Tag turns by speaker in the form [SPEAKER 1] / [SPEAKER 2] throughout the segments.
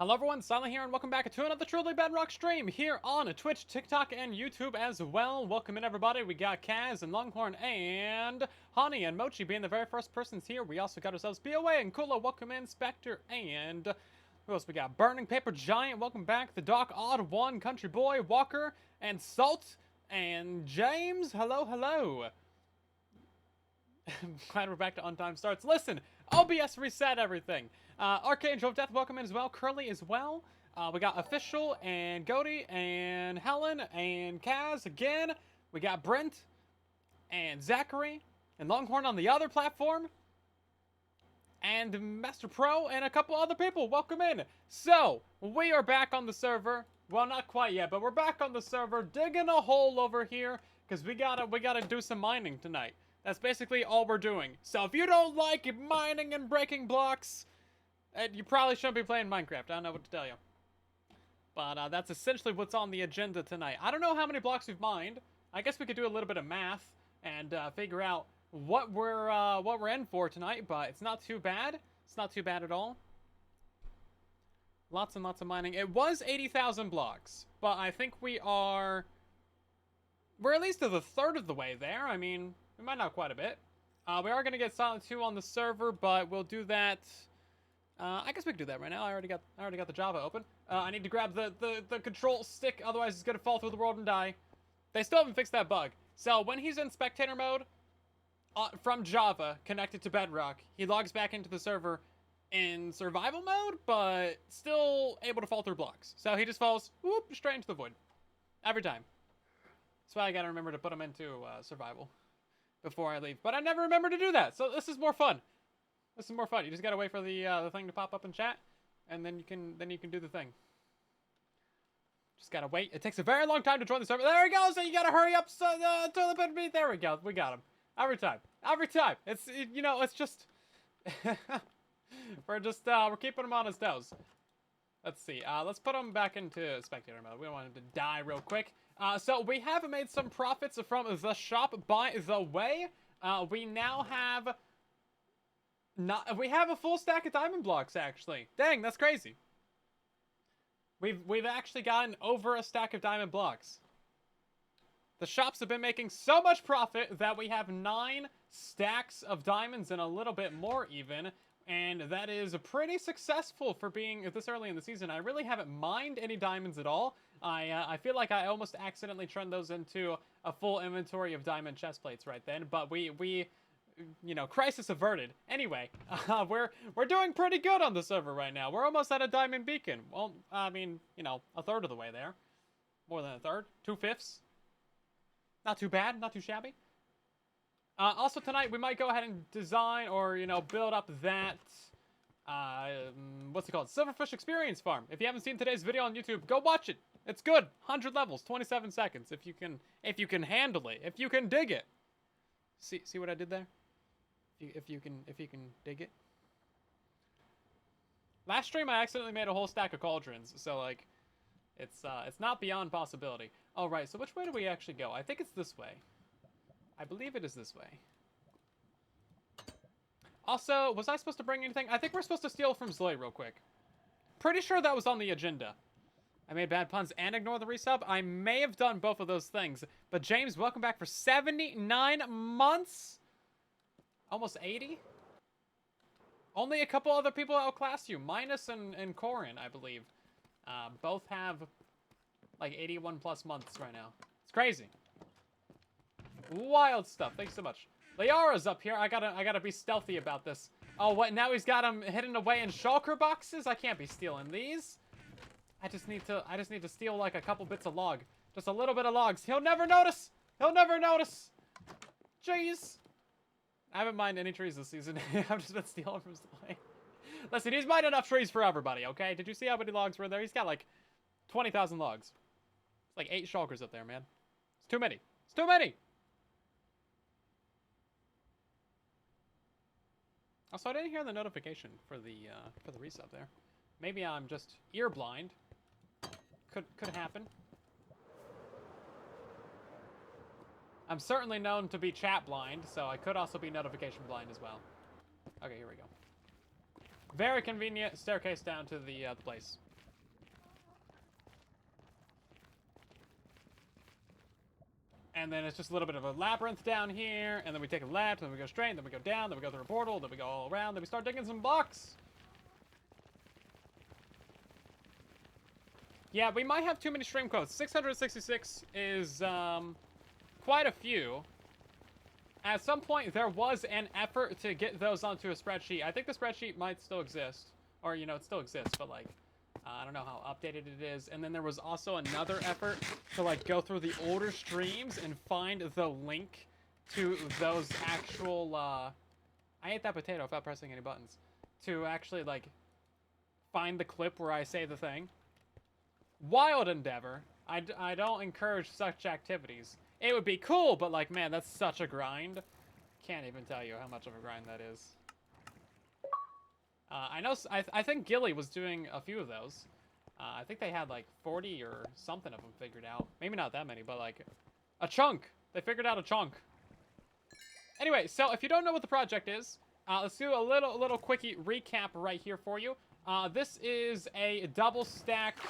[SPEAKER 1] Hello everyone, Silent here, and welcome back to another truly Bedrock stream here on Twitch, TikTok, and YouTube as well. Welcome in everybody. We got Kaz and Longhorn and Honey and Mochi being the very first persons here. We also got ourselves BOA and Kula. Welcome in, Spectre, and who else we got? Burning Paper Giant, welcome back. The Doc Odd One, Country Boy, Walker, and Salt, and James. Hello, hello. Glad we're back to on-time starts. Listen, OBS reset everything. Archangel of Death, welcome in as well. Curly as well. We got Official and Goaty and Helen and Kaz again. We got Brent and Zachary and Longhorn on the other platform. And Master Pro and a couple other people. Welcome in. So, we are back on the server. Well, not quite yet, but we're back on the server digging a hole over here because we gotta do some mining tonight. That's basically all we're doing. So if you don't like mining and breaking blocks, you probably shouldn't be playing Minecraft. I don't know what to tell you. But that's essentially what's on the agenda tonight. I don't know how many blocks we've mined. I guess we could do a little bit of math and figure out what we're in for tonight. But it's not too bad. It's not too bad at all. Lots and lots of mining. It was 80,000 blocks, but I think we're at least to the third of the way there. I mean, we might not quite a bit. We are going to get Silent 2 on the server, but we'll do that. I guess we can do that right now. I already got the Java open. I need to grab the control stick, otherwise it's going to fall through the world and die. They still haven't fixed that bug. So when he's in spectator mode, from Java, connected to Bedrock, he logs back into the server in survival mode, but still able to fall through blocks. So he just falls, whoop, straight into the void. Every time. That's why I got to remember to put him into survival before I leave. But I never remember to do that, so this is more fun. This is more fun. You just gotta wait for the thing to pop up in chat, and then you can do the thing. Just gotta wait. It takes a very long time to join the server. There we go. So you gotta hurry up. So toilet paper beat. There we go. We got him every time. Every time. It's it's just we're keeping him on his toes. Let's see. Let's put him back into spectator mode. We don't want him to die real quick. So we have made some profits from the shop, by the way. We now have we have a full stack of diamond blocks, actually. Dang, that's crazy. We've actually gotten over a stack of diamond blocks. The shops have been making so much profit that we have 9 stacks of diamonds and a little bit more even. And that is pretty successful for being this early in the season. I really haven't mined any diamonds at all. I feel like I almost accidentally turned those into a full inventory of diamond chest plates right then. But we crisis averted. Anyway, we're doing pretty good on the server right now. We're almost at a diamond beacon. Well, I mean, a third of the way there. More than a third. 2/5. Not too bad. Not too shabby. Also tonight, we might go ahead and design or, build up that, what's it called? Silverfish Experience Farm. If you haven't seen today's video on YouTube, go watch it. It's good. 100 levels, 27 seconds. If you can handle it. If you can dig it. See what I did there? If you can dig it. Last stream, I accidentally made a whole stack of cauldrons. So, like, it's not beyond possibility. All right, so which way do we actually go? I think it's this way. I believe it is this way. Also, was I supposed to bring anything? I think we're supposed to steal from Slate real quick. Pretty sure that was on the agenda. I made bad puns and ignore the resub. I may have done both of those things. But James, welcome back for 79 months. Almost 80. Only a couple other people outclass you. Minus and Corin, I believe. Both have like 81 plus months right now. It's crazy. Wild stuff. Thanks so much. Liara's up here. I gotta be stealthy about this. Oh, what? Now he's got him hidden away in shulker boxes? I can't be stealing these. I just need to steal like a couple bits of log. Just a little bit of logs. He'll never notice. He'll never notice. Jeez. I haven't mined any trees this season. I've just been stealing from Slay. Listen, he's mined enough trees for everybody, okay? Did you see how many logs were there? He's got like 20,000 logs. It's like 8 shulkers up there, man. It's too many. It's too many. Also, I didn't hear the notification for the resub there. Maybe I'm just ear blind. Could happen. I'm certainly known to be chat blind, so I could also be notification blind as well. Okay, here we go. Very convenient staircase down to the place. And then it's just a little bit of a labyrinth down here, and then we take a left, then we go straight, then we go down, then we go through a portal, then we go all around, then we start digging some blocks. Yeah, we might have too many stream quotes. 666 is quite a few. At some point, there was an effort to get those onto a spreadsheet. I think the spreadsheet might still exist. Or, you know, it still exists, but, like, I don't know how updated it is. And then there was also another effort to, like, go through the older streams and find the link to those actual, I ate that potato without pressing any buttons. To actually, like, find the clip where I say the thing. Wild endeavor. I don't encourage such activities. It would be cool, but, like, man, that's such a grind. Can't even tell you how much of a grind that is. I think Gilly was doing a few of those. I think they had like 40 or something of them figured out. Maybe not that many, but like a chunk. They figured out a chunk. Anyway, so if you don't know what the project is, let's do a little quickie recap right here for you. This is a double stacked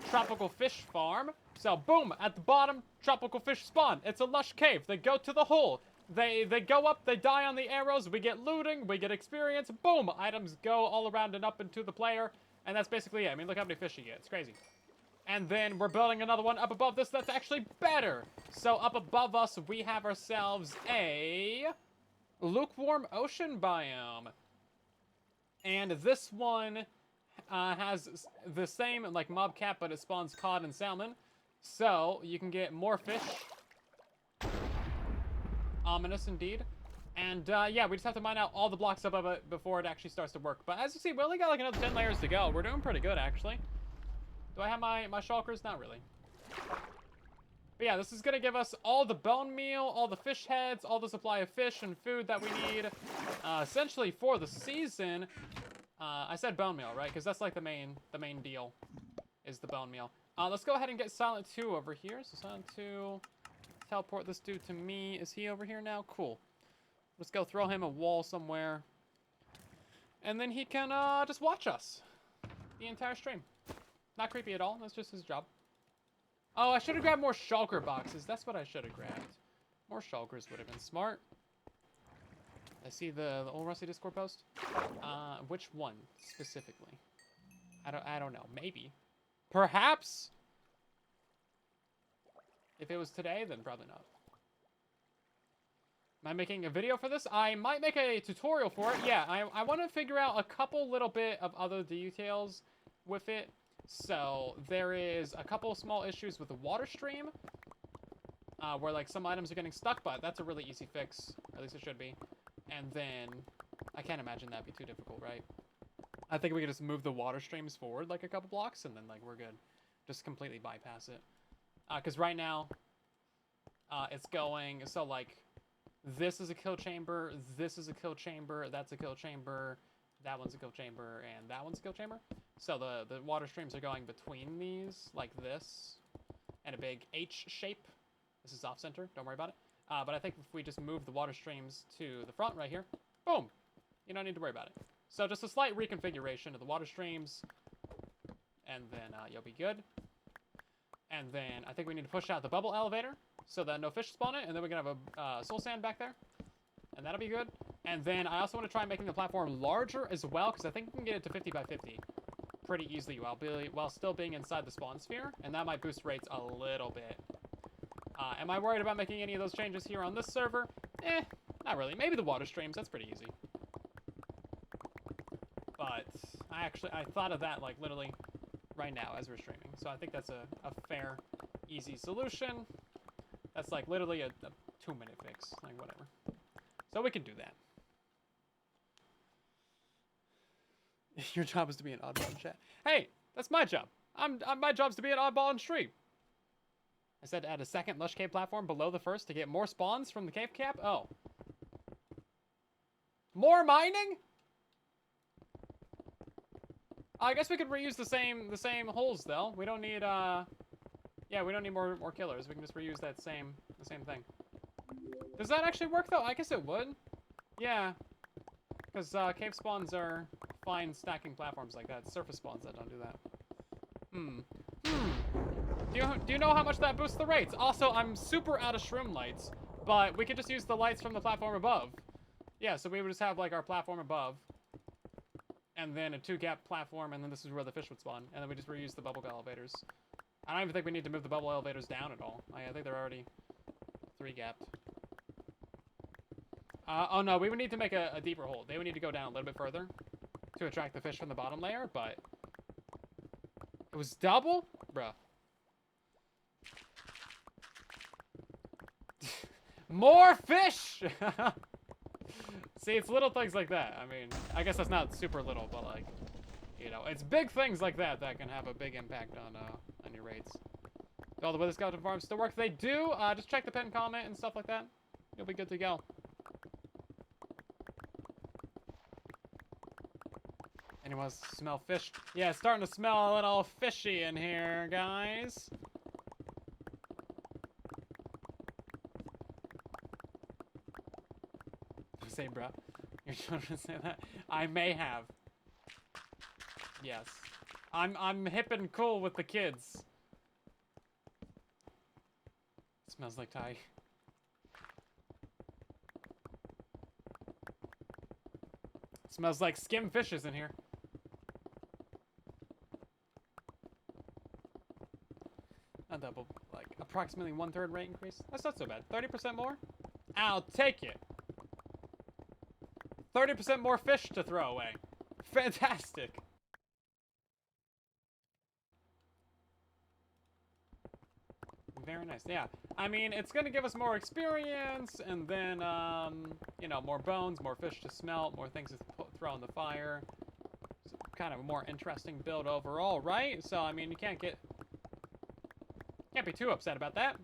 [SPEAKER 1] tropical fish farm. So boom, at the bottom, tropical fish spawn. It's a lush cave. They go to the hole. They go up, they die on the arrows, we get looting, we get experience, boom! Items go all around and up into the player, and that's basically it. I mean, look how many fish you get. It's crazy. And then we're building another one up above this that's actually better. So up above us, we have ourselves a lukewarm ocean biome. And this one has the same, like, mob cap, but it spawns cod and salmon. So you can get more fish. Ominous indeed. And yeah, we just have to mine out all the blocks above it before it actually starts to work. But as you see, we only got like another 10 layers to go. We're doing pretty good, actually. Do I have my shulkers? Not really. But yeah, this is gonna give us all the bone meal, all the fish heads, all the supply of fish and food that we need, essentially for the season. I said bone meal, right? Because that's like the main deal, is the bone meal. Let's go ahead and get Silent 2 over here. So Silent 2... teleport this dude to me. Is he over here now? Cool. Let's go throw him a wall somewhere. And then he can just watch us the entire stream. Not creepy at all. That's just his job. Oh, I should have grabbed more shulker boxes. That's what I should have grabbed. More shulkers would have been smart. I see the old Rusty Discord post. Which one specifically? I don't know. Maybe. Perhaps. If it was today, then probably not. Am I making a video for this? I might make a tutorial for it. Yeah, I want to figure out a couple little bit of other details with it. So, there is a couple small issues with the water stream. Where, like, some items are getting stuck, but that's a really easy fix. Or at least it should be. And then, I can't imagine that'd be too difficult, right? I think we could just move the water streams forward, like, a couple blocks, and then, like, we're good. Just completely bypass it. Because right now, it's going, so like, this is a kill chamber, this is a kill chamber, that's a kill chamber, that one's a kill chamber, and that one's a kill chamber. So the water streams are going between these, like this, and a big H shape. This is off-center, don't worry about it. But I think if we just move the water streams to the front right here, boom, you don't need to worry about it. So just a slight reconfiguration of the water streams, and then you'll be good. And then I think we need to push out the bubble elevator so that no fish spawn it. And then we can have a soul sand back there. And that'll be good. And then I also want to try making the platform larger as well, because I think we can get it to 50 by 50 pretty easily while still being inside the spawn sphere. And that might boost rates a little bit. Am I worried about making any of those changes here on this server? Not really. Maybe the water streams. That's pretty easy. But I thought of that like literally right now as we're streaming. So I think that's a fair, easy solution. That's like literally a 2-minute fix, like whatever. So we can do that. Your job is to be an oddball in chat. Hey, that's my job. My job's to be an oddball in stream. I said add a second lush cave platform below the first to get more spawns from the cave cap. Oh. More mining? I guess we could reuse the same holes though. We don't need yeah, we don't need more killers. We can just reuse the same thing. Does that actually work though? I guess it would. Yeah. Because cave spawns are fine stacking platforms like that. Surface spawns that don't do that. Do you know how much that boosts the rates? Also, I'm super out of shroom lights, but we could just use the lights from the platform above. Yeah, so we would just have like our platform above, and then a 2-gap platform, and then this is where the fish would spawn, and then we just reuse the bubble elevators. I don't even think we need to move the bubble elevators down at all. I think they're already 3-gapped. Oh no, we would need to make a deeper hole. They would need to go down a little bit further to attract the fish from the bottom layer, but it was double? Bruh. More fish! See, it's little things like that. I mean, I guess that's not super little, but like, you know, it's big things like that that can have a big impact on your rates. Do all the weather skeleton farms still work? They do. Just check the pinned comment and stuff like that. You'll be good to go. Anyone smell fish? Yeah, it's starting to smell a little fishy in here, guys. Say, bro. You're trying to say that? I may have. Yes. I'm hip and cool with the kids. Smells like Thai. Smells like skim fishes in here. A double, like, approximately 1/3 rate increase. That's not so bad. 30% more? I'll take it. 30% more fish to throw away. Fantastic. Very nice. Yeah. I mean, it's going to give us more experience, and then, you know, more bones, more fish to smelt, more things to throw in the fire. It's kind of a more interesting build overall, right? So, I mean, you can't be too upset about that.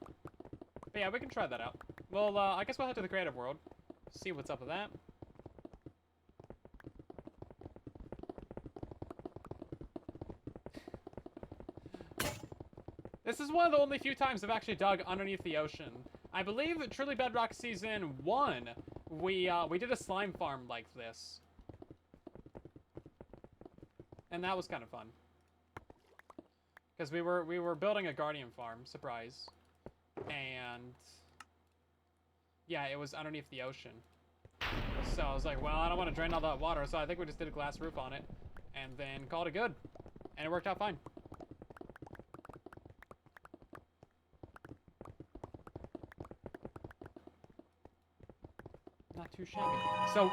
[SPEAKER 1] But yeah, we can try that out. Well, I guess we'll head to the creative world. See what's up with that. This is one of the only few times I've actually dug underneath the ocean. I believe Truly Bedrock Season 1, we did a slime farm like this. And that was kind of fun. Because we were building a guardian farm, surprise. And yeah, it was underneath the ocean. So I was like, well, I don't want to drain all that water, so I think we just did a glass roof on it. And then called it good. And it worked out fine. Not too shabby. So,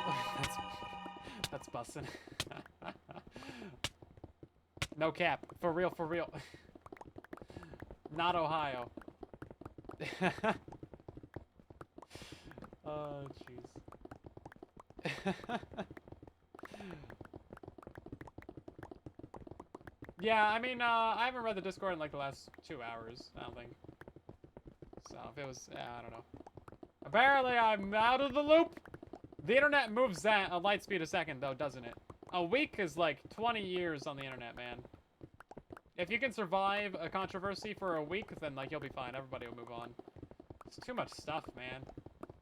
[SPEAKER 1] that's bussin'. No cap. For real, for real. Not Ohio. Oh, jeez. Yeah, I mean, I haven't read the Discord in like the last 2 hours, I don't think. So, if it was, I don't know. Apparently, I'm out of the loop. The internet moves at a light speed a second, though, doesn't it? A week is like 20 years on the internet, man. If you can survive a controversy for a week, then like you'll be fine. Everybody will move on. It's too much stuff, man.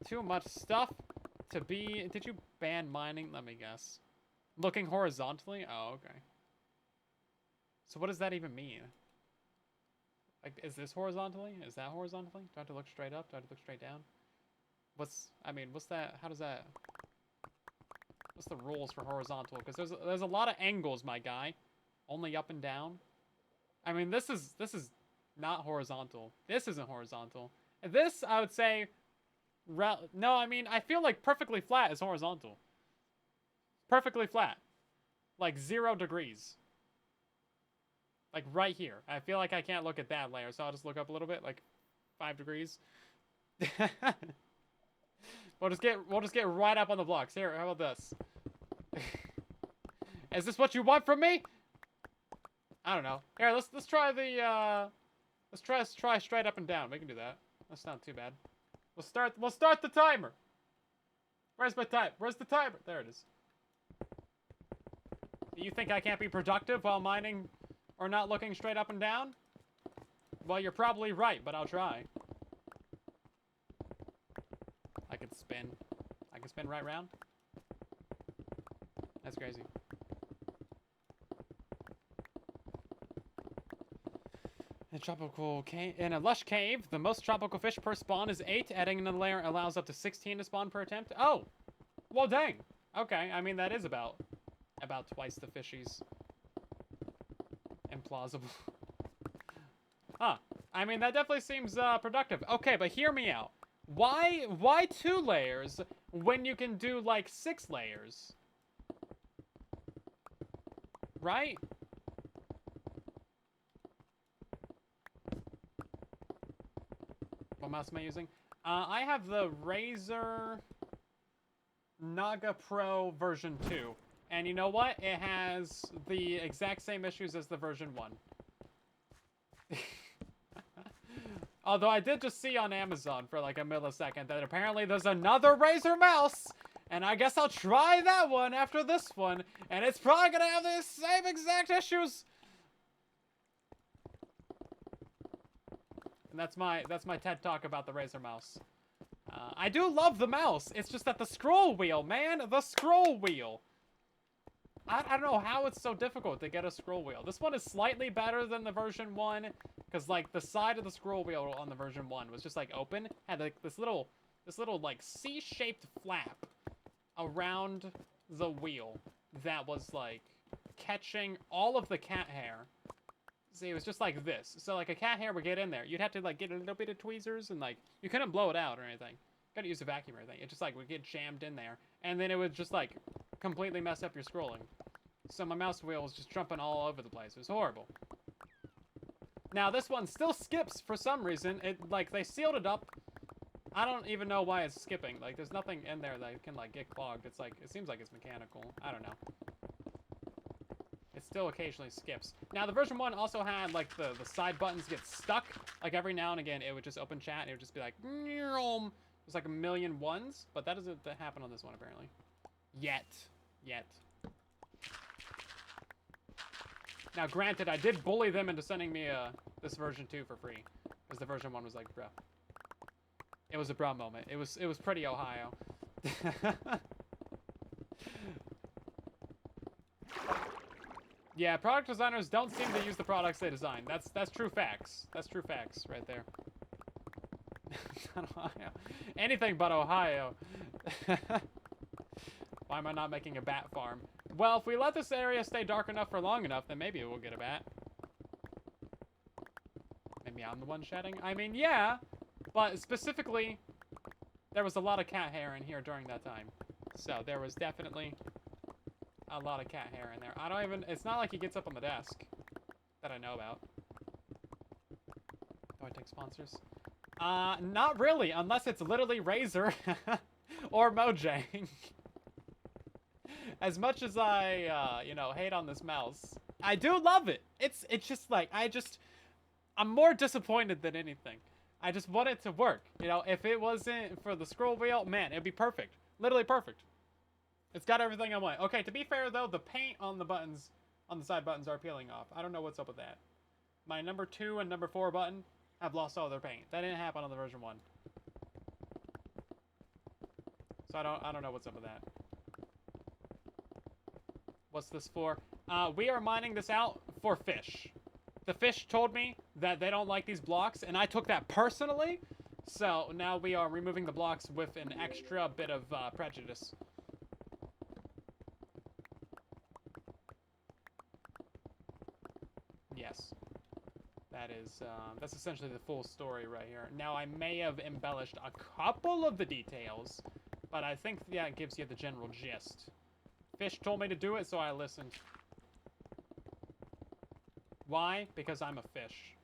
[SPEAKER 1] Too much stuff to be... Did you ban mining? Let me guess. Looking horizontally? Oh, okay. So what does that even mean? Like, is this horizontally? Is that horizontally? Do I have to look straight up? Do I have to look straight down? What's that, how does that... What's the rules for horizontal? Because there's a lot of angles, my guy. Only up and down. I mean, this is not horizontal. This isn't horizontal. And this, I would say... No, I mean, I feel like perfectly flat is horizontal. Perfectly flat. Like 0 degrees. Like right here. I feel like I can't look at that layer, so I'll just look up a little bit, like 5 degrees. We'll just get right up on the blocks. Here, how about this? Is this what you want from me? I don't know. Here, let's try the let's try straight up and down. We can do that. That's not too bad. We'll start the timer. Where's my time? Where's the timer? There it is. You think I can't be productive while mining or not looking straight up and down? Well, you're probably right, but I'll try. I can spin. I can spin right round. That's crazy. In a lush cave, the most tropical fish per spawn is 8. Adding another layer allows up to 16 to spawn per attempt. Oh! Well, dang. Okay, I mean, that is about twice the fishies. Implausible. Huh. I mean, that definitely seems productive. Okay, but hear me out. Why 2 layers when you can do, like, 6 layers? Right? What mouse am I using? I have the Razer Naga Pro version 2. And you know what? It has the exact same issues as the version 1. Although I did just see on Amazon for like a millisecond that apparently there's another Razer mouse. And I guess I'll try that one after this one. And it's probably going to have the same exact issues. And that's my TED Talk about the Razer mouse. I do love the mouse. It's just that the scroll wheel, man. The scroll wheel. I don't know how it's so difficult to get a scroll wheel. This one is slightly better than the version 1. Because, like, the side of the scroll wheel on the version 1 was just, like, open. Had, like, this little, like, C-shaped flap around the wheel that was, like, catching all of the cat hair. See, it was just like this. So, like, a cat hair would get in there. You'd have to, like, get a little bit of tweezers and, like, you couldn't blow it out or anything. Gotta use a vacuum or anything. It just, like, would get jammed in there. And then it would just, like, completely mess up your scrolling. So my mouse wheel was just jumping all over the place. It was horrible. Now, this one still skips for some reason. It, like, they sealed it up. I don't even know why it's skipping. Like, there's nothing in there that can, like, get clogged. It's, like, it seems like it's mechanical. I don't know. It still occasionally skips. Now, the version 1 also had, like, the side buttons get stuck. Like, every now and again, it would just open chat, and it would just be like, there's, like, a million ones. But that doesn't happen on this one, apparently. Yet. Now, granted, I did bully them into sending me this version 2 for free. Because the version 1 was like, bruh. It was a bruh moment. It was pretty Ohio. Yeah, product designers don't seem to use the products they design. That's true facts. That's true facts right there. Not Ohio. Anything but Ohio. Why am I not making a bat farm? Well, if we let this area stay dark enough for long enough, then maybe we'll get a bat. Maybe I'm the one shedding? I mean, yeah. But specifically, there was a lot of cat hair in here during that time. So there was definitely a lot of cat hair in there. I don't even... It's not like he gets up on the desk that I know about. Do I take sponsors? Not really, unless it's literally Razer or Mojang. As much as I, you know, hate on this mouse, I do love it. It's just like, I'm more disappointed than anything. I just want it to work. You know, if it wasn't for the scroll wheel, man, it'd be perfect. Literally perfect. It's got everything I want. Okay, to be fair, though, the paint on the buttons, on the side buttons are peeling off. I don't know what's up with that. My number 2 and number 4 button have lost all their paint. That didn't happen on the version 1. So I don't know what's up with that. What's this for? We are mining this out for fish. The fish told me that they don't like these blocks, and I took that personally. So now we are removing the blocks with an extra bit of prejudice. Yes. That is, that's essentially the full story right here. Now, I may have embellished a couple of the details, but I think that gives you the general gist. Fish told me to do it, so I listened. Why? Because I'm a fish.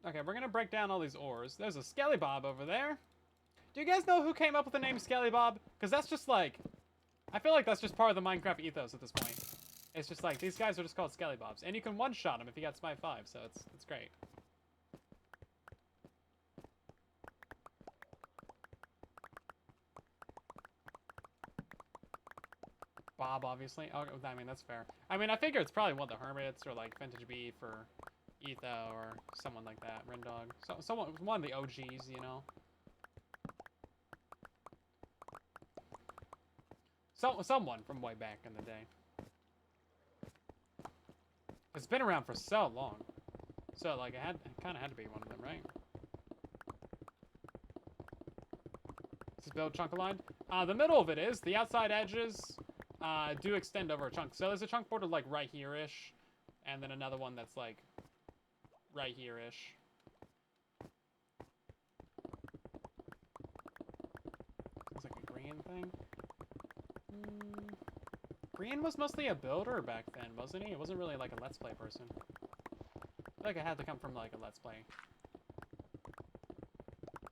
[SPEAKER 1] Okay, we're gonna break down all these ores. There's a Skelly Bob over there. Do you guys know who came up with the name Skelly Bob? Because that's just like... I feel like that's just part of the Minecraft ethos at this point. It's just like, these guys are just called Skelly Bobs. And you can one-shot them if you got Smite 5, so it's great. Bob, obviously. Oh, I mean, that's fair. I mean, I figure it's probably one of the Hermits or, like, Vintage Beef or Etho or someone like that. Rendog. Someone, one of the OGs, you know? Someone from way back in the day. It's been around for so long. So, like, it kind of had to be one of them, right? Is this build chunk aligned? The middle of it is. The outside edges do extend over a chunk. So there's a chunk border, like, right here-ish. And then another one that's, like, right here-ish. Looks like a green thing. Green was mostly a builder back then, wasn't he? It wasn't really, like, a Let's Play person. I feel like it had to come from, like, a Let's Play.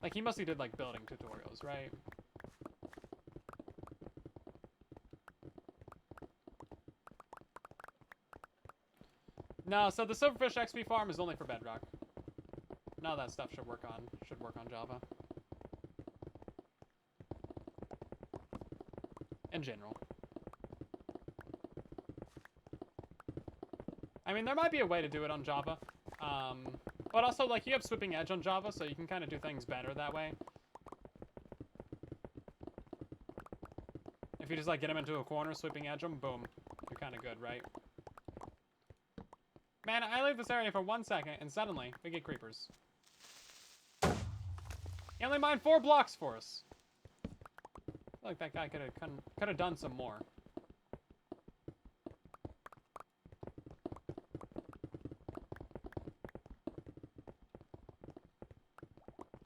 [SPEAKER 1] Like, he mostly did, like, building tutorials, right? No, so the Silverfish XP farm is only for Bedrock. None of that stuff should work on Java. In general. I mean, there might be a way to do it on Java. But also, like, you have sweeping edge on Java, so you can kind of do things better that way. If you just, like, get them into a corner, sweeping edge them, boom. You're kind of good, right? Man, I leave this area for 1 second, and suddenly, we get creepers. He only mined 4 blocks for us. I feel like that guy could have done some more.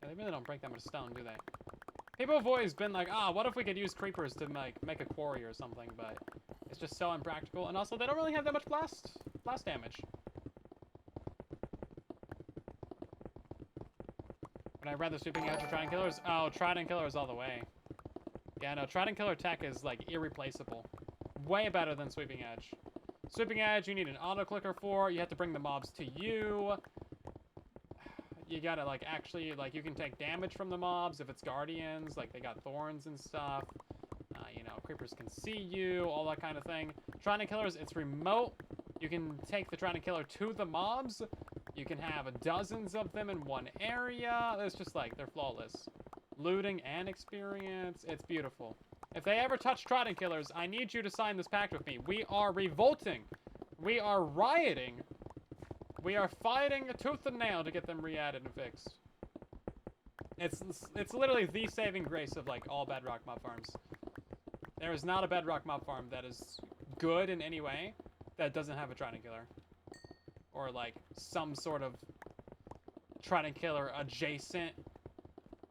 [SPEAKER 1] Yeah, they really don't break that much stone, do they? People have always been like, what if we could use creepers to make a quarry or something, but it's just so impractical. And also, they don't really have that much blast damage. Would I rather sweeping edge or trident killers? Oh, trident killers all the way. Yeah, no, trident killer tech is, like, irreplaceable. Way better than sweeping edge. Sweeping edge, you need an auto clicker for. You have to bring the mobs to you. You gotta, like, actually, like, you can take damage from the mobs if it's guardians. Like, they got thorns and stuff. You know, creepers can see you, all that kind of thing. Trident killers, it's remote. You can take the trident killer to the mobs. You can have dozens of them in one area. It's just like, they're flawless. Looting and experience. It's beautiful. If they ever touch trident killers, I need you to sign this pact with me. We are revolting. We are rioting. We are fighting tooth and nail to get them re-added and fixed. It's literally the saving grace of, like, all Bedrock mob farms. There is not a Bedrock mob farm that is good in any way that doesn't have a trident killer. Or, like, some sort of trident killer adjacent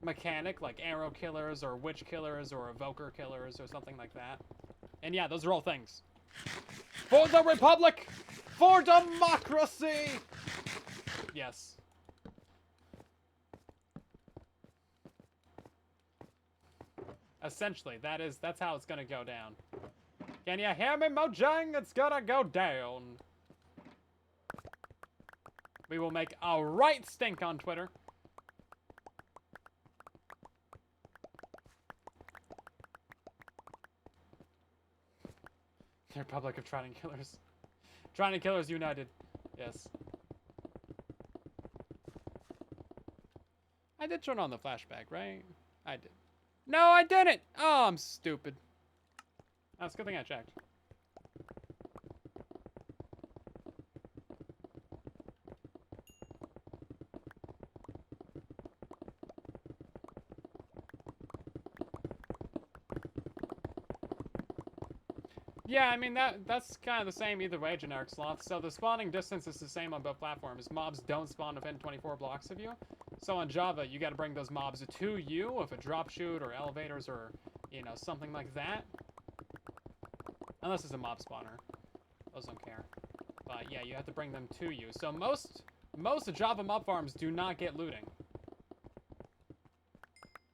[SPEAKER 1] mechanic, like arrow killers or witch killers or evoker killers or something like that. And yeah, those are all things. For the Republic! For democracy! Yes. Essentially, that's how it's gonna go down. Can you hear me, Mojang? It's gonna go down. We will make a right stink on Twitter. The Republic of Trident Killers. Trident Killers United. Yes. I did turn on the flashback, right? I did. No, I didn't! Oh, I'm stupid. That's a good thing I checked. Yeah, I mean, that's kind of the same either way, generic sloth. So the spawning distance is the same on both platforms. Mobs don't spawn within 24 blocks of you. So on Java, you gotta bring those mobs to you with a drop chute or elevators or, you know, something like that. Unless it's a mob spawner. Those don't care. But yeah, you have to bring them to you. So most Java mob farms do not get looting.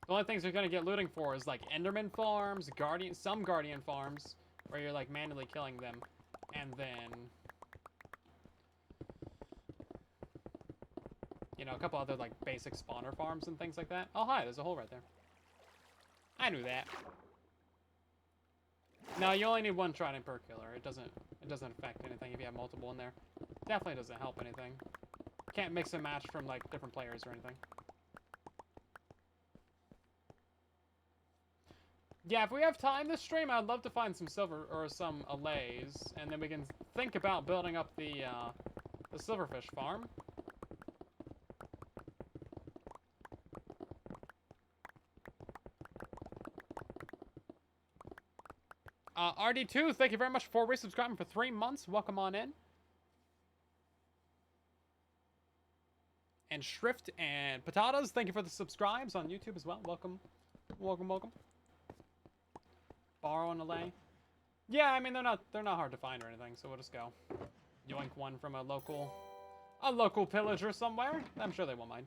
[SPEAKER 1] The only things you're gonna get looting for is like Enderman farms, some Guardian farms, where you're like manually killing them, and then, you know, a couple other like basic spawner farms and things like that. Oh hi, there's a hole right there. I knew that. No, you only need one trident per killer. It doesn't affect anything if you have multiple in there. Definitely doesn't help anything. Can't mix and match from like different players or anything. Yeah, if we have time this stream, I'd love to find some silver or some allays, and then we can think about building up the silverfish farm. RD2, thank you very much for resubscribing for 3 months. Welcome on in. And Shrift and Potatoes, thank you for the subscribes on YouTube as well. Welcome. Welcome, welcome. Borrow an allay. Yeah, I mean they're not hard to find or anything, so we'll just go. Yoink one from a local pillager somewhere. I'm sure they won't mind.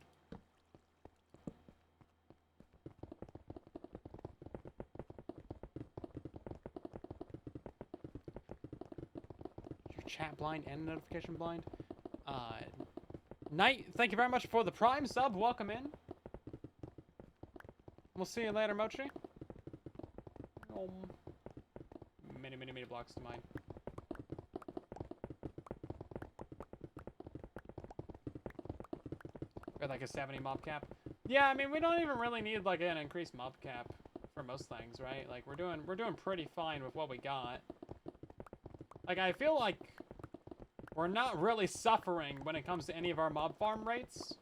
[SPEAKER 1] Your chat blind and notification blind. Knight, thank you very much for the Prime sub. Welcome in. We'll see you later, Mochi. Many blocks to mine. Got like a 70 mob cap. Yeah, I mean we don't even really need like an increased mob cap for most things, right? Like we're doing pretty fine with what we got. Like I feel like we're not really suffering when it comes to any of our mob farm rates.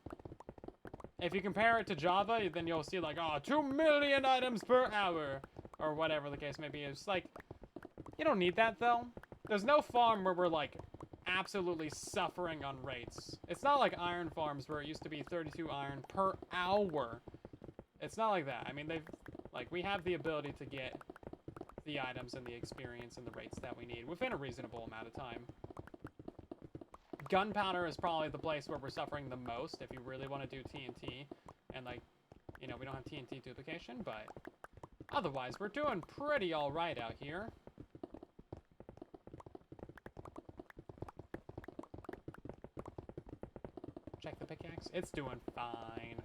[SPEAKER 1] If you compare it to Java, then you'll see like, oh, 2 million items per hour, or whatever the case may be. It's like, you don't need that though. There's no farm where we're like absolutely suffering on rates. It's not like iron farms where it used to be 32 iron per hour. It's not like that. I mean, we have the ability to get the items and the experience and the rates that we need within a reasonable amount of time. Gunpowder is probably the place where we're suffering the most if you really want to do TNT. And like, you know, we don't have TNT duplication, but otherwise we're doing pretty alright out here. Check the pickaxe. It's doing fine.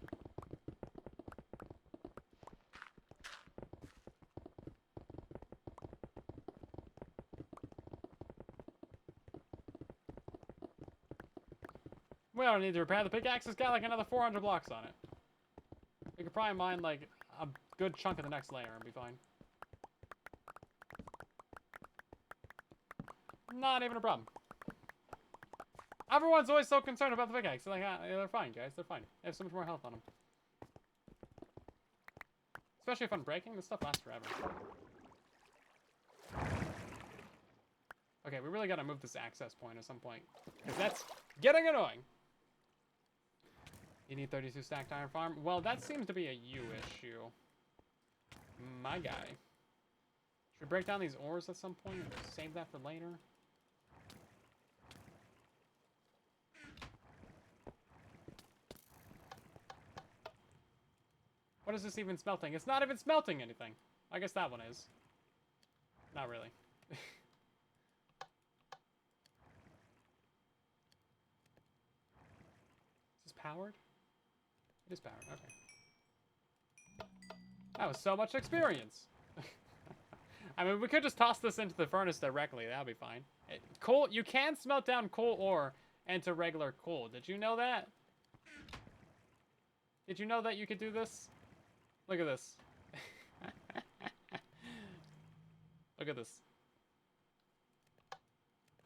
[SPEAKER 1] We don't need to repair the pickaxe. It's got like another 400 blocks on it. We could probably mine like a good chunk of the next layer and be fine. Not even a problem. Everyone's always so concerned about the pickaxe. They're like, ah, they're fine, guys. They're fine. They have so much more health on them. Especially if I'm breaking, this stuff lasts forever. Okay, we really gotta move this access point at some point. Because that's getting annoying. You need 32 stacked iron farm? Well, that seems to be a you issue. My guy. Should we break down these ores at some point? Save that for later? What is this even smelting? It's not even smelting anything. I guess that one is. Not really. Is this powered? It is powered, okay. That was so much experience. I mean, we could just toss this into the furnace directly. That'll be fine. Coal, you can smelt down coal ore into regular coal. Did you know that? Did you know that you could do this? Look at this. Look at this.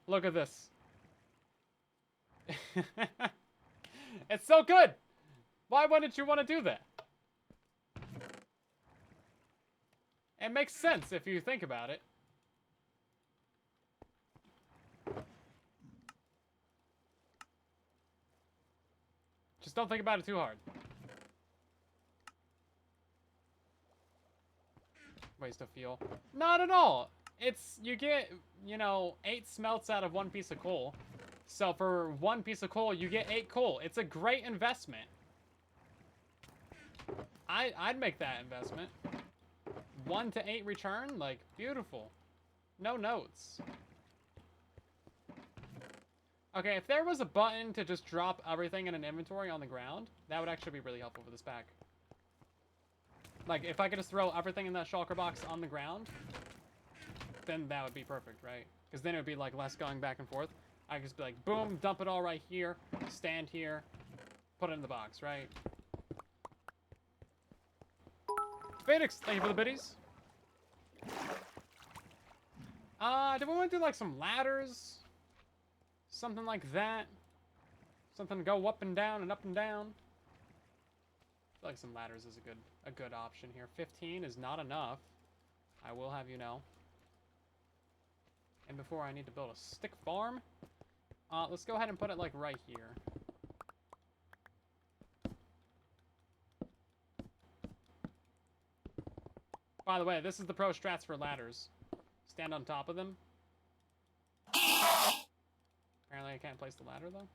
[SPEAKER 1] Look at this. It's so good! Why wouldn't you want to do that? It makes sense if you think about it. Just don't think about it too hard. Waste of fuel. Not at all! It's, you get, you know, 8 smelts out of 1 piece of coal. So for 1 piece of coal, you get 8 coal. It's a great investment. I'd make that investment. 1 to 8 return, like, beautiful. No notes. Okay, if there was a button to just drop everything in an inventory on the ground, that would actually be really helpful for this pack. Like, if I could just throw everything in that shulker box on the ground, then that would be perfect, right? Because then it would be, like, less going back and forth. I could just be like, boom, dump it all right here, stand here, put it in the box, right? Phoenix, thank you for the biddies. Do we want to do like some ladders? Something like that? Something to go up and down and up and down? I feel like some ladders is a good option here. 15 is not enough. I will have you know. And before I need to build a stick farm, let's go ahead and put it like right here. By the way, this is the pro strats for ladders. Stand on top of them. Apparently I can't place the ladder though.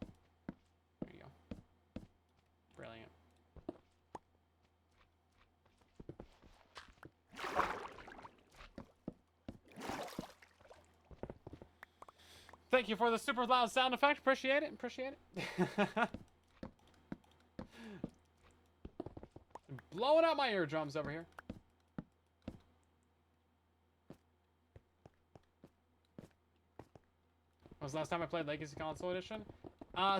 [SPEAKER 1] There you go. Brilliant. Thank you for the super loud sound effect. Appreciate it. Appreciate it. Blowing out my eardrums over here. When was the last time I played Legacy Console Edition?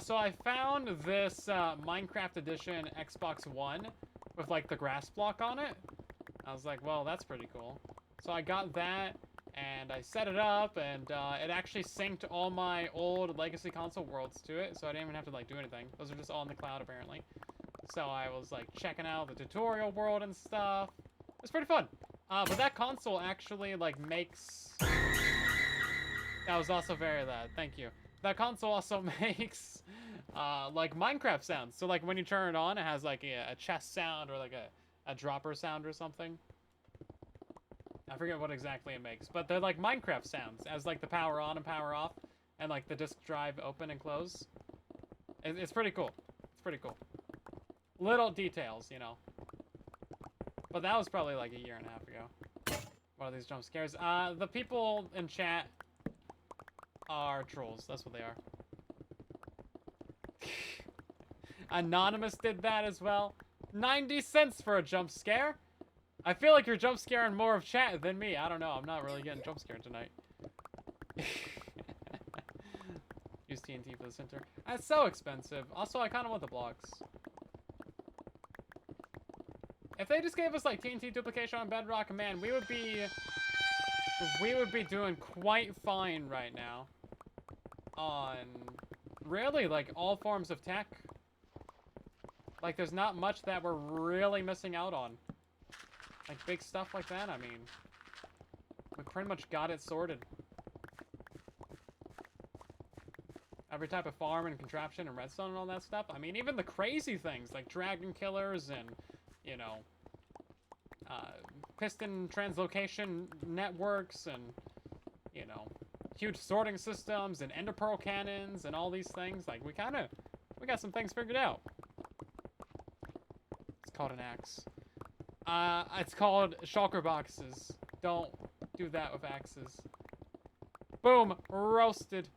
[SPEAKER 1] So I found this Minecraft Edition Xbox One with like the grass block on it. I was like, well, that's pretty cool. So I got that. And I set it up, and it actually synced all my old Legacy Console worlds to it, so I didn't even have to, like, do anything. Those are just all in the cloud, apparently. So I was, like, checking out the tutorial world and stuff. It was pretty fun. But that console actually, like, makes... That was also very loud. Thank you. That console also makes, like, Minecraft sounds. So, like, when you turn it on, it has, like, a chest sound or, like, a dropper sound or something. I forget what exactly it makes, but they're like Minecraft sounds, as like the power on and power off, and like the disk drive open and close. It's pretty cool. It's pretty cool. Little details, you know. But that was probably like a year and a half ago. What are these jump scares? The people in chat are trolls. That's what they are. Anonymous did that as well. 90 cents for a jump scare. I feel like you're jump scaring more of chat than me. I don't know. I'm not really getting jump scared tonight. Use TNT for the center. That's so expensive. Also, I kind of want the blocks. If they just gave us like TNT duplication on Bedrock, man, we would be doing quite fine right now. On really like all forms of tech. Like, there's not much that we're really missing out on. Like, big stuff like that, I mean, we pretty much got it sorted. Every type of farm and contraption and redstone and all that stuff. I mean, even the crazy things, like dragon killers and, you know, piston translocation networks and, you know, huge sorting systems and ender pearl cannons and all these things. Like, we got some things figured out. It's called an axe. It's called shulker boxes. Don't do that with axes. Boom! Roasted.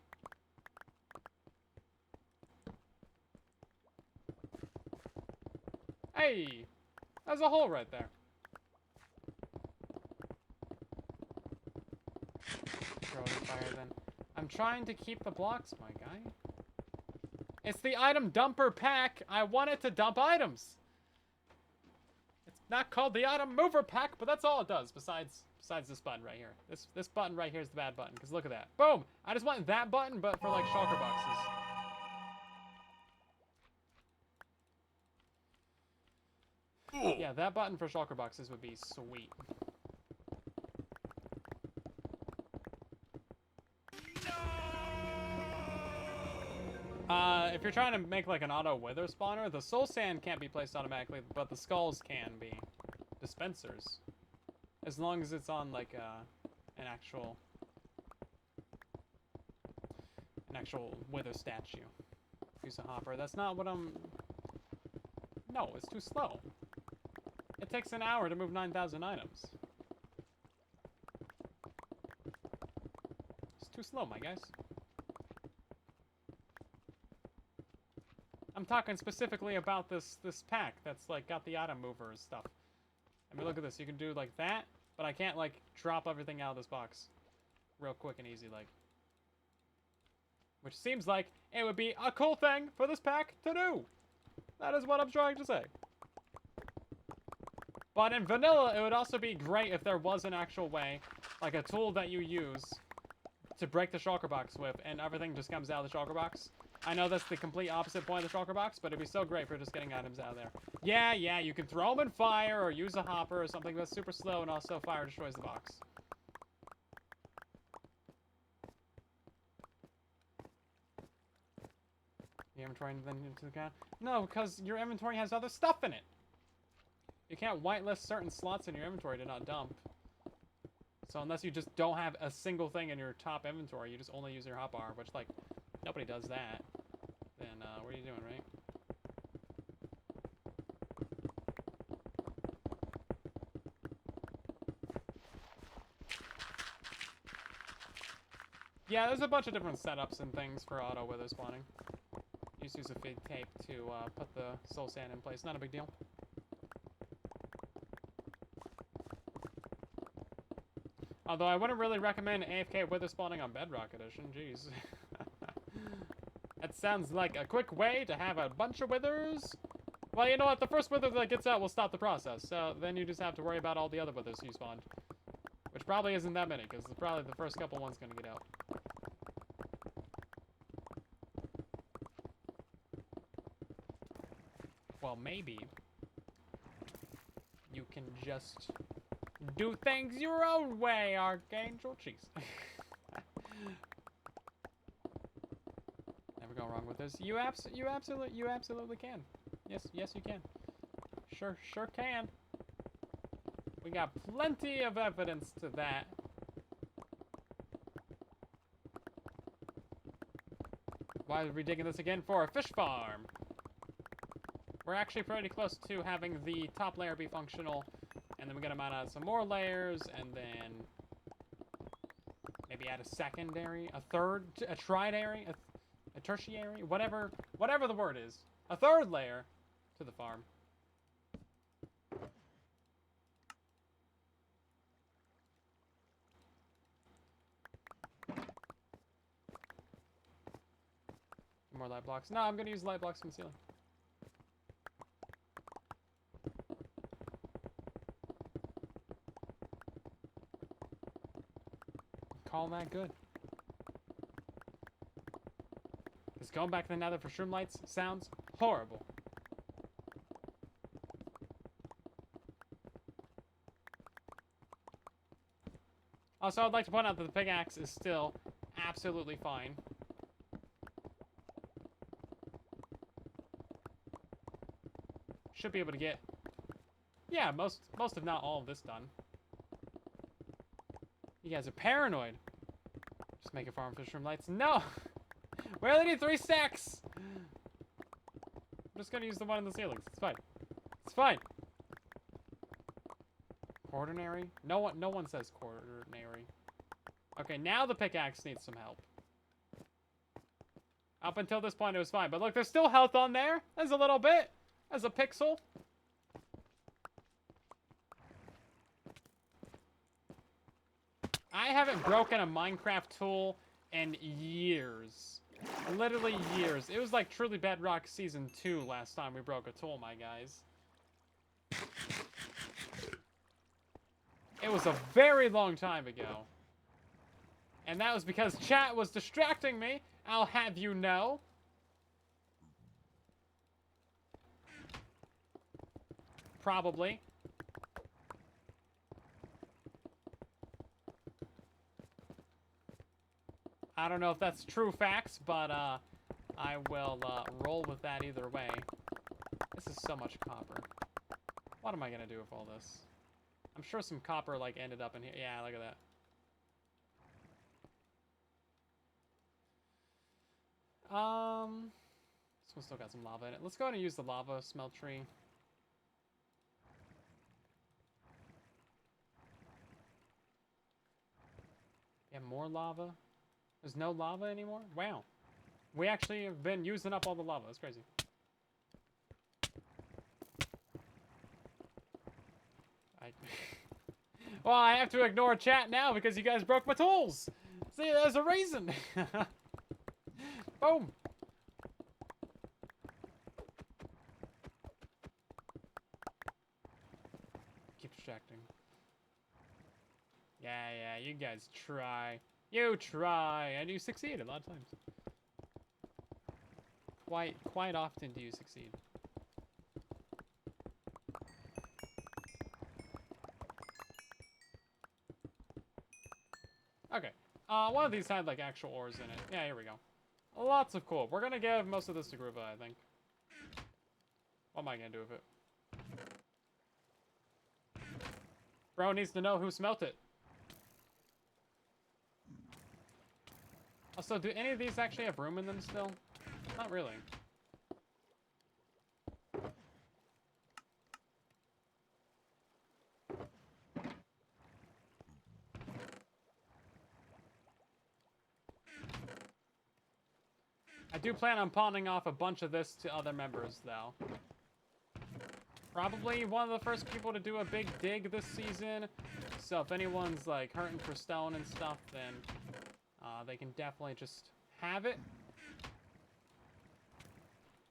[SPEAKER 1] Hey! There's a hole right there. Throw it in fire then. I'm trying to keep the blocks, my guy. It's the item dumper pack. I want it to dump items. Not called the item mover pack, but that's all it does besides this button right here. This button right here is the bad button, because look at that. Boom! I just want that button, but for like shulker boxes. Yeah, that button for shulker boxes would be sweet. If you're trying to make like an auto wither spawner, the soul sand can't be placed automatically, but the skulls can be. Dispensers. As long as it's on like an actual wither statue. Use a hopper. That's not what I'm... No, it's too slow. It takes an hour to move 9,000 items. It's too slow, my guys. I'm talking specifically about this pack that's like got the item mover and stuff. I mean, look at this. You can do like that, but I can't like drop everything out of this box real quick and easy like. Which seems like it would be a cool thing for this pack to do. That is what I'm trying to say. But in vanilla, it would also be great if there was an actual way, like a tool that you use to break the shulker box with, and everything just comes out of the shulker box. I know that's the complete opposite point of the shulker box, but it'd be so great for just getting items out of there. Yeah, you can throw them in fire or use a hopper or something that's super slow, and also fire destroys the box. The inventory then into the account? No, because your inventory has other stuff in it. You can't whitelist certain slots in your inventory to not dump. So unless you just don't have a single thing in your top inventory, you just only use your hotbar, which, like, nobody does that. Then, what are you doing, right? Yeah, there's a bunch of different setups and things for auto wither spawning. You just use a fig tape to put the soul sand in place. Not a big deal. Although I wouldn't really recommend AFK wither spawning on Bedrock Edition. Jeez. That sounds like a quick way to have a bunch of withers. Well, you know what? The first wither that gets out will stop the process. So then you just have to worry about all the other withers you spawned. Which probably isn't that many, because probably the first couple ones gonna get out. Well, maybe you can just do things your own way, Archangel. Jeez. Never go wrong with this. You absolutely can. Yes, you can. Sure can. We got plenty of evidence to that. Why are we digging this again for? A fish farm. We're actually pretty close to having the top layer be functional, and then we're gonna mount out some more layers, and then maybe add a secondary, a third, a trinary, a tertiary, whatever the word is, a third layer to the farm. More light blocks. No, I'm gonna use light blocks from the ceiling. Call that good. Because going back to the nether for shroom lights sounds horrible. Also, I'd like to point out that the pickaxe is still absolutely fine. Should be able to get, yeah, most if not all of this done. You guys are paranoid. Just make a farm fish from lights. No! We only need 3 stacks! I'm just gonna use the one in the ceilings. It's fine. It's fine. Quaternary? No one says quaternary. Okay, now the pickaxe needs some help. Up until this point, it was fine. But look, there's still health on there. There's a little bit. There's a pixel. I haven't broken a Minecraft tool in years. Literally years. It was like truly Bedrock Season 2 last time we broke a tool, my guys. It was a very long time ago. And that was because chat was distracting me, I'll have you know. Probably. I don't know if that's true facts, but I will roll with that either way. This is so much copper. What am I gonna do with all this? I'm sure some copper like ended up in here. Yeah, look at that. This one still got some lava in it. Let's go ahead and use the lava smeltery. Yeah, more lava. There's no lava anymore? Wow. We actually have been using up all the lava. That's crazy. Well, I have to ignore chat now because you guys broke my tools. See, there's a reason. Boom. Keep distracting. Yeah, you guys try. You try, and you succeed a lot of times. Quite often do you succeed. Okay. One of these had, like, actual ores in it. Yeah, here we go. Lots of coal. We're gonna give most of this to Groova, I think. What am I gonna do with it? Bro needs to know who smelt it. Also, do any of these actually have room in them still? Not really. I do plan on pawning off a bunch of this to other members, though. Probably one of the first people to do a big dig this season. So if anyone's, like, hurting for stone and stuff, then they can definitely just have it.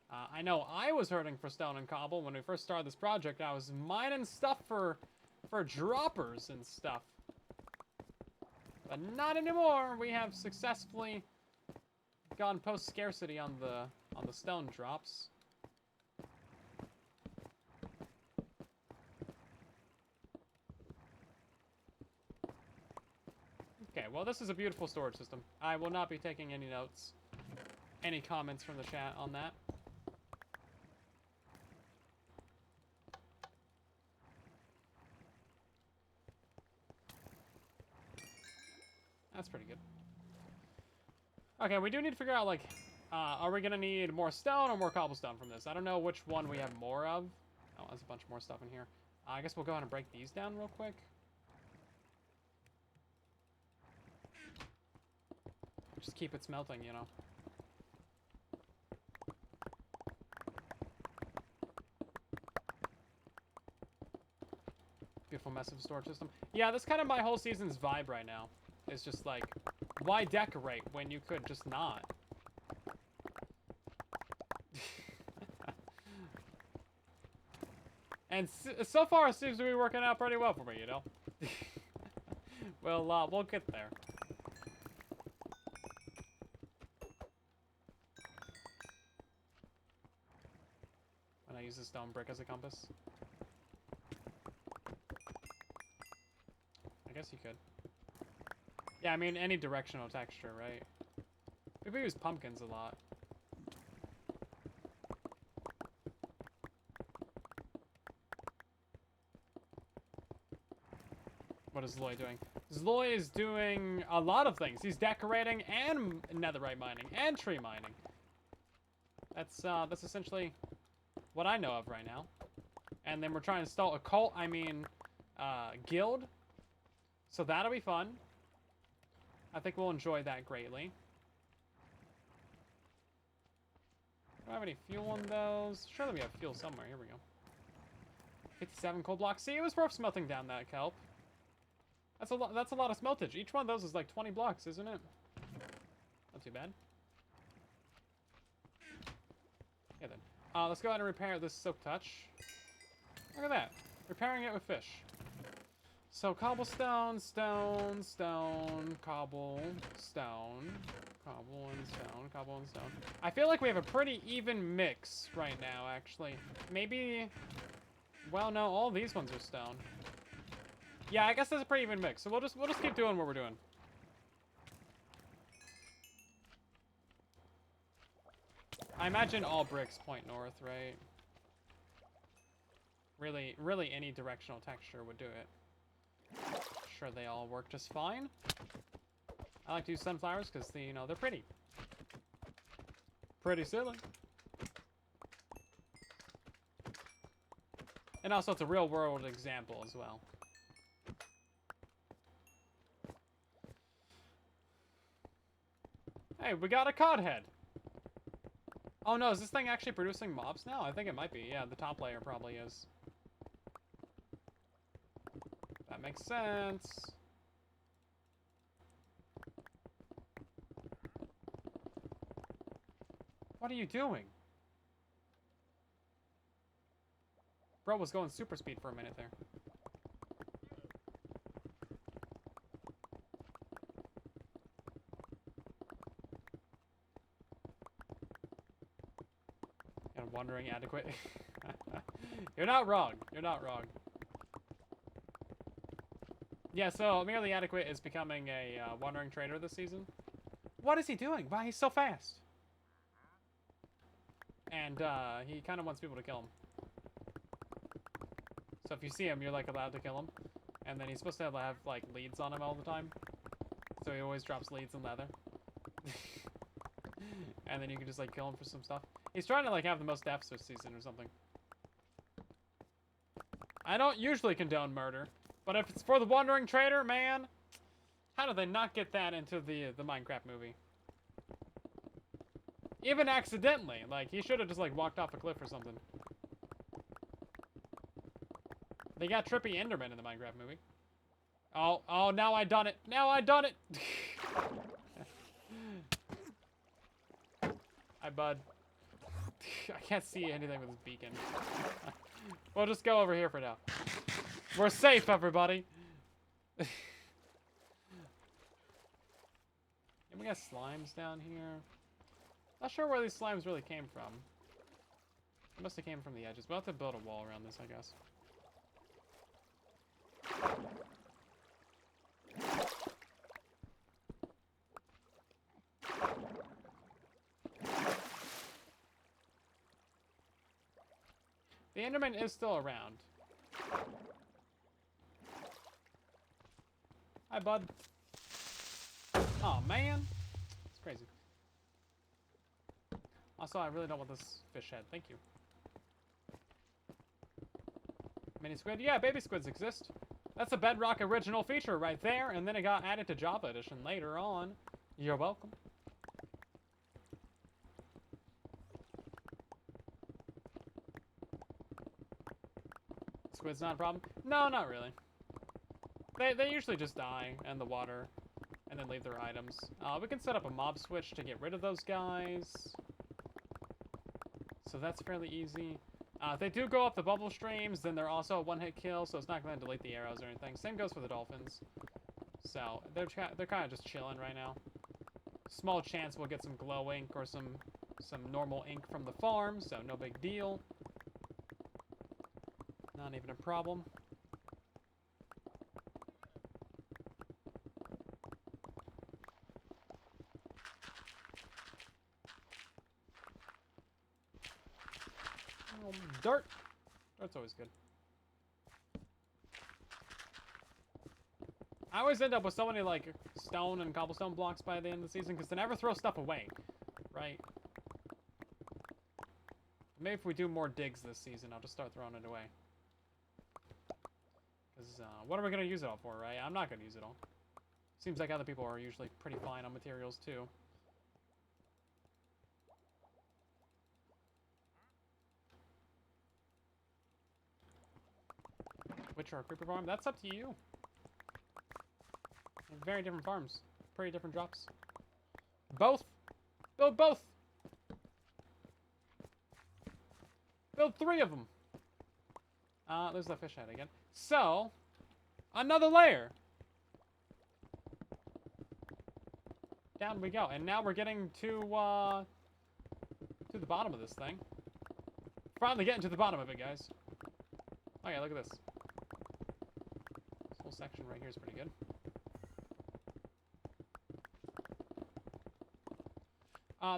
[SPEAKER 1] I know I was hurting for stone and cobble when we first started this project. I was mining stuff for droppers and stuff. But not anymore. We have successfully gone post-scarcity on the stone drops. Okay, well, this is a beautiful storage system. I will not be taking any notes, any comments from the chat on that. That's pretty good. Okay, we do need to figure out, like, are we gonna need more stone or more cobblestone from this? I don't know which one we have more of. Oh, there's a bunch more stuff in here. I guess we'll go ahead and break these down real quick. Just keep it smelting, you know. Beautiful massive storage system. Yeah, that's kind of my whole season's vibe right now. It's just like, why decorate when you could just not? And so far, it seems to be working out pretty well for me, you know? Well, we'll get there. When I use the stone brick as a compass. I guess you could. Yeah, I mean, any directional texture, right? People use pumpkins a lot. What is Zloy doing? Zloy is doing a lot of things. He's decorating and netherite mining and tree mining. That's essentially what I know of right now. And then we're trying to install a cult, guild. So that'll be fun. I think we'll enjoy that greatly. Do I have any fuel on those? Surely we have fuel somewhere. Here we go. 57 coal blocks. See, it was worth smelting down that kelp. That's a lot. That's a lot of smeltage. Each one of those is like 20 blocks, isn't it? Not too bad. Yeah, then. Let's go ahead and repair this silk touch. Look at that. Repairing it with fish. So cobblestone, stone, stone, cobble, stone, cobble and stone, cobble and stone. I feel like we have a pretty even mix right now, actually. Maybe, well, no, all these ones are stone. Yeah, I guess that's a pretty even mix. So we'll just keep doing what we're doing. I imagine all bricks point north, right? Really any directional texture would do it. Sure, they all work just fine. I like to use sunflowers because they're pretty. Pretty silly. And also, it's a real world example as well. Hey, we got a cod head. Oh no, is this thing actually producing mobs now? I think it might be. Yeah, the top layer probably is. That makes sense. What are you doing? Bro was going super speed for a minute there. Fucking wandering adequate. You're not wrong. You're not wrong. Yeah, so merely adequate is becoming a wandering trader this season. What is he doing? Why he's so fast? And he kind of wants people to kill him. So if you see him, you're like allowed to kill him. And then he's supposed to have like leads on him all the time. So he always drops leads and leather. And then you can just like kill him for some stuff. He's trying to like have the most deaths this season or something. I don't usually condone murder, but if it's for the wandering trader, man, how did they not get that into the Minecraft movie? Even accidentally, like he should have just like walked off a cliff or something. They got trippy Enderman in the Minecraft movie. Oh, now I done it. Now I done it. Hi, bud. I can't see anything with this beacon. We'll just go over here for now. We're safe, everybody. And we got slimes down here. Not sure where these slimes really came from. They must have came from the edges. We'll have to build a wall around this, I guess. The Enderman is still around. Hi, bud. Oh, man. It's crazy. Also, I really don't want this fish head. Thank you. Mini squid? Yeah, baby squids exist. That's a Bedrock original feature right there, and then it got added to Java Edition later on. You're welcome. Squid's not a problem? No, not really. They usually just die in the water and then leave their items. We can set up a mob switch to get rid of those guys. So that's fairly easy. If they do go up the bubble streams, then they're also a one-hit kill, so it's not going to delete the arrows or anything. Same goes for the dolphins. So they're kind of just chilling right now. Small chance we'll get some glow ink or some normal ink from the farm, so no big deal. Not even a problem. Oh, dirt! Dirt's always good. I always end up with so many, like, stone and cobblestone blocks by the end of the season, because they never throw stuff away, right? Maybe if we do more digs this season, I'll just start throwing it away. Because, what are we going to use it all for, right? I'm not going to use it all. Seems like other people are usually pretty fine on materials, too. Witcher or creeper farm? That's up to you. Very different farms. Pretty different drops. Both! Build both! Build 3 of them! There's the fish head again. So, another layer! Down we go. And now we're getting to the bottom of this thing. Finally getting to the bottom of it, guys. Oh yeah, look at this. This whole section right here is pretty good.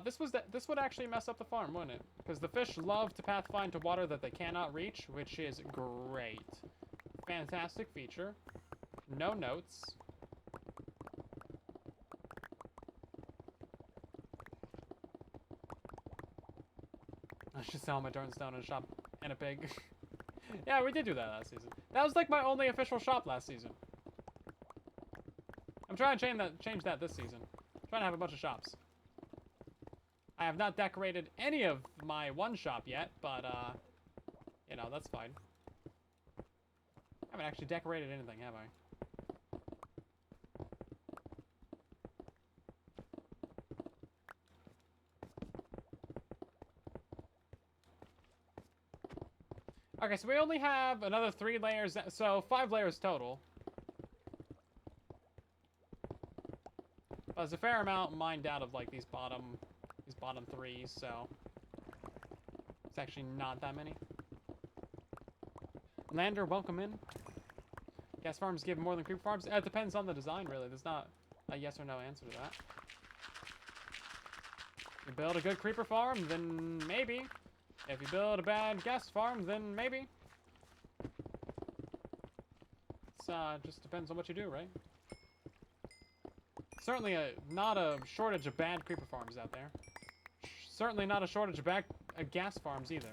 [SPEAKER 1] This would actually mess up the farm, wouldn't it? Because the fish love to pathfind to water that they cannot reach, which is great. Fantastic feature. No notes. I should sell my darn stone in a shop and a pig. Yeah, we did do that last season. That was like my only official shop last season. I'm trying to change that this season. I'm trying to have a bunch of shops. I have not decorated any of my one shop yet, but, you know, that's fine. I haven't actually decorated anything, have I? Okay, so we only have another 3 layers, so 5 layers total. But there's a fair amount mined out of, like, these bottom 3, so It's actually not that many. Lander, welcome in. Gas farms give more than creep farms. It depends on the design, really. There's not a yes or no answer to that. You build a good creeper farm, then maybe. If you build a bad gas farm, then maybe. It's just depends on what you do, right? Certainly not a shortage of bad creeper farms out there. Certainly not a shortage of bad gas farms either.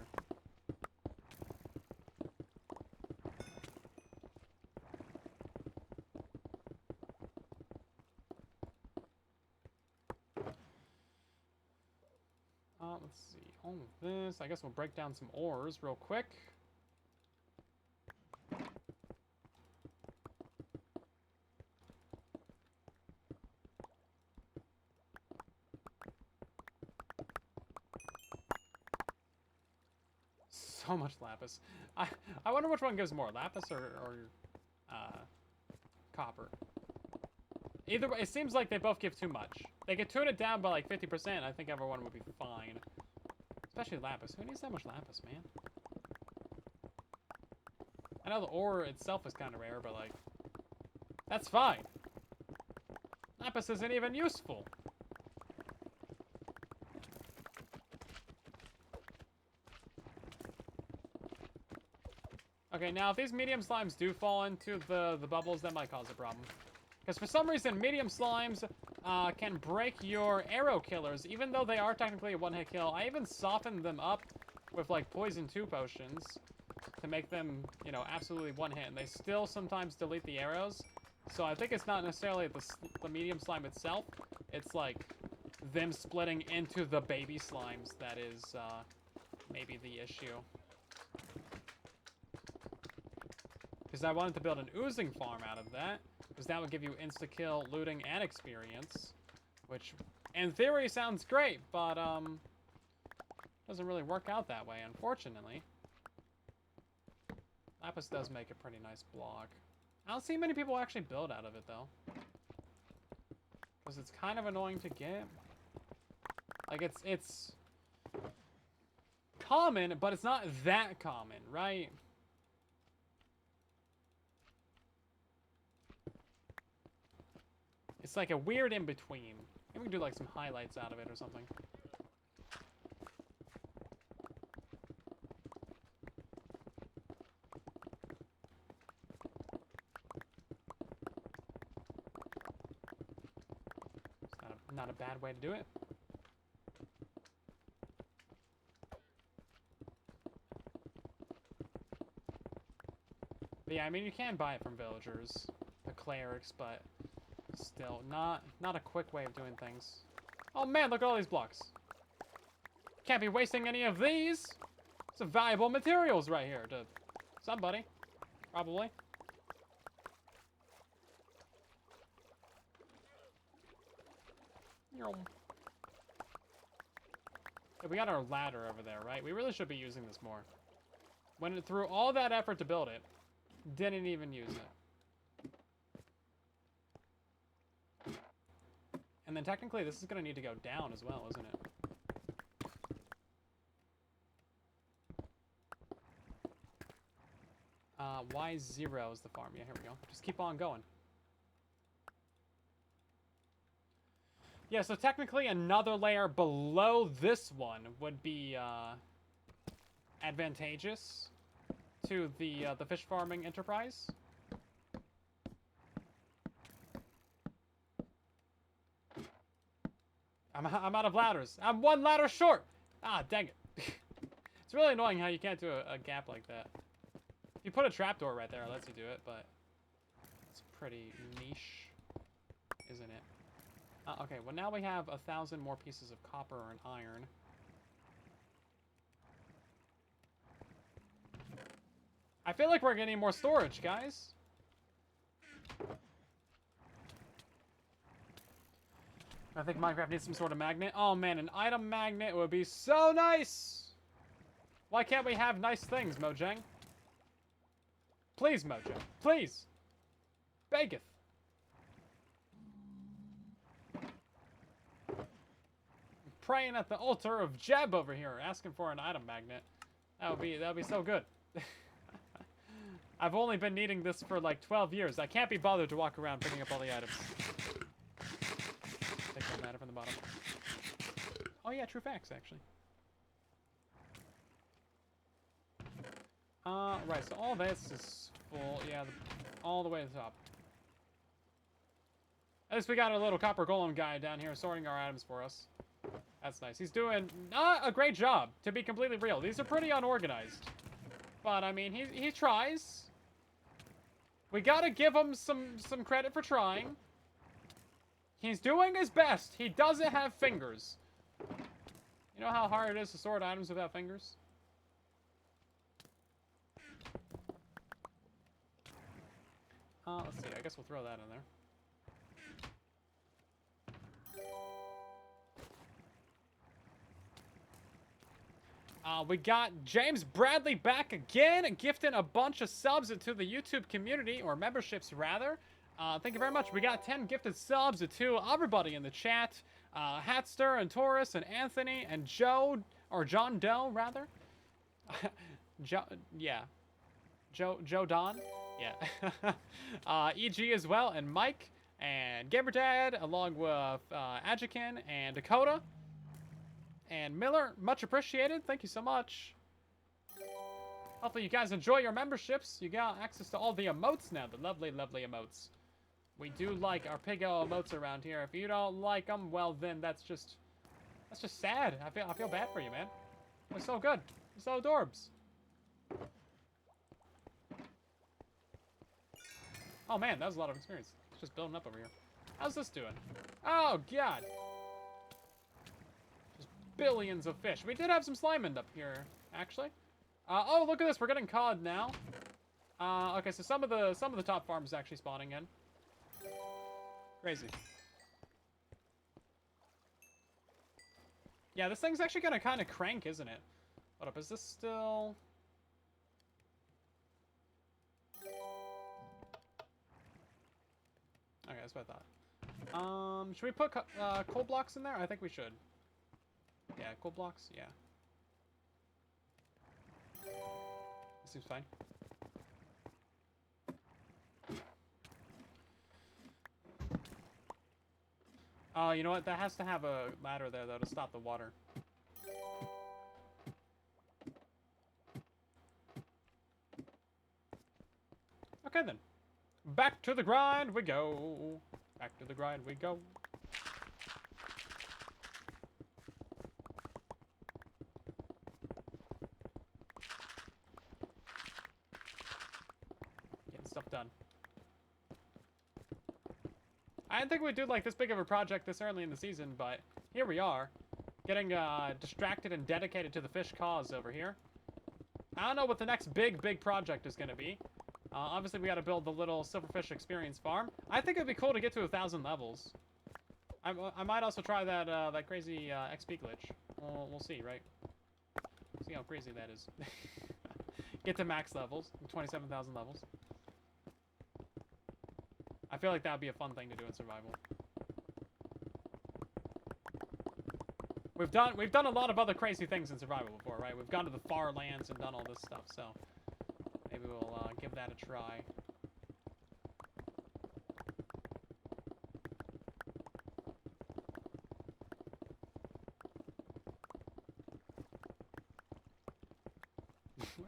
[SPEAKER 1] Let's see. All of this. I guess we'll break down some ores real quick. So much lapis. I wonder which one gives more, lapis or copper. Either way, it seems like they both give too much. They could tune it down by like 50%. I think everyone would be fine. Especially lapis. Who needs that much lapis, man? I know the ore itself is kind of rare, but like, that's fine. Lapis isn't even useful. Okay, now if these medium slimes do fall into the bubbles, that might cause a problem. Because for some reason, medium slimes can break your arrow killers, even though they are technically a one-hit kill. I even softened them up with, like, poison 2 potions to make them, you know, absolutely one-hit. And they still sometimes delete the arrows. So I think it's not necessarily the medium slime itself. It's, like, them splitting into the baby slimes that is maybe the issue. Because I wanted to build an oozing farm out of that. Because that would give you insta-kill, looting, and experience. Which, in theory, sounds great, but, doesn't really work out that way, unfortunately. Lapis does make a pretty nice block. I don't see many people actually build out of it, though. Because it's kind of annoying to get. Like, it's common, but it's not that common, right? It's like a weird in-between. Maybe we can do like some highlights out of it or something. It's not a bad way to do it. But yeah, I mean, you can buy it from villagers, the clerics, but still, not a quick way of doing things. Oh man, look at all these blocks. Can't be wasting any of these. Some valuable materials right here to somebody, probably. Yeah, we got our ladder over there, right? We really should be using this more. Went through all that effort to build it, didn't even use it. And then technically this is going to need to go down as well, isn't it? Y0 is the farm. Yeah, here we go. Just keep on going. Yeah, so technically another layer below this one would be advantageous to the fish farming enterprise. I'm out of ladders. I'm one ladder short. Ah, dang it. It's really annoying how you can't do a gap like that. If you put a trapdoor right there, it lets you do it, but it's pretty niche, isn't it? Okay, well now we have 1,000 more pieces of copper and iron. I feel like we're getting more storage, guys. I think Minecraft needs some sort of magnet. Oh man, an item magnet would be so nice! Why can't we have nice things, Mojang? Please, Mojang. Please! Beggeth. praying at the altar of Jeb over here, asking for an item magnet. That would be so good. I've only been needing this for like 12 years. I can't be bothered to walk around picking up all the items. Take one matter from the bottom. Oh yeah, true facts, actually. Right, so all this is full. Yeah, all the way to the top. At least we got a little copper golem guy down here sorting our items for us. That's nice. He's doing not a great job, to be completely real. These are pretty unorganized. But, I mean, he tries. We gotta give him some credit for trying. He's doing his best. He doesn't have fingers. You know how hard it is to sort items without fingers? Let's see. I guess we'll throw that in there. We got James Bradley back again, gifting a bunch of subs into the YouTube community, or memberships rather. Thank you very much. We got 10 gifted subs to everybody in the chat. Hatster and Taurus and Anthony and Joe, or John Doe rather. Yeah. Joe Don. Yeah. EG as well, and Mike and Gamerdad, along with Adjikin and Dakota. And Miller, much appreciated. Thank you so much. Hopefully you guys enjoy your memberships. You got access to all the emotes now. The lovely, lovely emotes. We do like our Piggo emotes around here. If you don't like them, well then that's just sad. I feel bad for you, man. They're so good. They're so adorbs. Oh man, that was a lot of experience. It's just building up over here. How's this doing? Oh god. Billions of fish. We did have some slime end up here, actually. Oh, look at this. We're getting cod now. Okay, so some of the top farms actually spawning in. Crazy. Yeah, this thing's actually gonna kind of crank, isn't it? Hold up, is this still... Okay, that's what I thought. Should we put coal blocks in there? I think we should. Yeah, coal blocks, yeah. This seems fine. Oh, you know what? That has to have a ladder there, though, to stop the water. Okay, then. Back to the grind we go. Back to the grind we go. Stuff done. I didn't think we'd do like this big of a project this early in the season, but here we are, getting distracted and dedicated to the fish cause over here. I don't know what the next big project is going to be. Obviously, we got to build the little silverfish experience farm. I think it'd be cool to get to 1,000 levels. I might also try that that crazy XP glitch. We'll see, right? See how crazy that is. Get to max levels, 27,000 levels. I feel like that would be a fun thing to do in survival. We've done a lot of other crazy things in survival before, right? We've gone to the far lands and done all this stuff, so maybe we'll give that a try.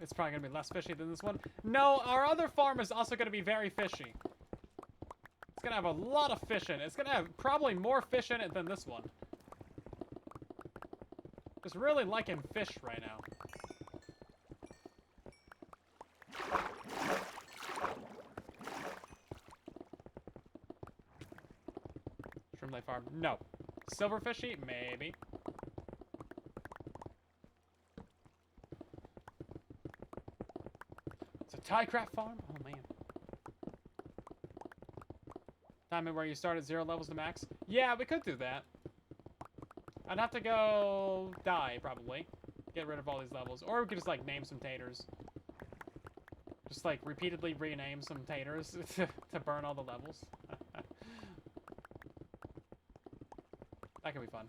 [SPEAKER 1] It's probably gonna be less fishy than this one. No, our other farm is also gonna be very fishy. It's gonna have a lot of fish in it. It's gonna have probably more fish in it than this one. Just really liking fish right now. Shrimp Lake Farm? No. Silverfishy? Maybe. It's a Tycraft farm? Oh man. Diamond where you start at 0 levels to max? Yeah, we could do that. I'd have to go die, probably. Get rid of all these levels. Or we could just, like, name some taters. Just, like, repeatedly rename some taters to burn all the levels. That could be fun.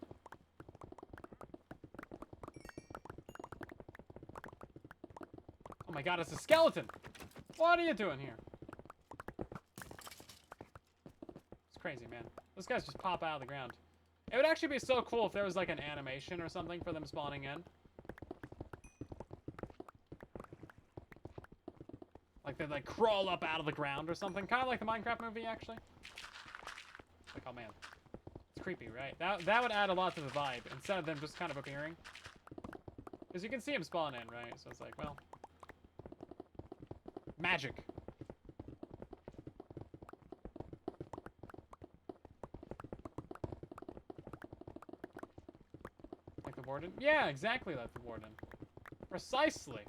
[SPEAKER 1] my god, it's a skeleton! What are you doing here? It's crazy, man. Those guys just pop out of the ground. It would actually be so cool if there was like an animation or something for them spawning in. Like they'd like crawl up out of the ground or something. Kind of like the Minecraft movie, actually. Like, oh man. It's creepy, right? That would add a lot to the vibe, instead of them just kind of appearing. Because you can see him spawn in, right? So it's like, well... magic. Like the warden? Yeah, exactly like the warden. Precisely.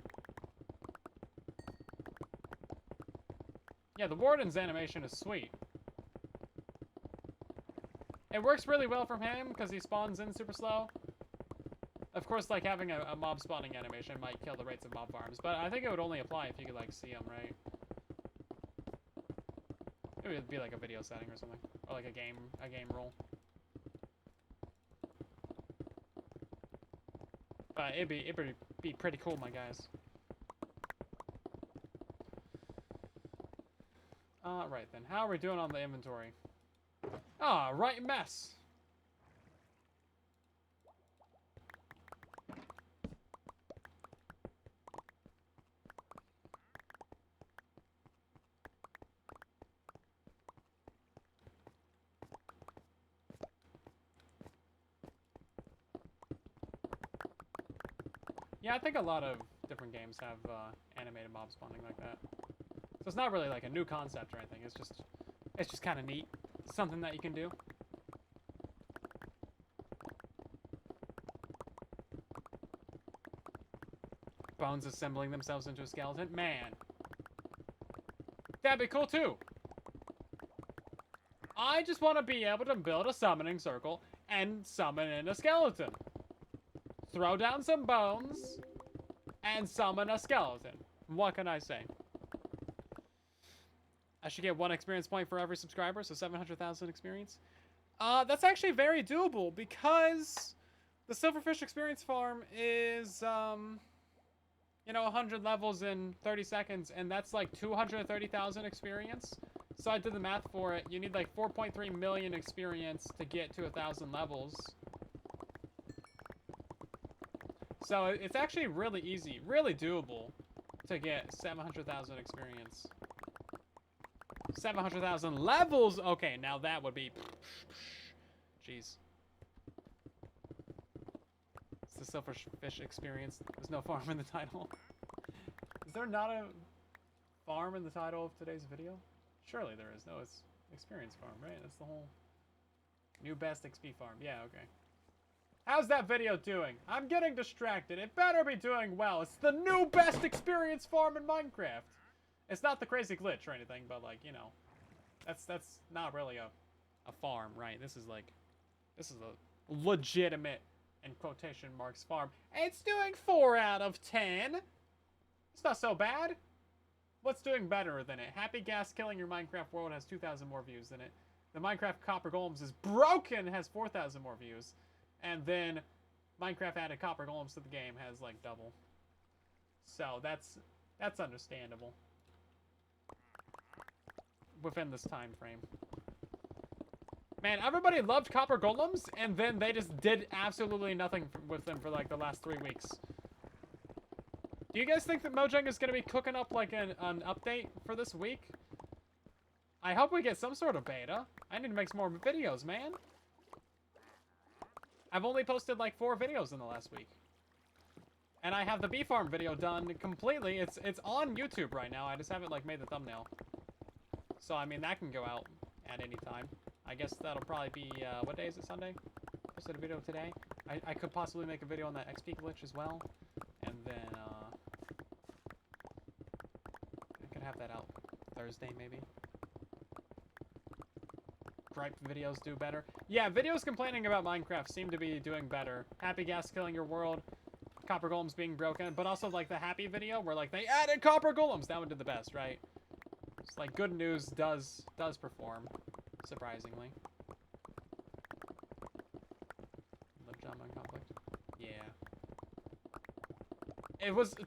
[SPEAKER 1] Yeah, the warden's animation is sweet. It works really well from him because he spawns in super slow. Of course, like having a mob spawning animation might kill the rates of mob farms, but I think it would only apply if you could like see them, right? It would be like a video setting or something, or like a game rule. But it'd be pretty cool, my guys. Right then. How are we doing on the inventory? Ah, right mess. Yeah, I think a lot of different games have animated mob spawning like that. So it's not really like a new concept or anything. It's just kind of neat. Something that you can do. Bones assembling themselves into a skeleton. Man. That'd be cool too. I just want to be able to build a summoning circle and summon in a skeleton. Throw down some bones and summon a skeleton. What can I say? I should get 1 experience point for every subscriber, so 700,000 experience. That's actually very doable because the Silverfish experience farm is, you know, 100 levels in 30 seconds, and that's like 230,000 experience. So I did the math for it. You need like 4.3 million experience to get to 1,000 levels. So it's actually really easy, really doable to get 700,000 experience. 700,000 levels! Okay, now that would be... Jeez. It's the Silverfish experience. There's no farm in the title. Is there not a farm in the title of today's video? Surely there is. No, it's experience farm, right? That's the whole... New best XP farm. Yeah, okay. How's that video doing? I'm getting distracted. It better be doing well. It's the new best experience farm in Minecraft. It's not the crazy glitch or anything, but like, you know, that's not really a farm, right? This is a legitimate, in quotation marks, farm. It's doing 4 out of 10. It's not so bad. What's doing better than it? Happy Gas Killing Your Minecraft World has 2,000 more views than it. The Minecraft Copper Golems is broken has 4,000 more views. And then Minecraft added Copper Golems to the game has like double. So that's understandable. Within this time frame. Man, everybody loved Copper Golems, and then they just did absolutely nothing with them for like the last 3 weeks. Do you guys think that Mojang is going to be cooking up like an update for this week? I hope we get some sort of beta. I need to make some more videos, man. I've only posted like 4 videos in the last week. And I have the bee farm video done completely. It's on YouTube right now. I just haven't like made the thumbnail. So, I mean, that can go out at any time. I guess that'll probably be, what day is it, Sunday? Posted a video today. I could possibly make a video on that XP glitch as well. And then, I could have that out Thursday, maybe. Gripe videos do better. Yeah, videos complaining about Minecraft seem to be doing better. Happy Gas Killing Your World. Copper Golems being broken. But also, like, the happy video where, like, they added Copper Golems. That one did the best, right? It's like, good news does perform. Surprisingly. Live John Mine Conflict. Yeah.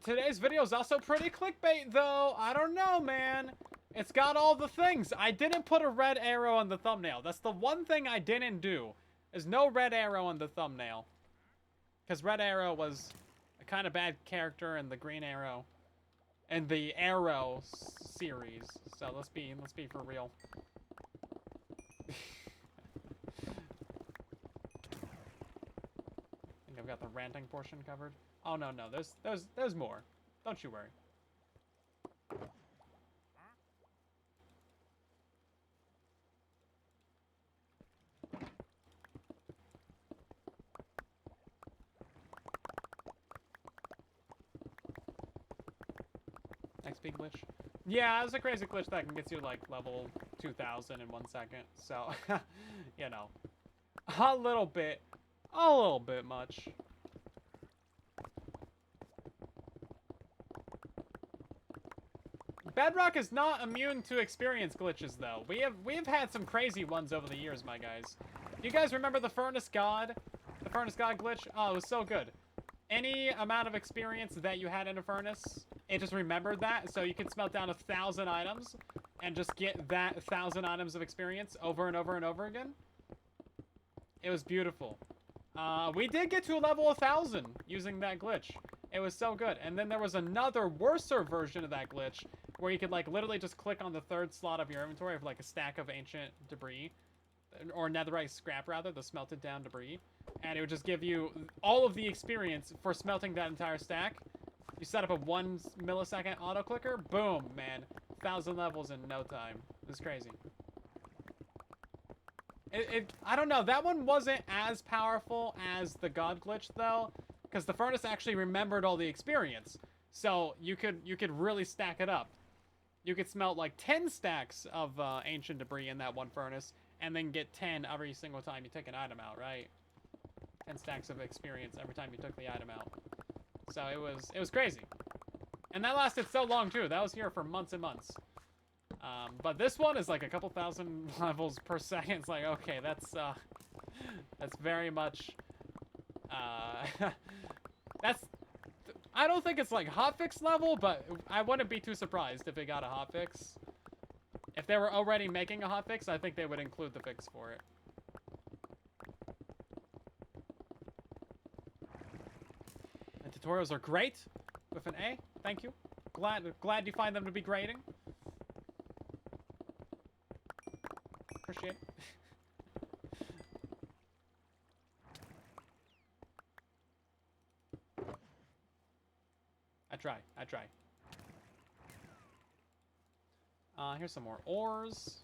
[SPEAKER 1] Today's video is also pretty clickbait, though. I don't know, man. It's got all the things. I didn't put a red arrow on the thumbnail. That's the one thing I didn't do. There's no red arrow on the thumbnail. Because Red Arrow was a kind of bad character in the Green Arrow and the Arrow series. So let's be for real. I think I've got the ranting portion covered. Oh no, there's more. Don't you worry. XP glitch. Yeah, it's a crazy glitch that can get you like level 2000 in 1 second. So, you know, a little bit much. Bedrock is not immune to experience glitches, though. We've had some crazy ones over the years, my guys. Do you guys remember the Furnace God? The Furnace God glitch? Oh, it was so good. Any amount of experience that you had in a furnace, it just remembered that, so you could smelt down 1,000 items and just get that 1,000 items of experience over and over and over again. It was beautiful. We did get to a level 1,000 using that glitch. It was so good. And then there was another worser version of that glitch where you could like literally just click on the third slot of your inventory of like a stack of ancient debris, or netherite scrap rather, the smelted down debris, and it would just give you all of the experience for smelting that entire stack. You set up a 1 millisecond auto clicker, boom, man, 1,000 levels in no time. It was crazy. I don't know, that one wasn't as powerful as the God glitch though, because the furnace actually remembered all the experience. So you could really stack it up. You could smelt like 10 stacks of ancient debris in that one furnace, and then get 10 every single time you take an item out, right? 10 stacks of experience every time you took the item out. So it was crazy. And that lasted so long too. That was here for months and months. But this one is like a couple thousand levels per second. It's like, okay, that's very much, I don't think it's like hotfix level, but I wouldn't be too surprised if it got a hotfix. If they were already making a hotfix, I think they would include the fix for it. The tutorials are great, with an A. Thank you. Glad you find them to be grading. Appreciate it. I try. Here's some more ores.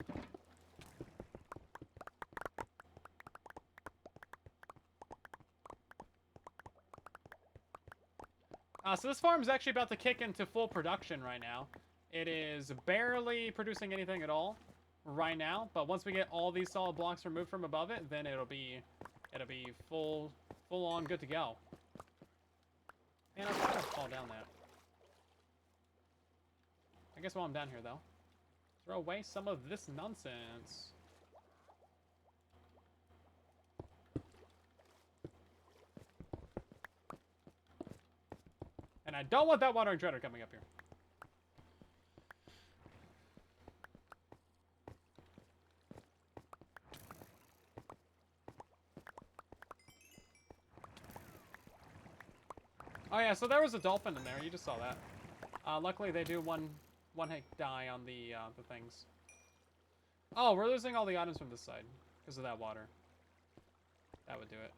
[SPEAKER 1] So this farm is actually about to kick into full production right now. It is barely producing anything at all right now, but once we get all these solid blocks removed from above it, then it'll be full on good to go. Man, I'm trying to fall down that. I guess while I'm down here though, throw away some of this nonsense. And I don't want that watering treader coming up here. Oh yeah, so there was a dolphin in there. You just saw that. Luckily, they do one hit die on the things. Oh, we're losing all the items from this side because of that water. That would do it.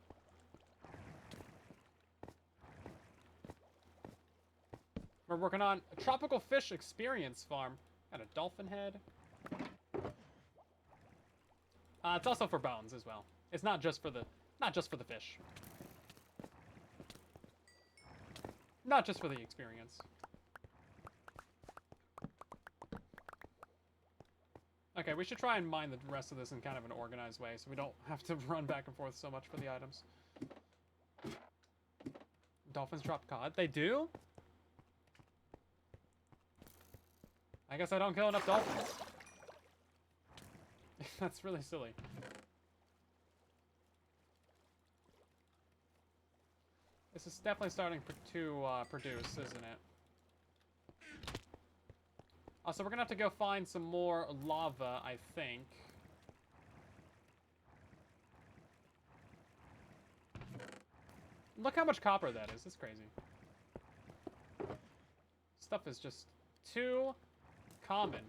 [SPEAKER 1] We're working on a tropical fish experience farm. Got a dolphin head. It's also for bones as well. It's not just for the fish. Not just for the experience. Okay, we should try and mine the rest of this in kind of an organized way so we don't have to run back and forth so much for the items. Dolphins drop cod. They do? I guess I don't kill enough dolphins. That's really silly. This This is definitely starting to produce, isn't it? Also, we're gonna have to go find some more lava, I think. Look how much copper that is. It's crazy. Stuff is just too common.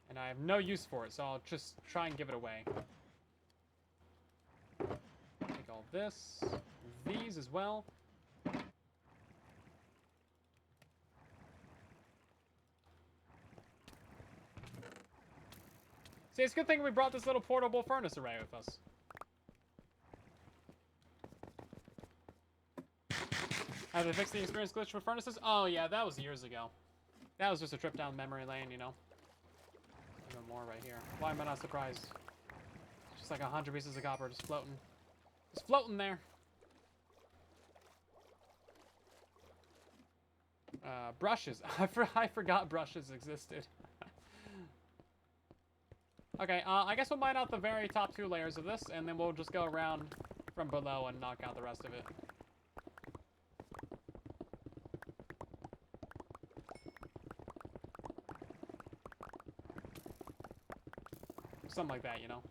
[SPEAKER 1] And I have no use for it, so I'll just try and give it away. Take all this, these as well. See, it's a good thing we brought this little portable furnace array with us. Have they fixed the experience glitch with furnaces? Oh yeah, that was years ago. That was just a trip down memory lane, you know. Even more right here. Why am I not surprised? It's just like 100 pieces of copper just floating. Just floating there. Brushes. I forgot brushes existed. Okay, I guess we'll mine out the very top 2 layers of this, and then we'll just go around from below and knock out the rest of it. Something like that, you know?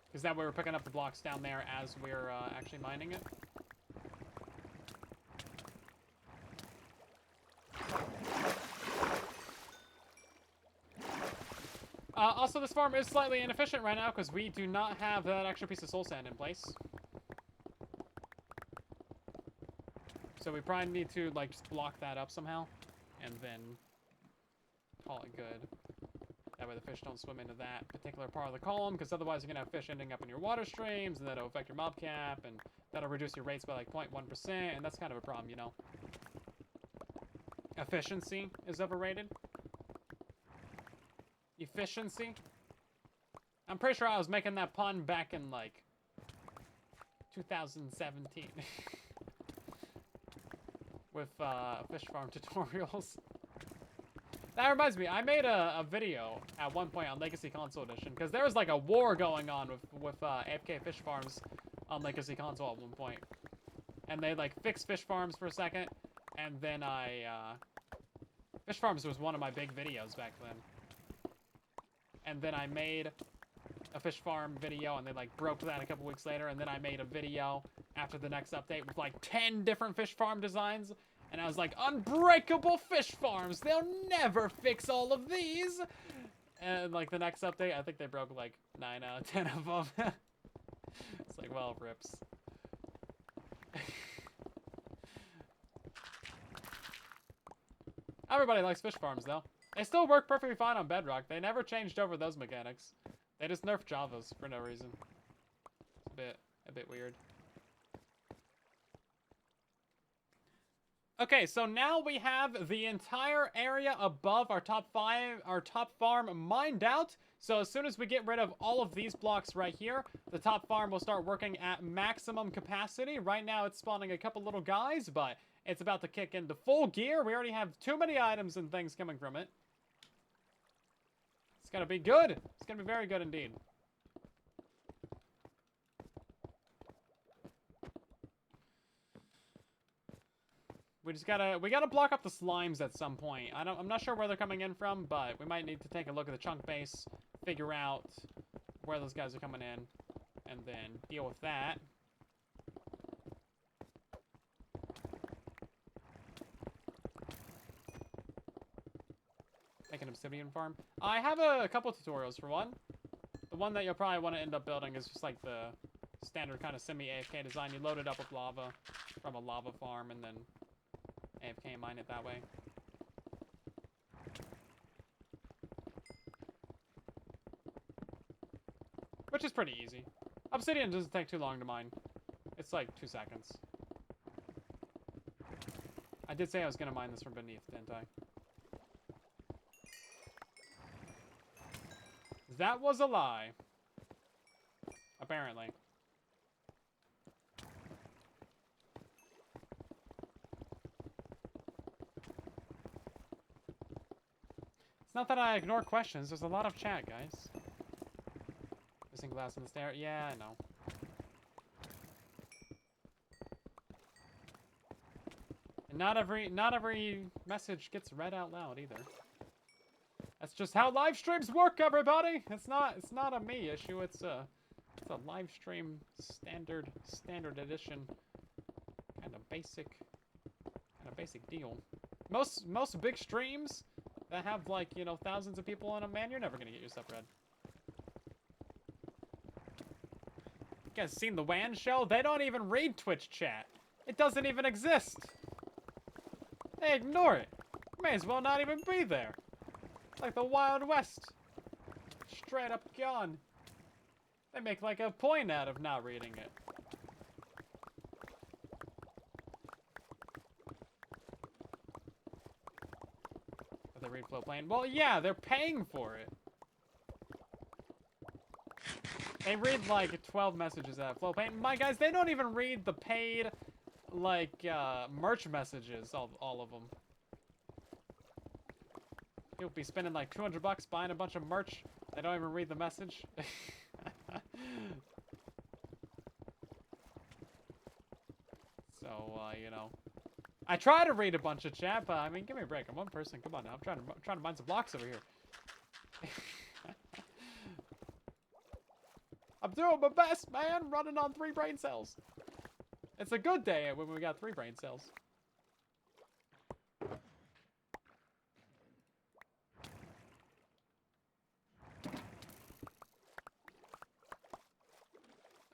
[SPEAKER 1] Because that way we're picking up the blocks down there as we're actually mining it. Also, this farm is slightly inefficient right now because we do not have that extra piece of soul sand in place. So we probably need to, like, just block that up somehow. And then call it good. That way the fish don't swim into that particular part of the column, because otherwise you're going to have fish ending up in your water streams, and that'll affect your mob cap, and that'll reduce your rates by, like, 0.1%, and that's kind of a problem, you know? Efficiency is overrated. Efficiency? I'm pretty sure I was making that pun back in, like, 2017. With, fish farm tutorials. That reminds me, I made a video at one point on Legacy Console Edition, because there was, like, a war going on with AFK fish farms on Legacy Console at one point. And they, like, fixed fish farms for a second, and then fish farms was one of my big videos back then. And then I made a fish farm video, and they, like, broke that a couple weeks later, and then I made a video after the next update with, like, 10 different fish farm designs, and I was like, unbreakable fish farms, they'll never fix all of these! And, like, the next update, I think they broke, like, 9 out of 10 of them. It's like, well, rips. Everybody likes fish farms, though. They still work perfectly fine on Bedrock. They never changed over those mechanics. They just nerfed Javas for no reason. It's a bit weird. Okay, so now we have the entire area above our top farm mined out. So as soon as we get rid of all of these blocks right here, the top farm will start working at maximum capacity. Right now it's spawning a couple little guys, but it's about to kick into full gear. We already have too many items and things coming from it. It's gonna be good. It's gonna be very good indeed. We gotta block up the slimes at some point. I'm not sure where they're coming in from, but we might need to take a look at the chunk base, figure out where those guys are coming in, and then deal with that. Make an obsidian farm. I have a couple tutorials for one. The one that you'll probably want to end up building is just like the standard kind of semi-AFK design. You load it up with lava from a lava farm and then AFK mine it that way. Which is pretty easy. Obsidian doesn't take too long to mine. It's like 2 seconds. I did say I was going to mine this from beneath, didn't I? That was a lie. Apparently. It's not that I ignore questions. There's a lot of chat, guys. Missing glass on the stair. Yeah, I know. And not every message gets read out loud either. That's just how live streams work, everybody. It's not a me issue. It's a live stream standard edition kind of basic deal. Most big streams that have like, you know, thousands of people in them, man, you're never gonna get your stuff read. You guys seen the WAN show? They don't even read Twitch chat. It doesn't even exist. They ignore it. May as well not even be there. It's like the Wild West. Straight up gone. They make like a point out of not reading it. But they read Floatplane. Well, yeah, they're paying for it. They read like 12 messages out of Floatplane. My guys, they don't even read the paid, like, merch messages, all of them. You'll be spending like 200 bucks buying a bunch of merch. They don't even read the message. So, you know, I try to read a bunch of chat, but I mean, give me a break. I'm one person. Come on now. I'm trying to mine some blocks over here. I'm doing my best, man. Running on 3 brain cells. It's a good day when we got 3 brain cells.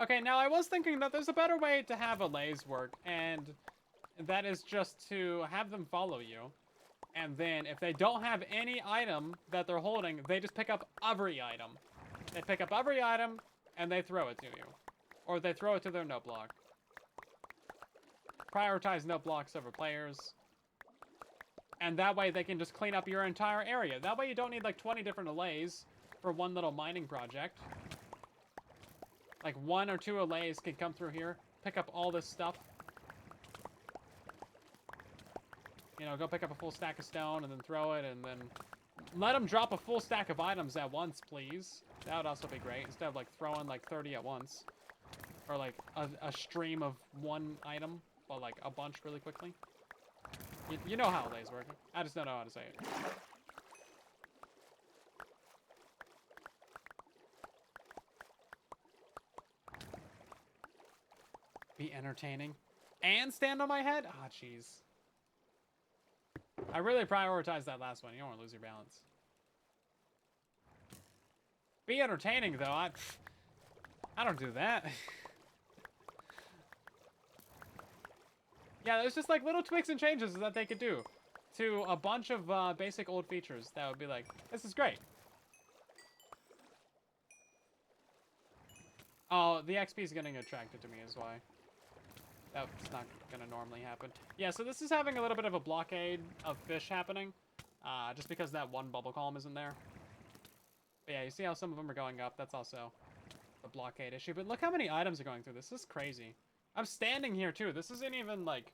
[SPEAKER 1] Okay, now I was thinking that there's a better way to have allays work, and that is just to have them follow you. And then if they don't have any item that they're holding, they just pick up every item. They pick up every item, and they throw it to you. Or they throw it to their note block. Prioritize note blocks over players. And that way they can just clean up your entire area. That way you don't need like 20 different allays for one little mining project. Like 1 or 2 allays can come through here, pick up all this stuff. You know, go pick up a full stack of stone and then throw it, and then let them drop a full stack of items at once, please. That would also be great, instead of like throwing like 30 at once. Or like a stream of 1 item, but like a bunch really quickly. You know how allays work. I just don't know how to say it. Be entertaining. And stand on my head? Ah, jeez. I really prioritized that last one. You don't want to lose your balance. Be entertaining, though. I don't do that. Yeah, there's just like little tweaks and changes that they could do to a bunch of basic old features that would be like, this is great. Oh, the XP is getting attracted to me is why. That's not gonna normally happen. Yeah, so this is having a little bit of a blockade of fish happening. Just because that 1 bubble column isn't there. But yeah, you see how some of them are going up? That's also a blockade issue. But look how many items are going through. This is crazy. I'm standing here too. This isn't even like...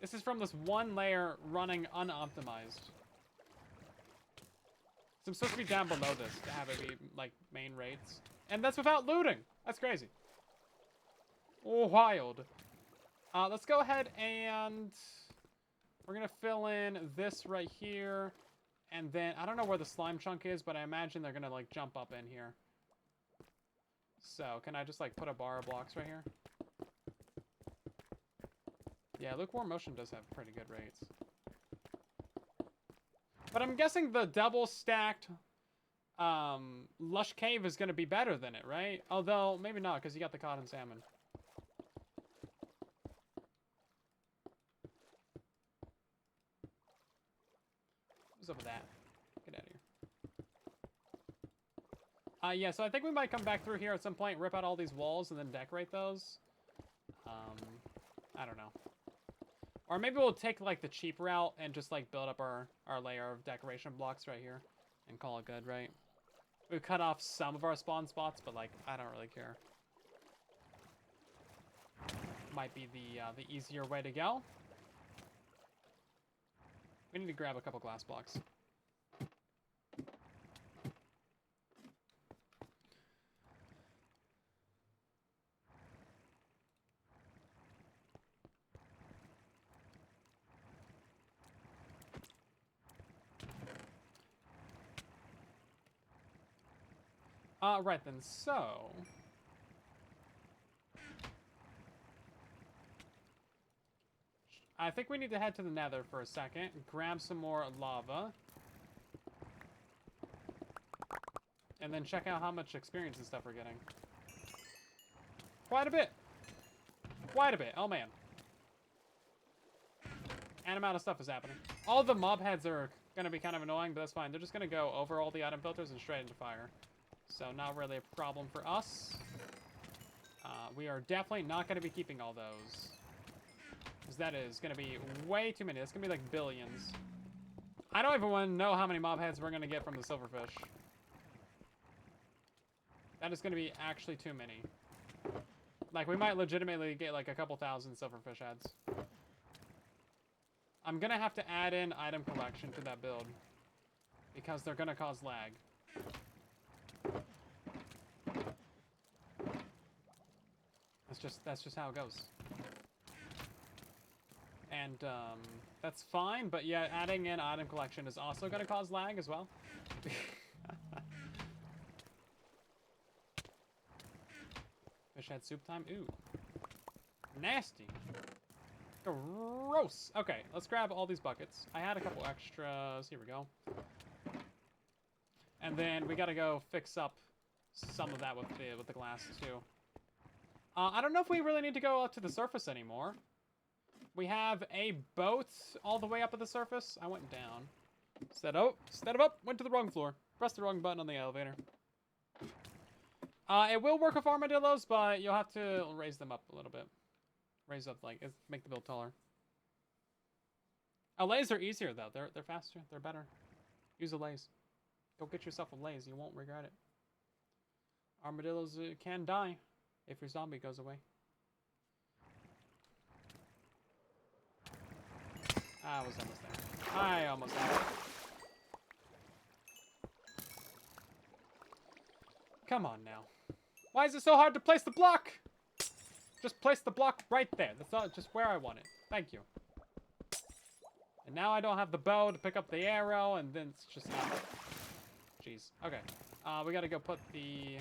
[SPEAKER 1] This is from this 1 layer running unoptimized. So I'm supposed to be down below this to have it be like main raids. And that's without looting. That's crazy. Wild. Let's go ahead and we're gonna fill in this right here, and then I don't know where the slime chunk is, but I imagine they're gonna like jump up in here. So can I just like put a bar of blocks right here? Yeah, lukewarm motion does have pretty good rates. But I'm guessing the double stacked lush cave is gonna be better than it, right? Although maybe not, because you got the cod and salmon. What's up with that? Get out of here. Yeah, so I think we might come back through here at some point, rip out all these walls, and then decorate those. I don't know. Or maybe we'll take, like, the cheap route and just, like, build up our layer of decoration blocks right here. And call it good, right? We've cut off some of our spawn spots, but, like, I don't really care. Might be the easier way to go. We need to grab a couple glass blocks. Right then, so... I think we need to head to the nether for a second, grab some more lava. And then check out how much experience and stuff we're getting. Quite a bit. Quite a bit. Oh, man. And amount of stuff is happening. All the mob heads are going to be kind of annoying, but that's fine. They're just going to go over all the item filters and straight into fire. So not really a problem for us. We are definitely not going to be keeping all those. Because that is going to be way too many. It's going to be like billions. I don't even want to know how many mob heads we're going to get from the silverfish. That is going to be actually too many. Like, we might legitimately get like a couple thousand silverfish heads. I'm going to have to add in item collection to that build. Because they're going to cause lag. That's just how it goes. And, that's fine, but yeah, adding in item collection is also going to cause lag as well. Fish head soup time? Ooh. Nasty. Gross. Okay, let's grab all these buckets. I had a couple extras. Here we go. And then we gotta go fix up some of that with the glass, too. I don't know if we really need to go up to the surface anymore. We have a boat all the way up at the surface. I went down. Instead of up, went to the wrong floor. Pressed the wrong button on the elevator. It will work with armadillos, but you'll have to raise them up a little bit. Raise up, like, make the build taller. Allays are easier, though. They're faster. They're better. Use allays. Go get yourself a lays. You won't regret it. Armadillos can die if your zombie goes away. I was almost there. I almost had it. Come on now. Why is it so hard to place the block? Just place the block right there. That's not just where I want it. Thank you. And now I don't have the bow to pick up the arrow, and then it's just not... Jeez. Okay. We gotta go put the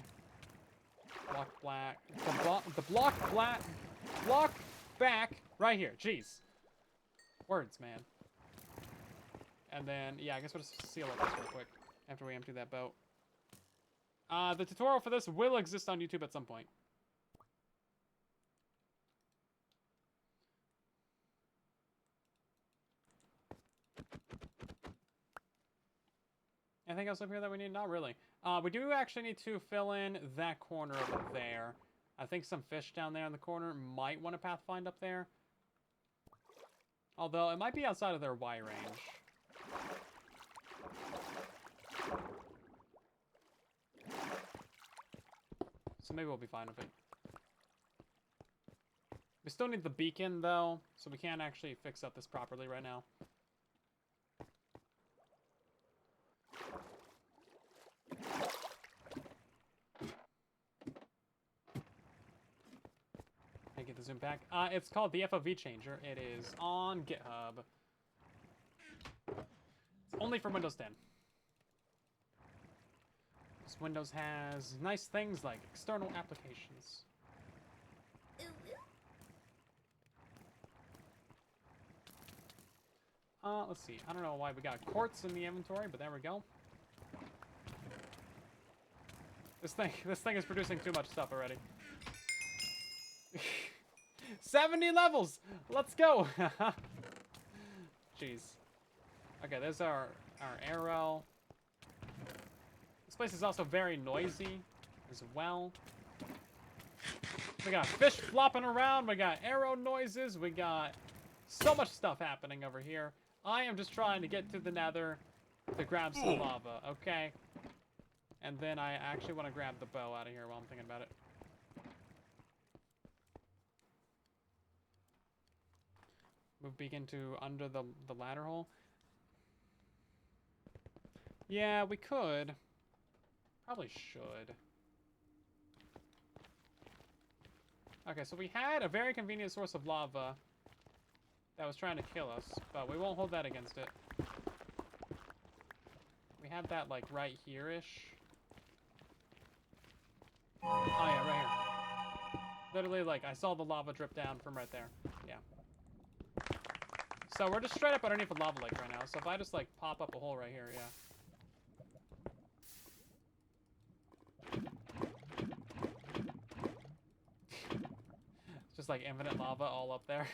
[SPEAKER 1] block back right here. Jeez. Words, man. And then, yeah, I guess we'll just seal up this real quick after we empty that boat. The tutorial for this will exist on YouTube at some point. Anything else up here that we need? Not really. We do actually need to fill in that corner over there. I think some fish down there in the corner might want to pathfind up there. Although, it might be outside of their Y range. So maybe we'll be fine with it. We still need the beacon, though, so we can't actually fix up this properly right now. I get the zoom back. It's called the FOV changer. It is on GitHub. It's only for Windows 10. This Windows has nice things like external applications. Let's see. I don't know why we got quartz in the inventory, but there we go. This thing is producing too much stuff already. 70 levels! Let's go! Jeez. Okay, there's our arrow. This place is also very noisy as well. We got fish flopping around, we got arrow noises, we got so much stuff happening over here. I am just trying to get to the nether to grab some lava, okay? And then I actually want to grab the bow out of here while I'm thinking about it. Move beacon to under the ladder hole. Yeah, we could. Probably should. Okay, so we had a very convenient source of lava that was trying to kill us, but we won't hold that against it. We have that, like, right here-ish. Literally, like, I saw the lava drip down from right there. Yeah. So we're just straight up underneath the lava lake right now. So if I just, like, pop up a hole right here, yeah. It's just, like, infinite lava all up there.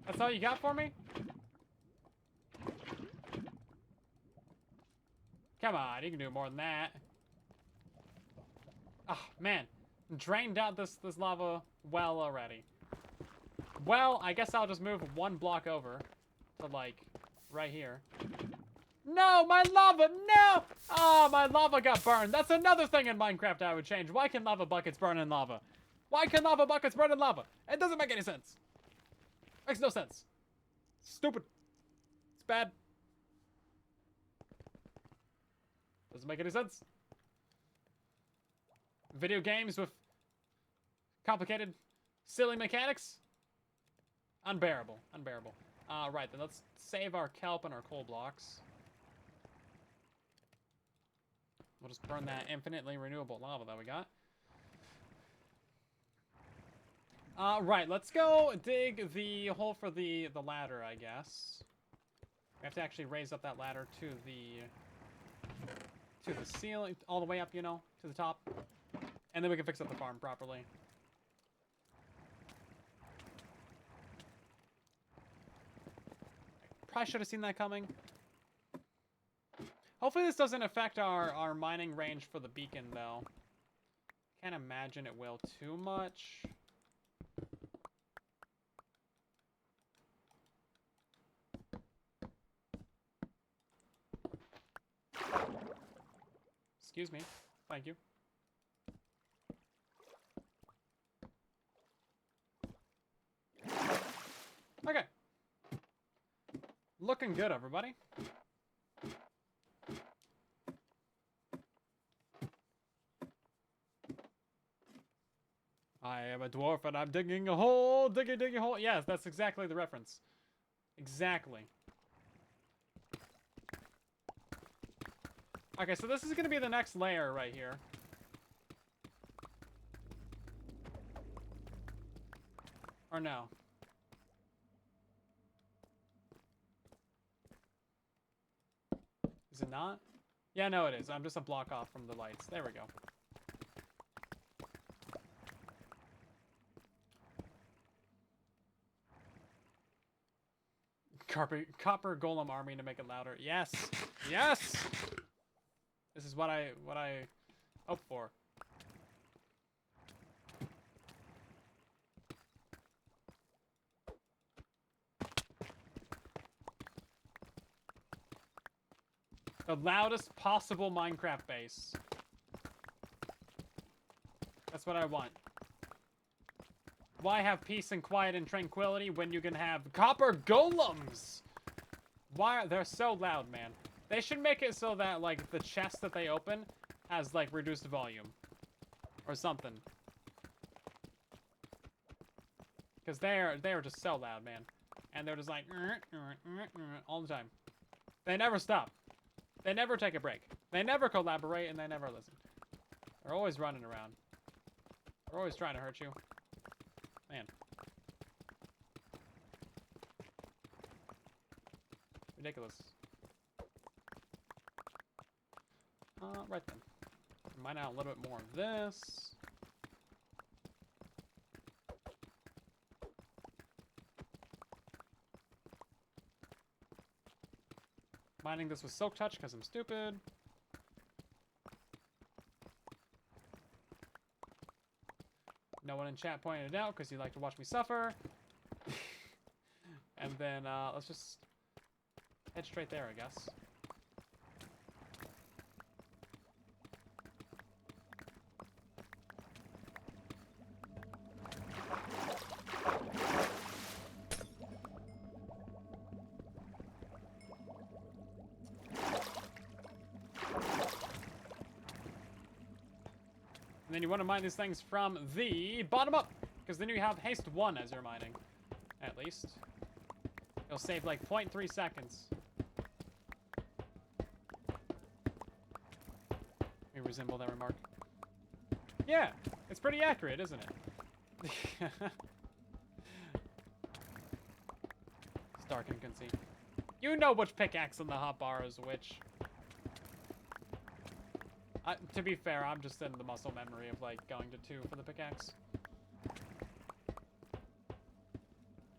[SPEAKER 1] That's all you got for me? Come on, you can do more than that. Oh, man. Drained out this lava well already. Well, I guess I'll just move one block over to, like, right here. No, my lava, no! Oh, my lava got burned. That's another thing in Minecraft I would change. Why can lava buckets burn in lava? Why can lava buckets burn in lava? It doesn't make any sense. Makes no sense. Stupid. It's bad. Doesn't make any sense. Video games with complicated, silly mechanics? Unbearable. Unbearable. Right, then let's save our kelp and our coal blocks. We'll just burn that infinitely renewable lava that we got. Right, let's go dig the hole for the ladder, I guess. We have to actually raise up that ladder to the ceiling, all the way up, you know, to the top. And then we can fix up the farm properly. Probably should have seen that coming. Hopefully this doesn't affect our mining range for the beacon, though. Can't imagine it will too much. Excuse me. Thank you. Okay. Looking good, everybody. I am a dwarf and I'm digging a hole, digging a hole. Yes, that's exactly the reference. Exactly. Okay, so this is going to be the next layer right here. Or no? Is it not? Yeah, no, it is. I'm just a block off from the lights. There we go. Copper golem army to make it louder. Yes! Yes! This is what I hope for. The loudest possible Minecraft base. That's what I want. Why have peace and quiet and tranquility when you can have copper golems? Why are they so loud, man? They should make it so that, like, the chest that they open has, like, reduced volume. Or something. Because they're just so loud, man. And they're just like, all the time. They never stop. They never take a break. They never collaborate, and they never listen. They're always running around. They're always trying to hurt you. Man. Ridiculous. Right then. Mine out a little bit more of this. Mining this with Silk Touch because I'm stupid. No one in chat pointed it out because you like to watch me suffer. And then let's just head straight there, I guess. And then you want to mine these things from the bottom up, because then you have haste 1 as you're mining, at least. It'll save like 0.3 seconds. We resemble that remark. Yeah, it's pretty accurate, isn't it? Stark and can see. You know which pickaxe in the hotbar is which. To be fair, I'm just in the muscle memory of like going to 2 for the pickaxe.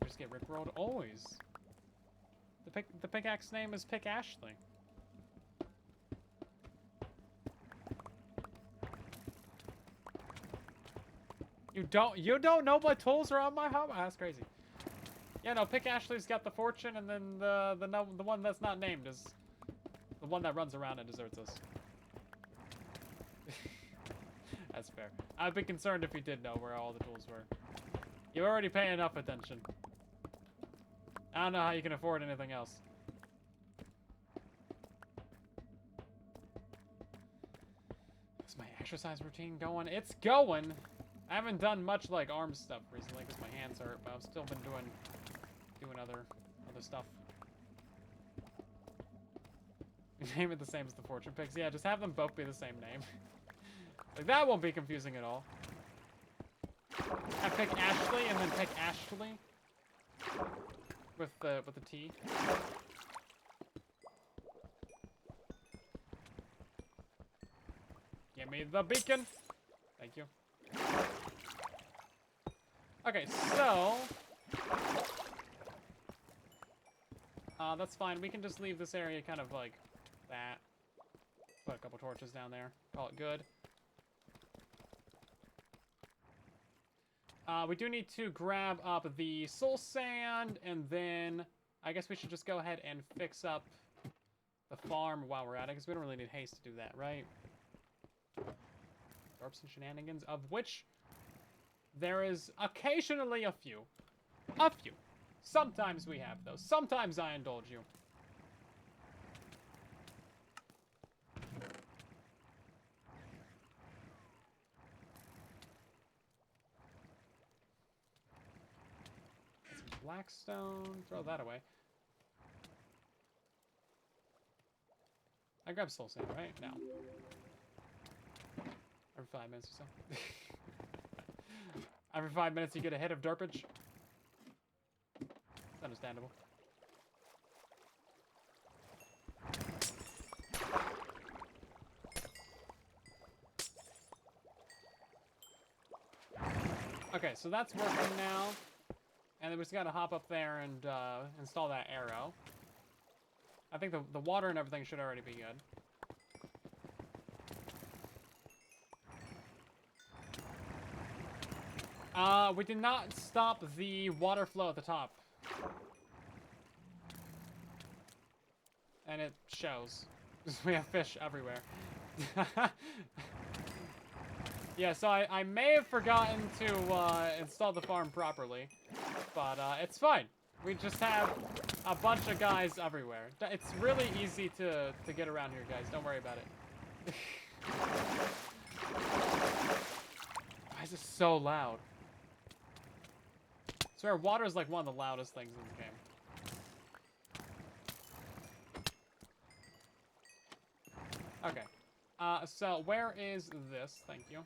[SPEAKER 1] Just get rickrolled always. The pickaxe name is Pick Ashley. You don't know what tools are on my hub? That's crazy. Yeah, no, Pick Ashley's got the fortune, and then the one that's not named is the one that runs around and deserts us. That's fair. I'd be concerned if you did know where all the tools were. You already pay enough attention. I don't know how you can afford anything else. Is my exercise routine going? It's going! I haven't done much like arm stuff recently because my hands hurt, but I've still been doing other stuff. Name it the same as the fortune picks. Yeah, just have them both be the same name. Like that won't be confusing at all. I pick Ashley and then pick Ashley with the T. Give me the beacon. Thank you. Okay, so that's fine. We can just leave this area kind of like that. Put a couple torches down there. Call it good. We do need to grab up the soul sand, and then I guess we should just go ahead and fix up the farm while we're at it, because we don't really need haste to do that, right? Dorps and shenanigans, of which there is occasionally a few. A few. Sometimes we have those. Sometimes I indulge you. Some blackstone. Throw that away. I grab soul sand, right? No. Every 5 minutes or so. Every 5 minutes you get a hit of derpage. It's understandable. Okay, so that's working now. And then we just gotta hop up there and install that arrow. I think the water and everything should already be good. We did not stop the water flow at the top. And it shows. We have fish everywhere. Yeah, so I may have forgotten to install the farm properly. But it's fine. We just have a bunch of guys everywhere. It's really easy to get around here, guys. Don't worry about it. Why is this so loud? I swear, water is like one of the loudest things in the game. Okay. So where is this? Thank you.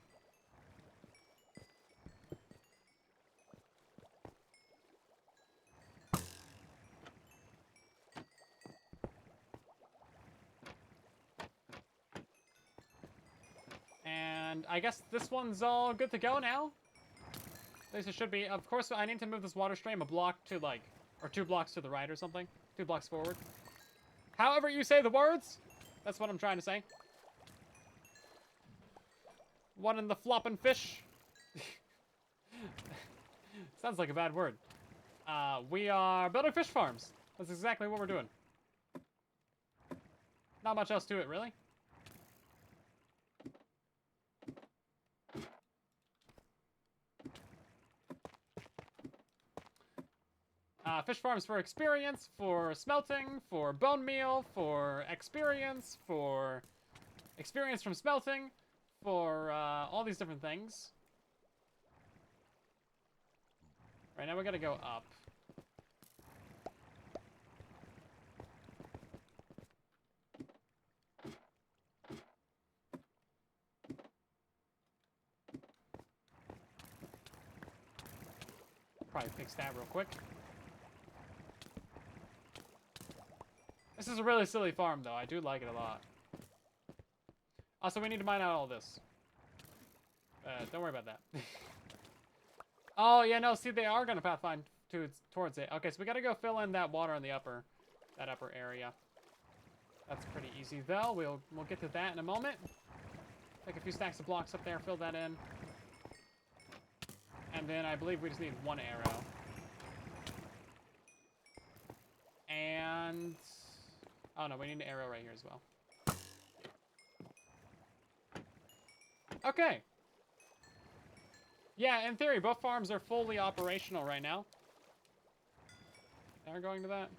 [SPEAKER 1] And I guess this one's all good to go now. At least it should be. Of course, I need to move this water stream a block to like, or 2 blocks to the right or something. 2 blocks forward. However you say the words, that's what I'm trying to say. One in the flopping fish. Sounds like a bad word. We are building fish farms. That's exactly what we're doing. Not much else to it, really. Fish farms for experience, for smelting, for bone meal, for experience from smelting, for all these different things. Right now we gotta go up. fix that real quick. This is a really silly farm, though. I do like it a lot. Also, we need to mine out all this. Don't worry about that. Oh, yeah, no, see, they are going to pathfind towards it. Okay, so we got to go fill in that water in the upper area. That's pretty easy, though. We'll get to that in a moment. Take a few stacks of blocks up there, fill that in. And then I believe we just need one arrow. And... oh, no, we need an arrow right here as well. Okay. Yeah, in theory, both farms are fully operational right now. They're going to that.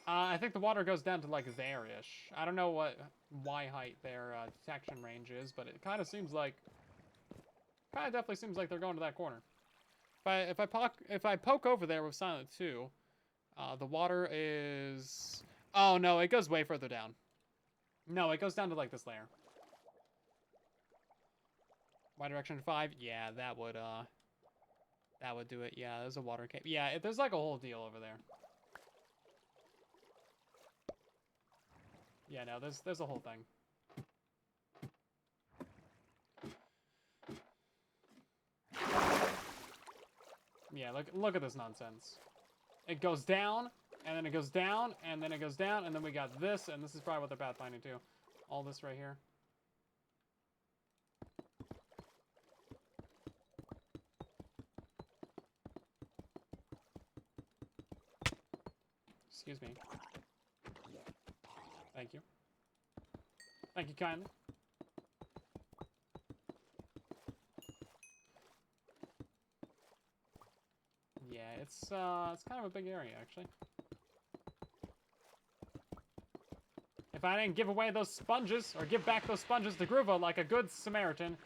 [SPEAKER 1] I think the water goes down to, like, there-ish. I don't know what Y height their detection range is, but it kind of seems like... kind of definitely seems like they're going to that corner. If I poke over there with Silent 2, the water is... oh, no, it goes way further down. No, it goes down to, like, this layer. Y direction 5? Yeah, that would do it. Yeah, there's a water cave. Yeah, there's, like, a whole deal over there. Yeah, no, there's a whole thing. Yeah, look at this nonsense. It goes down, and then it goes down, and then it goes down, and then we got this, and this is probably what they're pathfinding too. All this right here. Excuse me. Thank you. Thank you kindly. Yeah, it's kind of a big area, actually. If I didn't give away those sponges, or give back those sponges to Gruva like a good Samaritan,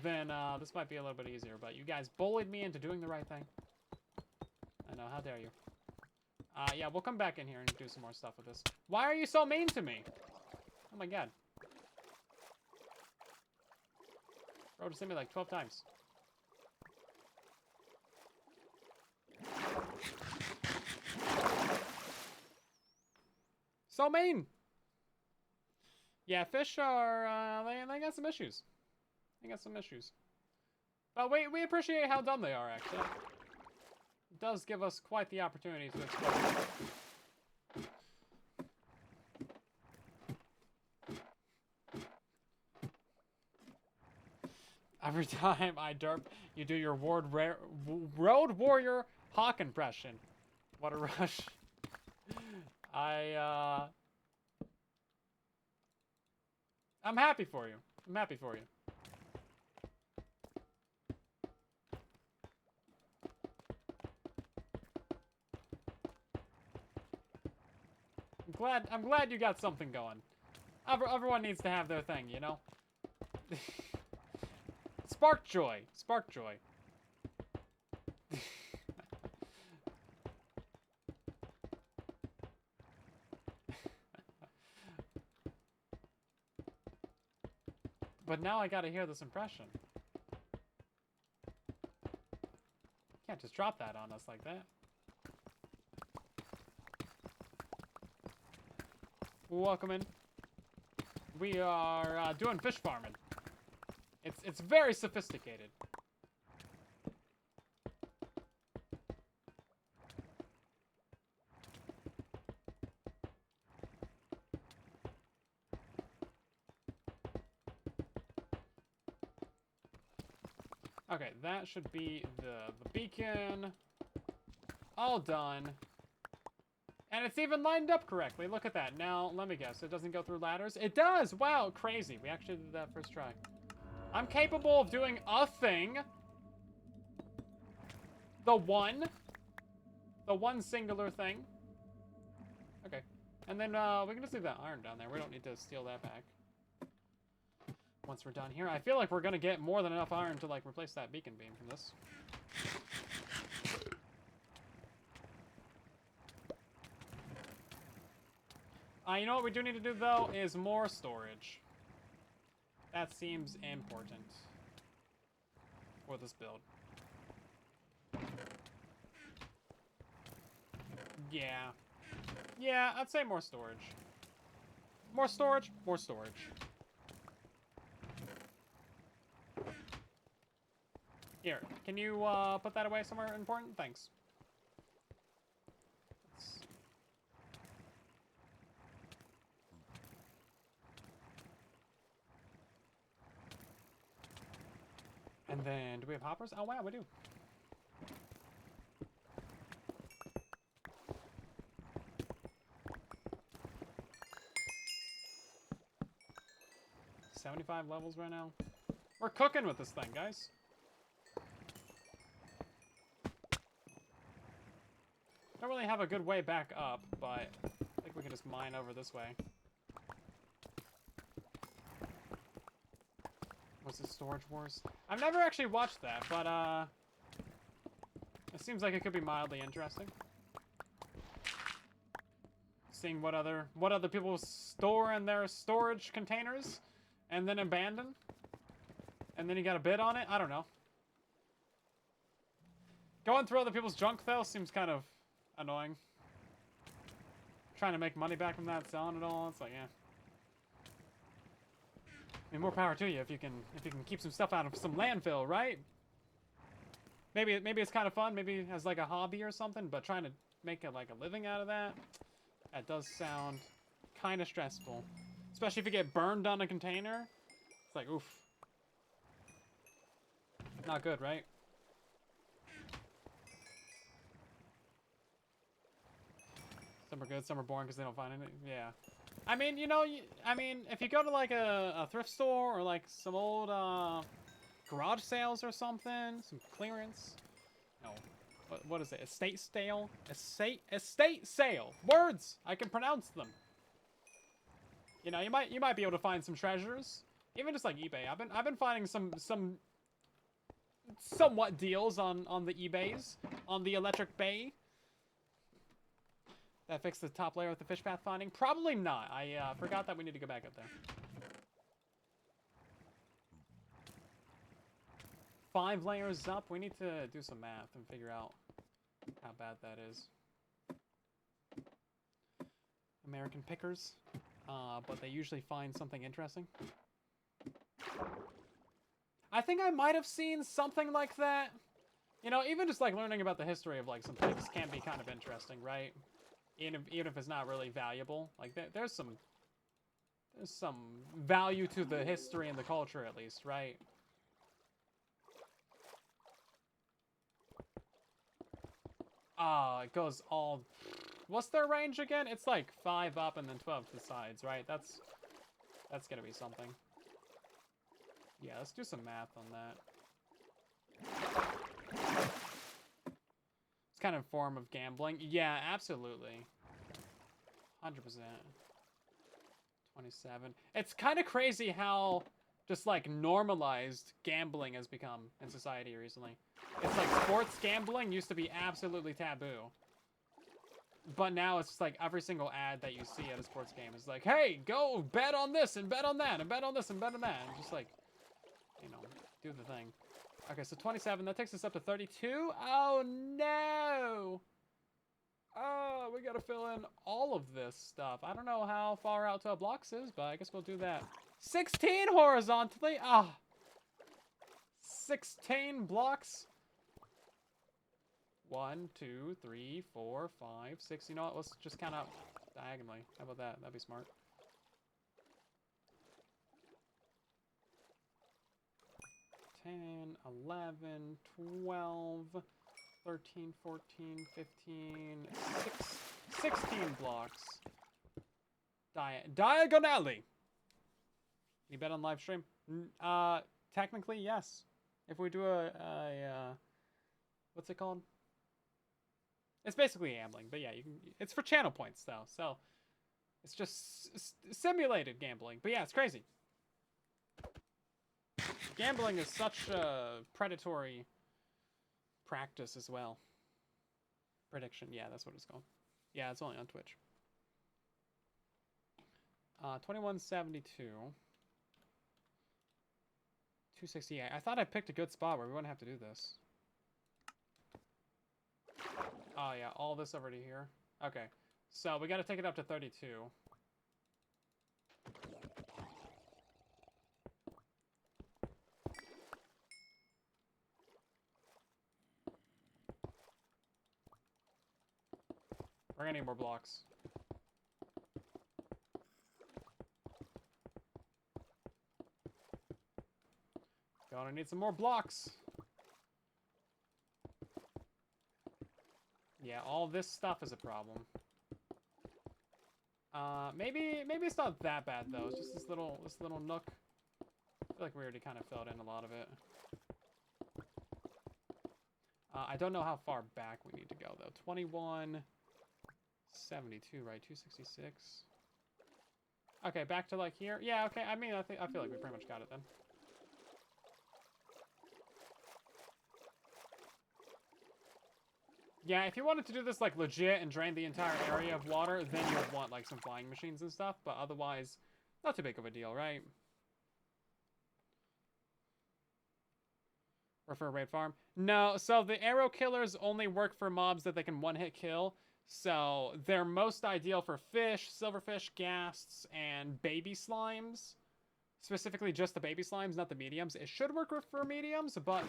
[SPEAKER 1] then this might be a little bit easier. But you guys bullied me into doing the right thing. I know, how dare you. Yeah, we'll come back in here and do some more stuff with this. Why are you so mean to me? Oh my god. Bro just hit me like 12 times. So mean! Yeah, fish are, they got some issues. They got some issues. But we appreciate how dumb they are, actually. It does give us quite the opportunity to explore. Every time I derp, you do your Road Warrior Hawk impression. What a rush. I'm happy for you. I'm happy for you. I'm glad you got something going. Everyone needs to have their thing, you know? Spark joy. Spark joy. But now I gotta hear this impression. Can't just drop that on us like that. Welcome in. We are doing fish farming. It's very sophisticated. Okay, that should be the beacon. All done. And it's even lined up correctly. Look at that. Now, let me guess. It doesn't go through ladders? It does! Wow, crazy. We actually did that first try. I'm capable of doing a thing. The one singular thing. Okay. And then we can just leave that iron down there. We don't need to steal that back. Once we're done here, I feel like we're gonna get more than enough iron to like replace that beacon beam from this. You know what we do need to do though is more storage. That seems important for this build. Yeah. Yeah, I'd say more storage. More storage, more storage. Here, can you put that away somewhere important? Thanks. And then, do we have hoppers? Oh, wow, we do. $75 levels right now. We're cooking with this thing, guys. Don't really have a good way back up, but I think we can just mine over this way. What's the Storage Wars? I've never actually watched that, but it seems like it could be mildly interesting. Seeing what other people store in their storage containers and then abandon. And then you got a bid on it? I don't know. Going through other people's junk though seems kind of annoying. Trying to make money back from that, selling it all, it's like, yeah. I mean, more power to you if you can keep some stuff out of some landfill, right? Maybe it's kind of fun, maybe as like a hobby or something, but trying to make like a living out of that, that does sound kind of stressful. Especially if you get burned on a container. It's like, oof. Not good, right? Some are good, some are boring because they don't find anything. Yeah. I mean, you know, if you go to like a thrift store or like some old garage sales or something, some clearance. No, what is it? Estate sale? Estate sale. Words. I can pronounce them. You know, you might be able to find some treasures. Even just like eBay. I've been finding some somewhat deals on the eBays, on the Electric Bay. That fixed the top layer with the fish path finding? Probably not. I forgot that we need to go back up there. 5 layers up. We need to do some math and figure out how bad that is. American pickers. But they usually find something interesting. I think I might have seen something like that. You know, even just like learning about the history of like some things can be kind of interesting, right? Even if it's not really valuable, like there's some value to the history and the culture at least, right? It goes all. What's their range again? It's like 5 up and then 12 to the sides, right? That's gonna be something. Yeah, let's do some math on that. It's kind of a form of gambling. Yeah, absolutely. 100%. 27. It's kind of crazy how just like normalized gambling has become in society recently. It's like sports gambling used to be absolutely taboo. But now it's just like every single ad that you see at a sports game is like, hey, go bet on this and bet on that and bet on this and bet on that. And just like, you know, do the thing. Okay, so 27. That takes us up to 32. Oh, no. Oh, we got to fill in all of this stuff. I don't know how far out 12 blocks is, but I guess we'll do that. 16 horizontally. Ah. 16 blocks. 1, 2, 3, 4, 5, 6. You know what? Let's just count out diagonally. How about that? That'd be smart. 10, 11, 12, 13, 14, 15, 16 blocks. Diagonally. You bet on live stream? Technically, yes. If we do a what's it called? It's basically gambling, but yeah, you can. It's for channel points though, so it's just simulated gambling. But yeah, it's crazy. Gambling is such a predatory practice as well. Prediction, yeah, that's what it's called. Yeah, it's only on Twitch. 2172. 268. I thought I picked a good spot where we wouldn't have to do this. Oh yeah, all this over to here. Okay. So we gotta take it up to 32. We're gonna need more blocks. Gonna need some more blocks. Yeah, all this stuff is a problem. Maybe it's not that bad though. It's just this little nook. I feel like we already kind of filled in a lot of it. I don't know how far back we need to go though. 21, 72, right? 266. Okay, back to like here. Yeah, okay. I mean, I feel like we pretty much got it then. Yeah, if you wanted to do this like legit and drain the entire area of water, then you would want like some flying machines and stuff, but otherwise, not too big of a deal, right? Or for a raid farm? No, so the arrow killers only work for mobs that they can one-hit kill, so they're most ideal for fish, silverfish, ghasts, and baby slimes. Specifically just the baby slimes, not the mediums. It should work for mediums, but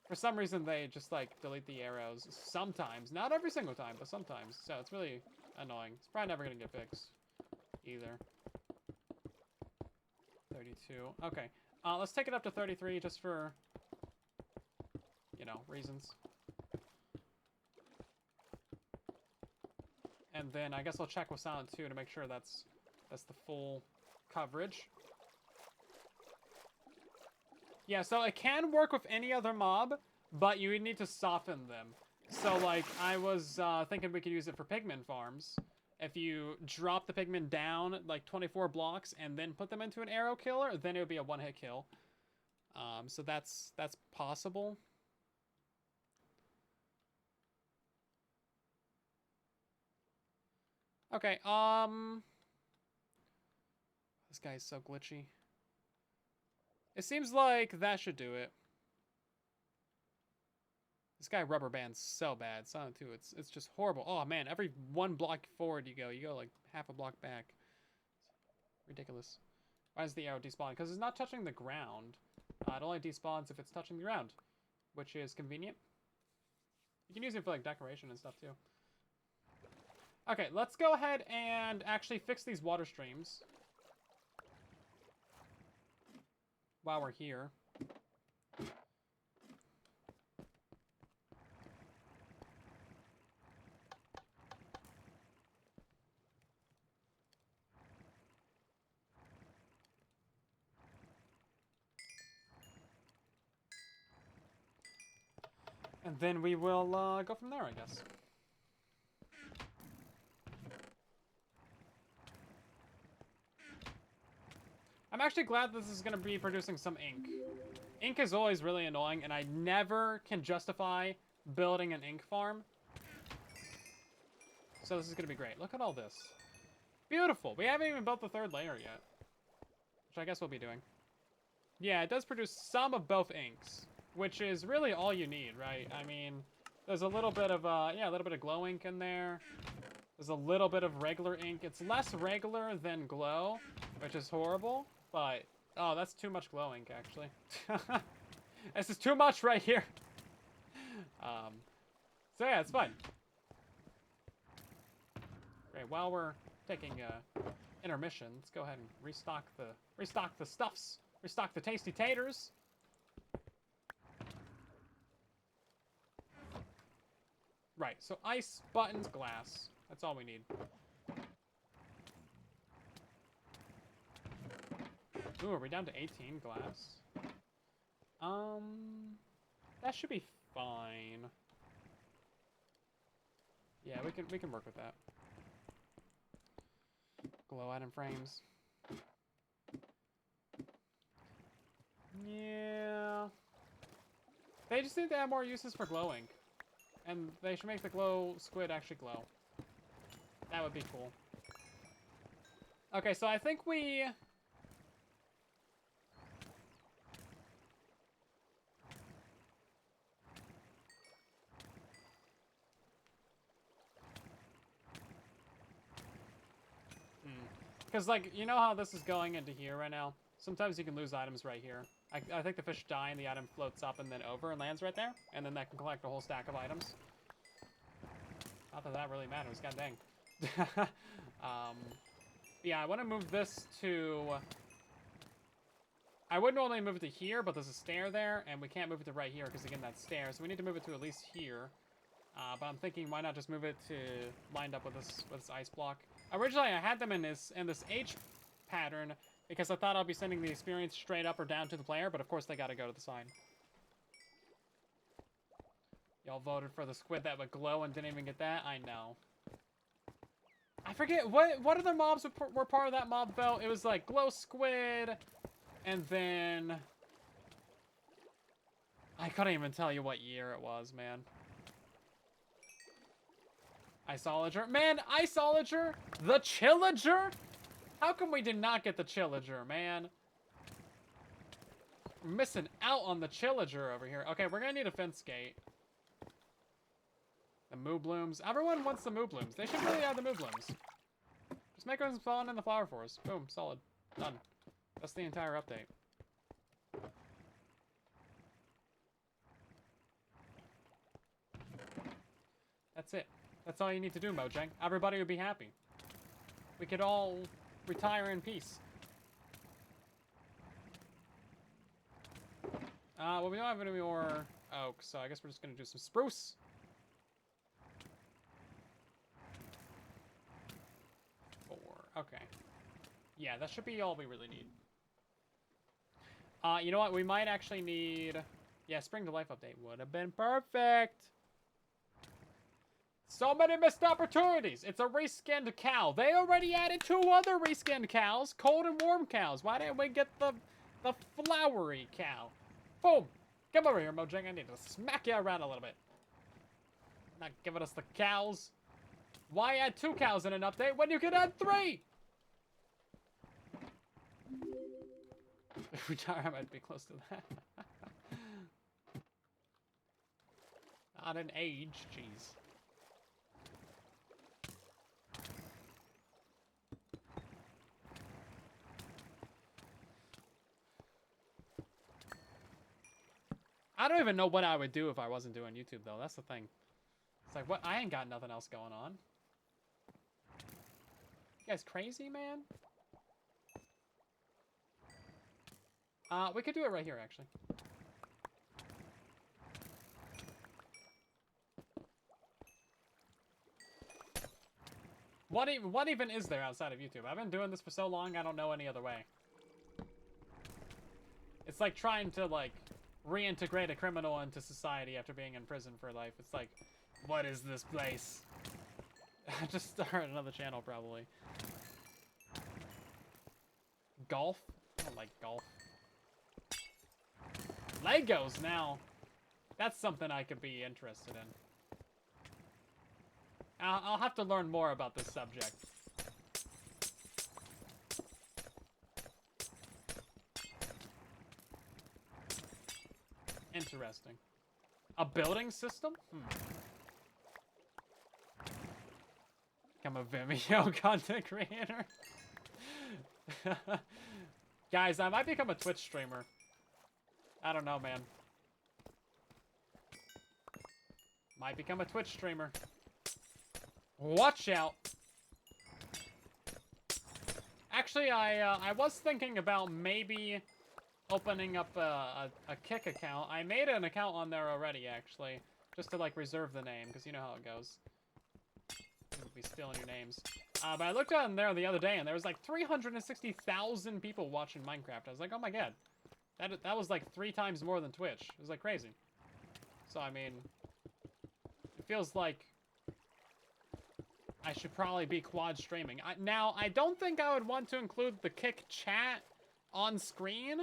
[SPEAKER 1] for some reason, they just, like, delete the arrows sometimes. Not every single time, but sometimes. So it's really annoying. It's probably never going to get fixed either. 32. Okay. Let's take it up to 33 just for, you know, reasons. And then I guess I'll check with Silent 2 to make sure that's the full coverage. Yeah, so it can work with any other mob, but you would need to soften them. So, like, I was thinking we could use it for pigman farms. If you drop the pigmen down, like, 24 blocks and then put them into an arrow killer, then it would be a one-hit kill. So that's possible. Okay, this guy is so glitchy. It seems like that should do it. This guy rubber bands so bad. Silent 2, it's just horrible. Oh man, every one block forward you go like half a block back. Ridiculous. Why is the arrow despawn? Because it's not touching the ground. It only despawns if it's touching the ground, which is convenient. You can use it for like decoration and stuff too. Okay, let's go ahead and actually fix these water streams while we're here. And then we will go from there, I guess. I'm actually glad this is going to be producing some ink. Ink is always really annoying, and I never can justify building an ink farm. So this is going to be great. Look at all this. Beautiful. We haven't even built the third layer yet, which I guess we'll be doing. Yeah, it does produce some of both inks, which is really all you need, right? I mean, there's a little bit of, yeah, a little bit of glow ink in there. There's a little bit of regular ink. It's less regular than glow, which is horrible, but, oh, that's too much glow ink, actually. This is too much right here. So yeah, it's fine. Okay, while we're taking intermission, let's go ahead and restock the stuffs. Restock the tasty taters. Right, so ice, buttons, glass. That's all we need. Ooh, are we down to 18 glass? That should be fine. Yeah, we can work with that. Glow item frames. Yeah. They just need to add more uses for glow ink. And they should make the glow squid actually glow. That would be cool. Okay, so I think we... Because, like, you know how this is going into here right now? Sometimes you can lose items right here. I think the fish die and the item floats up and then over and lands right there. And then that can collect a whole stack of items. Not that that really matters, god dang. Yeah, I want to move this to... I would normally move it to here, but there's a stair there, and we can't move it to right here because, again, that's stairs. So we need to move it to at least here. But I'm thinking, why not just move it to lined up with this ice block? Originally, I had them in this H pattern because I thought I'd be sending the experience straight up or down to the player, but of course they got to go to the sign. Y'all voted for the squid that would glow and didn't even get that? I know. I forget, what other mobs were part of that mob vote? It was like glow squid, and then... I couldn't even tell you what year it was, man. Iceologer. Man, Iceologer! The Chillager? How come we did not get the Chillager, man? We're missing out on the Chillager over here. Okay, we're gonna need a fence gate. The moo blooms. Everyone wants the moo blooms. They should really add the moo blooms. Just make them spawn in the flower forest. Boom, solid. Done. That's the entire update. That's it. That's all you need to do, Mojang. Everybody would be happy. We could all retire in peace. Well, we don't have any more oak, so I guess we're just gonna do some spruce. Okay. Yeah, that should be all we really need. You know what? We might actually need... Yeah, Spring to Life update would have been perfect. So many missed opportunities. It's a reskinned cow. They already added 2 other reskinned cows. Cold and warm cows. Why didn't we get the flowery cow? Boom. Come over here, Mojang. I need to smack you around a little bit. Not giving us the cows. Why add 2 cows in an update when you can add 3? I might be close to that. Not an age, jeez. I don't even know what I would do if I wasn't doing YouTube, though. That's the thing. It's like, what? I ain't got nothing else going on. You guys crazy, man? We could do it right here, actually. What even is there outside of YouTube? I've been doing this for so long, I don't know any other way. It's like trying to, like, reintegrate a criminal into society after being in prison for life. It's like, what is this place? Just start another channel, probably. Golf? I don't like golf. Legos now. That's something I could be interested in. I'll have to learn more about this subject. Interesting. A building system? Become a Vimeo content creator. Guys, I might become a Twitch streamer. I don't know, man. Might become a Twitch streamer. Watch out. Actually, I was thinking about maybe opening up a Kick account. I made an account on there already, actually, just to, like, reserve the name, because you know how it goes. We'll be stealing your names. But I looked on there the other day, and there was, like, 360,000 people watching Minecraft. I was like, oh my god. That was, like, 3 times more than Twitch. It was, like, crazy. So, I mean, it feels like I should probably be quad streaming. Now, I don't think I would want to include the Kick chat on screen,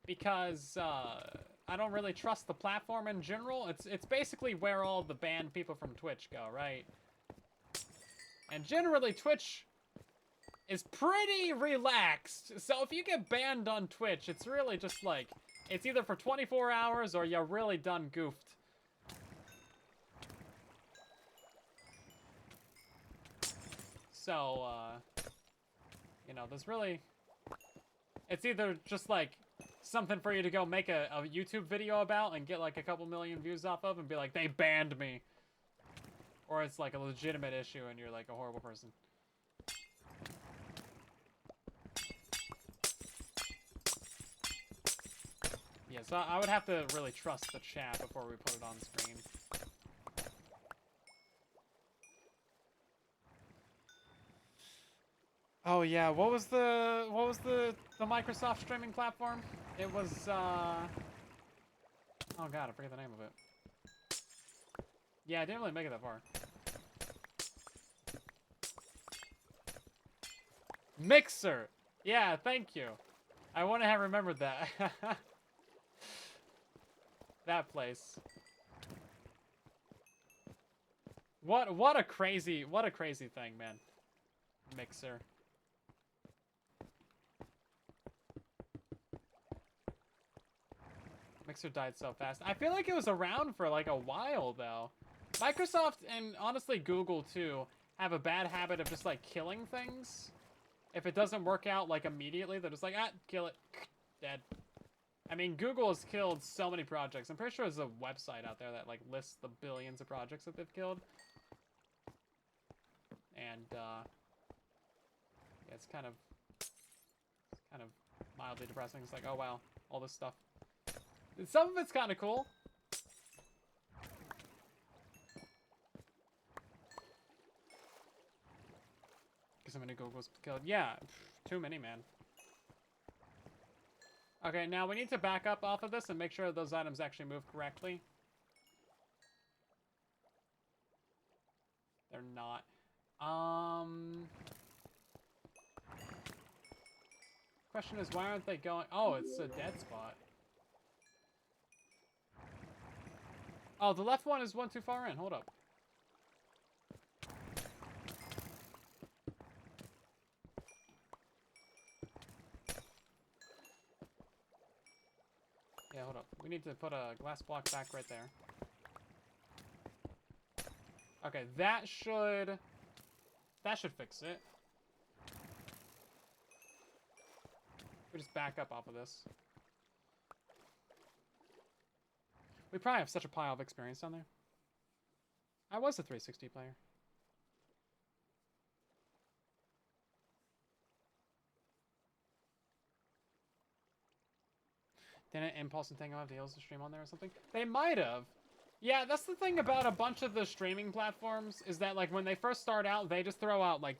[SPEAKER 1] because I don't really trust the platform in general. It's basically where all the banned people from Twitch go, right? And generally, Twitch is pretty relaxed. So if you get banned on Twitch, it's really just like, it's either for 24 hours or you're really done goofed. So, you know, there's really... It's either just, like, something for you to go make a YouTube video about and get, like, a couple million views off of and be like, they banned me. Or it's, like, a legitimate issue and you're, like, a horrible person. Yeah, so I would have to really trust the chat before we put it on screen. Oh yeah, what was the Microsoft streaming platform? It was oh god, I forget the name of it. Yeah, I didn't really make it that far. Mixer. Yeah, thank you. I wouldn't have remembered that. That place. What a crazy thing, man. Mixer. Mixer died so fast. I feel like it was around for like a while though. Microsoft and honestly Google too have a bad habit of just like killing things. If it doesn't work out like immediately, they're just like, ah, kill it. Dead. I mean, Google has killed so many projects. I'm pretty sure there's a website out there that like lists the billions of projects that they've killed. And yeah, it's kind of mildly depressing. It's like, oh wow, all this stuff. Some of it's kind of cool. Because so many Googles killed. Yeah, too many, man. Okay, now we need to back up off of this and make sure those items actually move correctly. They're not. Question is, why aren't they going? Oh, it's a dead spot. Oh, the left one is one too far in. Hold up. Yeah, hold up. We need to put a glass block back right there. Okay, that should fix it. We just back up off of this. We probably have such a pile of experience down there. I was a 360 player. Didn't Impulse and Tango have deals to stream on there or something? They might have. Yeah, that's the thing about a bunch of the streaming platforms is that, like, when they first start out, they just throw out, like,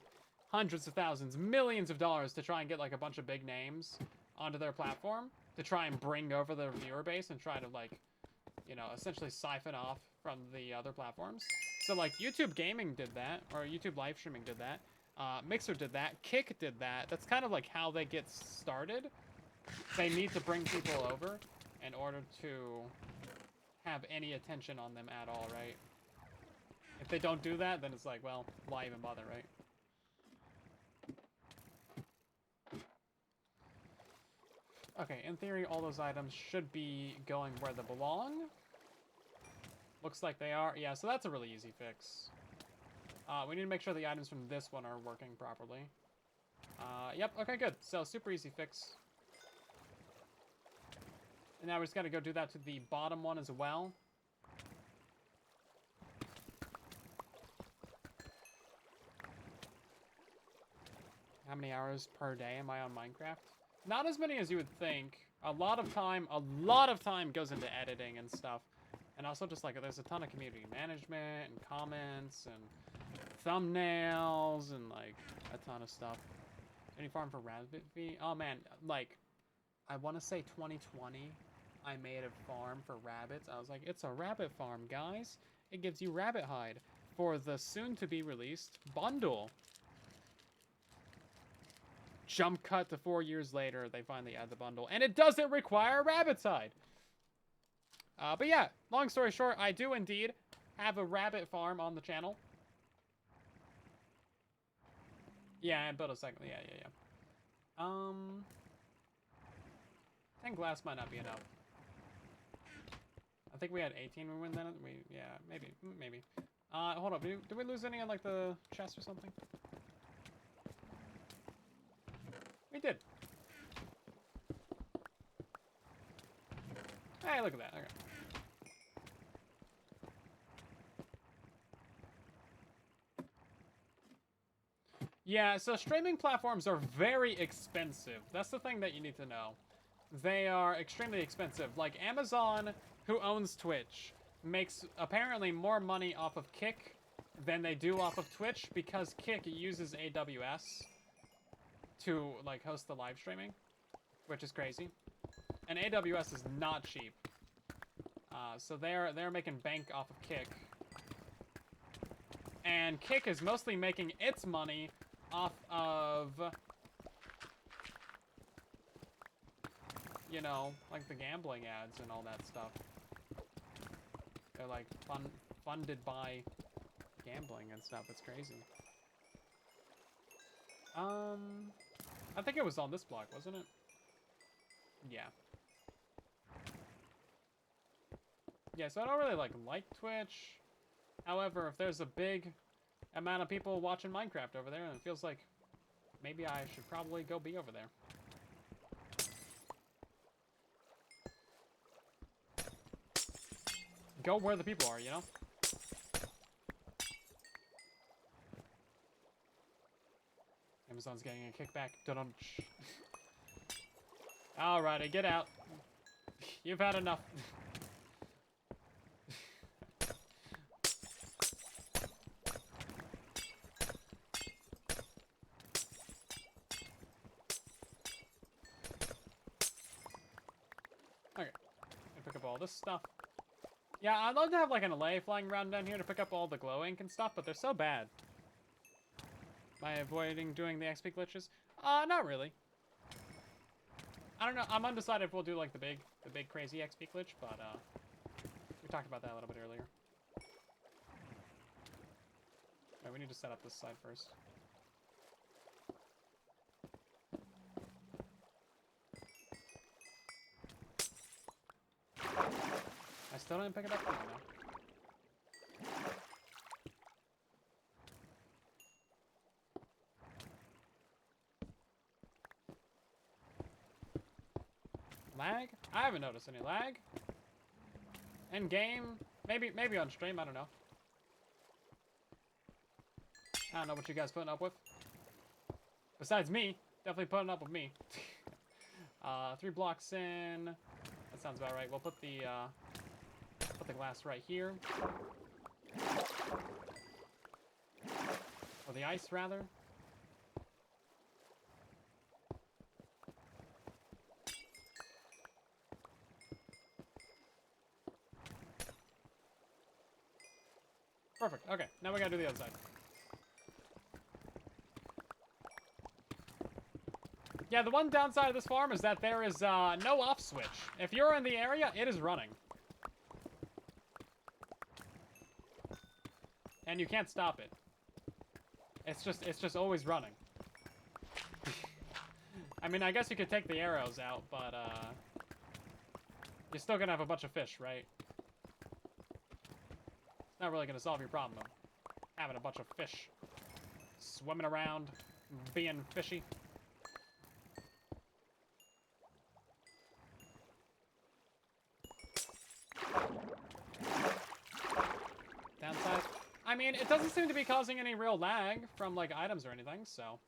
[SPEAKER 1] hundreds of thousands, millions of dollars to try and get, like, a bunch of big names onto their platform to try and bring over their viewer base and try to, like, you know, essentially siphon off from the other platforms. So, like, YouTube Gaming did that, or YouTube live streaming did that. Mixer did that. Kick did that. That's kind of, like, how they get started. They need to bring people over in order to have any attention on them at all, right? If they don't do that, then it's like, well, why even bother, right? Okay, in theory, all those items should be going where they belong. Looks like they are. Yeah, so that's a really easy fix. We need to make sure the items from this one are working properly. Yep, okay, good. So, super easy fix. And now we just gotta go do that to the bottom one as well. How many hours per day am I on Minecraft? Not as many as you would think. A lot of time goes into editing and stuff. And also just like, there's a ton of community management and comments and thumbnails and like a ton of stuff. Any farm for rabbit feed? Oh man, like, I want to say 2020, I made a farm for rabbits. I was like, it's a rabbit farm, guys. It gives you rabbit hide for the soon-to-be-released bundle. Jump cut to 4 years later, they finally add the bundle. And it doesn't require rabbit's hide. But yeah, long story short, I do indeed have a rabbit farm on the channel. Yeah, I built a second. Yeah. 10 glass might not be enough. I think we had 18 when we went then. Yeah, maybe. Hold up. Did we lose any on like the chest or something? did. Hey, look at that. Okay. Yeah, so streaming platforms are very expensive. That's the thing that you need to know. They are extremely expensive. Like Amazon, who owns Twitch, makes apparently more money off of Kick than they do off of Twitch because Kick uses AWS to like host the live streaming, which is crazy. And AWS is not cheap. So they're making bank off of Kick. And Kick is mostly making its money off of, you know, like the gambling ads and all that stuff. They're like funded by gambling and stuff. It's crazy. I think it was on this block, wasn't it? Yeah. Yeah, so I don't really like Twitch. However, if there's a big amount of people watching Minecraft over there, and it feels like maybe I should probably go be over there. Go where the people are, you know? Amazon's getting a kickback. Dun-dun. Alrighty, get out. You've had enough. Okay, pick up all this stuff. Yeah, I'd love to have like an allay flying around down here to pick up all the glow ink and stuff, but they're so bad. Am I avoiding doing the XP glitches? Not really. I don't know. I'm undecided if we'll do like the big crazy XP glitch, but we talked about that a little bit earlier. Right, we need to set up this side first. I still didn't pick it up. No. Lag? I haven't noticed any lag. In game, maybe on stream. I don't know. I don't know what you guys putting up with. Besides me, definitely putting up with me. 3 blocks in. That sounds about right. We'll put the glass right here. Or the ice, rather. Perfect. Okay, now we gotta do the other side. Yeah, the one downside of this farm is that there is no off switch. If you're in the area, it is running. And you can't stop it. It's just always running. I mean, I guess you could take the arrows out, but you're still gonna have a bunch of fish, right? It's not really gonna solve your problem of having a bunch of fish swimming around, being fishy. Downside? I mean, it doesn't seem to be causing any real lag from, like, items or anything, so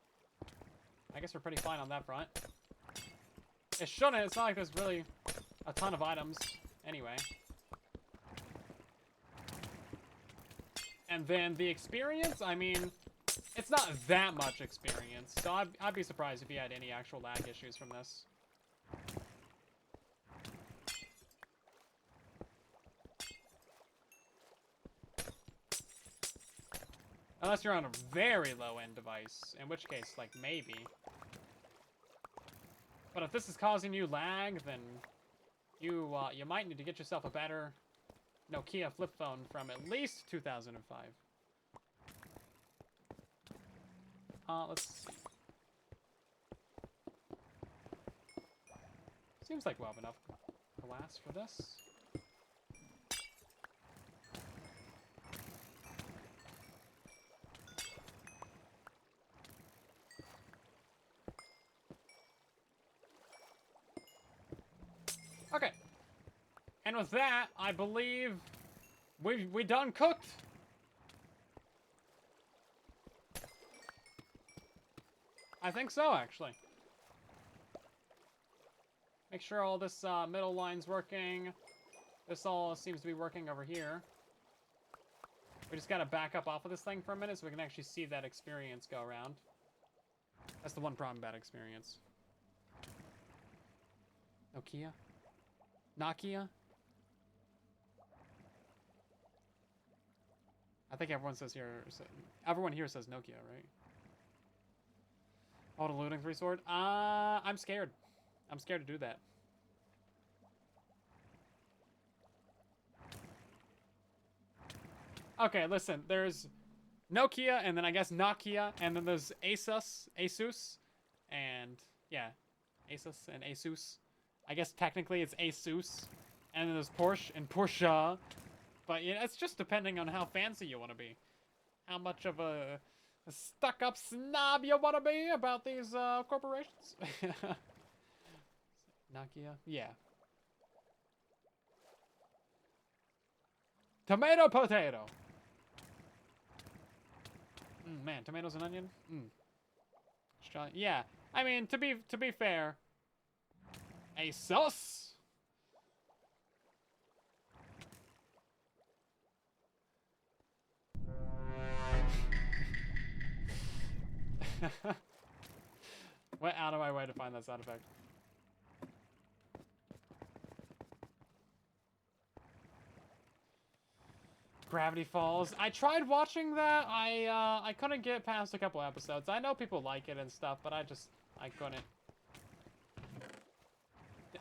[SPEAKER 1] I guess we're pretty fine on that front. It shouldn't. It's not like there's really a ton of items anyway. And then the experience, I mean, it's not that much experience, so I'd be surprised if you had any actual lag issues from this. Unless you're on a very low-end device, in which case, like, maybe. But if this is causing you lag, then you might need to get yourself a better Nokia flip phone from at least 2005. Let's see. Seems like we'll have enough glass for this. And with that, I believe we done cooked. I think so, actually. Make sure all this middle line's working. This all seems to be working over here. We just gotta back up off of this thing for a minute so we can actually see that experience go around. That's the one problem about experience. Nokia? Nokia? I think everyone says here. Everyone here says Nokia, right? Hold a looting 3 sword. I'm scared. I'm scared to do that. Okay, listen. There's Nokia, and then I guess Nokia, and then there's Asus, and yeah, Asus and Asus. I guess technically it's Asus, and then there's Porsche and Porsche. But yeah, it's just depending on how fancy you want to be. How much of a stuck-up snob you want to be about these corporations. Nokia? Yeah. Tomato potato. Man, tomatoes and onion? Yeah. I mean, to be fair, a sauce. Went out of my way to find that sound effect. Gravity Falls. I tried watching that. I couldn't get past a couple episodes. I know people like it and stuff, but I couldn't.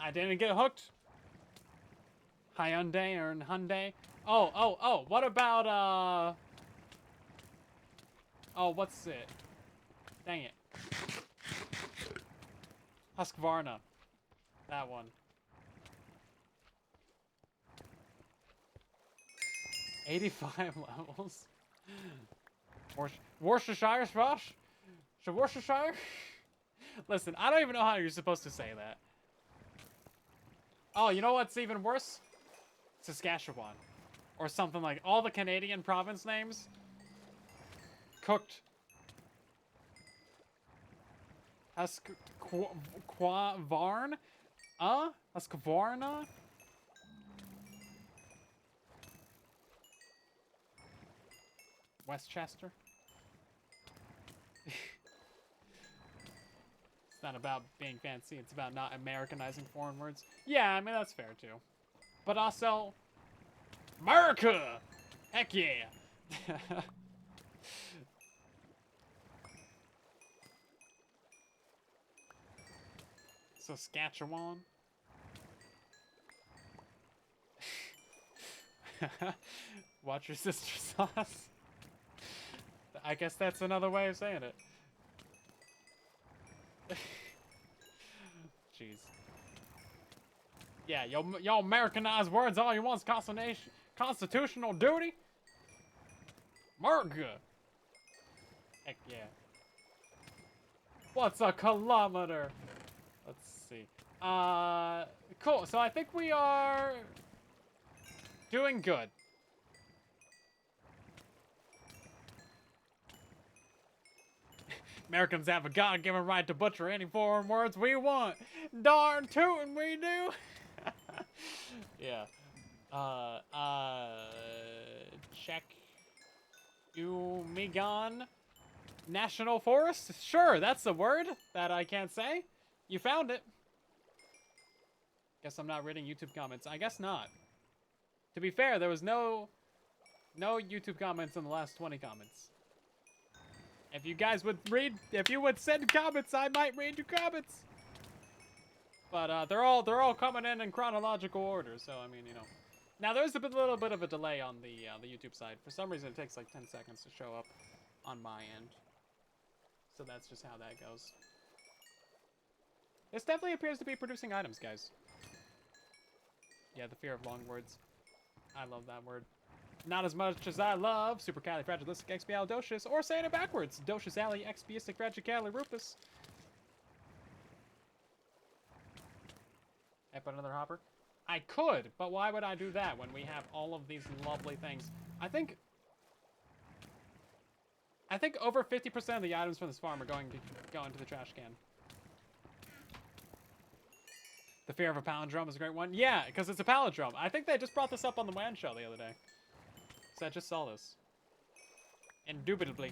[SPEAKER 1] I didn't get hooked. Hyundai or Hyundai. Oh. What about oh, what's it? Dang it. Husqvarna. That one. 85 levels. Worcestershire Swash? Worcestershire? Listen, I don't even know how you're supposed to say that. Oh, you know what's even worse? Saskatchewan. Or something like all the Canadian province names. Cooked. Husqvarna? Husqvarna? Westchester? It's not about being fancy, it's about not Americanizing foreign words. Yeah, I mean, that's fair too. But also, America! Heck yeah! Saskatchewan? Watch your sister sauce. I guess that's another way of saying it. Jeez. Yeah, y'all Americanized words all you want is constitutional duty? America! Heck yeah. What's a kilometer? Let's see. Cool. So I think we are doing good. Americans have a God-given right to butcher any foreign words we want. Darn tootin' we do. Yeah. Check. Umigan National Forest? Sure, that's the word that I can't say. You found it. Guess I'm not reading YouTube comments. I guess not. To be fair, there was no YouTube comments in the last 20 comments. If you guys would if you would send comments, I might read your comments. But they're all coming in chronological order, so I mean, you know. Now there's a little bit of a delay on the YouTube side. For some reason, it takes like 10 seconds to show up on my end. So that's just how that goes. This definitely appears to be producing items, guys. Yeah, the fear of long words. I love that word. Not as much as I love supercalifragilisticexpialidocious, or saying it backwards, docious alley expiasticfragicalirupus. I put another hopper. I could, but why would I do that when we have all of these lovely things? I think over 50% of the items from this farm are going to go into the trash can. The fear of a palindrome is a great one. Yeah, because it's a palindrome. I think they just brought this up on the WAN show the other day. So I just saw this. Indubitably.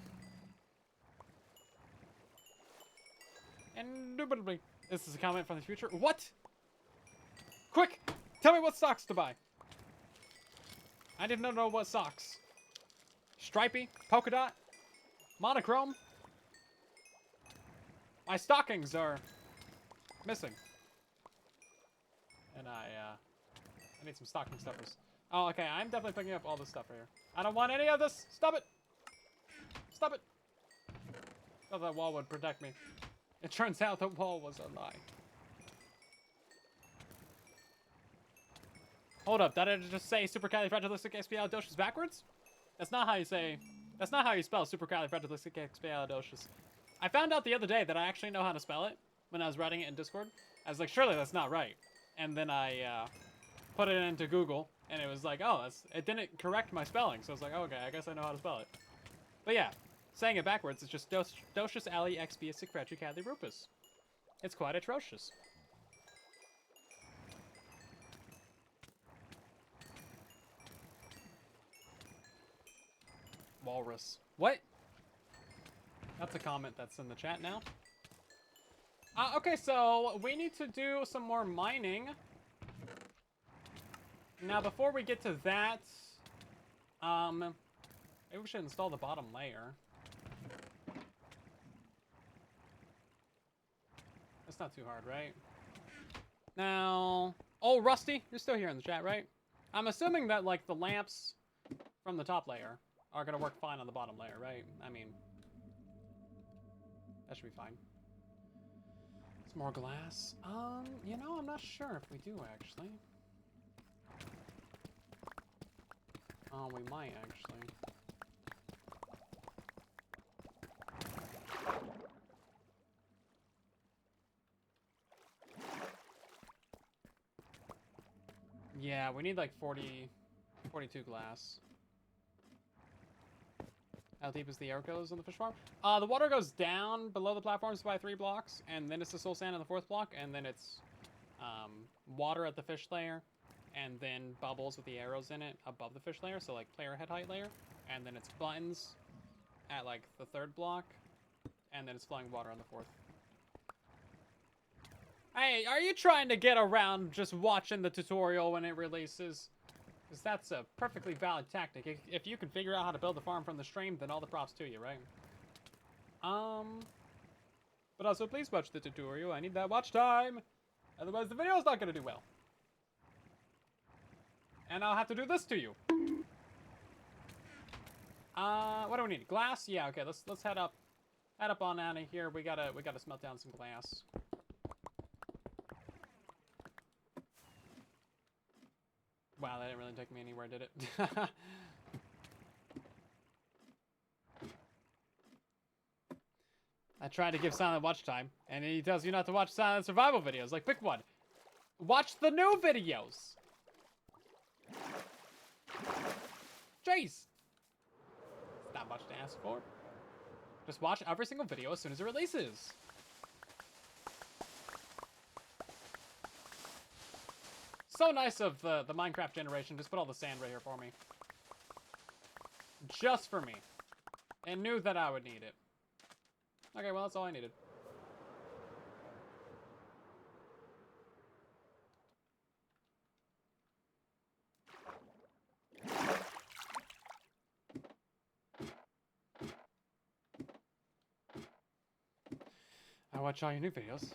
[SPEAKER 1] Indubitably. This is a comment from the future. What? Quick! Tell me what socks to buy. I didn't know what socks. Stripey? Polka dot? Monochrome? My stockings are missing. And I need some stocking stuffers. Oh, okay, I'm definitely picking up all this stuff right here. I don't want any of this! Stop it! Stop it! Thought that wall would protect me. It turns out the wall was a lie. Hold up, did I just say supercalifragilisticexpialidocious backwards? That's not how you say... That's not how you spell supercalifragilisticexpialidocious. I found out the other day that I actually know how to spell it when I was writing it in Discord. I was like, surely that's not right. And then I put it into Google, and it was like, oh, it didn't correct my spelling. So I was like, oh, okay, I guess I know how to spell it. But yeah, saying it backwards is just Docious Ali Expia Secretri Cadley Rupus. It's quite atrocious. Walrus. What? That's a comment that's in the chat now. Okay, so we need to do some more mining. Now, before we get to that, maybe we should install the bottom layer. That's not too hard, right? Now, oh, Rusty, you're still here in the chat, right? I'm assuming that, like, the lamps from the top layer are gonna work fine on the bottom layer, right? I mean, that should be fine. It's more glass. You know, I'm not sure if we do, actually. Oh, we might, actually. Yeah, we need like 42 glass. How deep is the air goes on the fish farm? The water goes down below the platforms by 3 blocks, and then it's the soul sand on the 4th block, and then it's water at the fish layer, and then bubbles with the arrows in it above the fish layer, so like player head height layer, and then it's buttons at like the 3rd block, and then it's flowing water on the 4th. Hey, are you trying to get around just watching the tutorial when it releases? Because that's a perfectly valid tactic. If you can figure out how to build a farm from the stream, then all the props to you, right? But also, please watch the tutorial. I need that watch time. Otherwise, the video's not going to do well. And I'll have to do this to you. What do we need? Glass? Yeah, okay, let's head up. Head up on out of here. We gotta smelt down some glass. Wow, that didn't really take me anywhere, did it? I tried to give Silent watch time, and he tells you not to watch Silent survival videos. Like, pick one. Watch the new videos! Jeez! It's not much to ask for. Just watch every single video as soon as it releases. So nice of the Minecraft generation. Just put all the sand right here for me. Just for me. And knew that I would need it. Okay, well, that's all I needed. I watch all your new videos.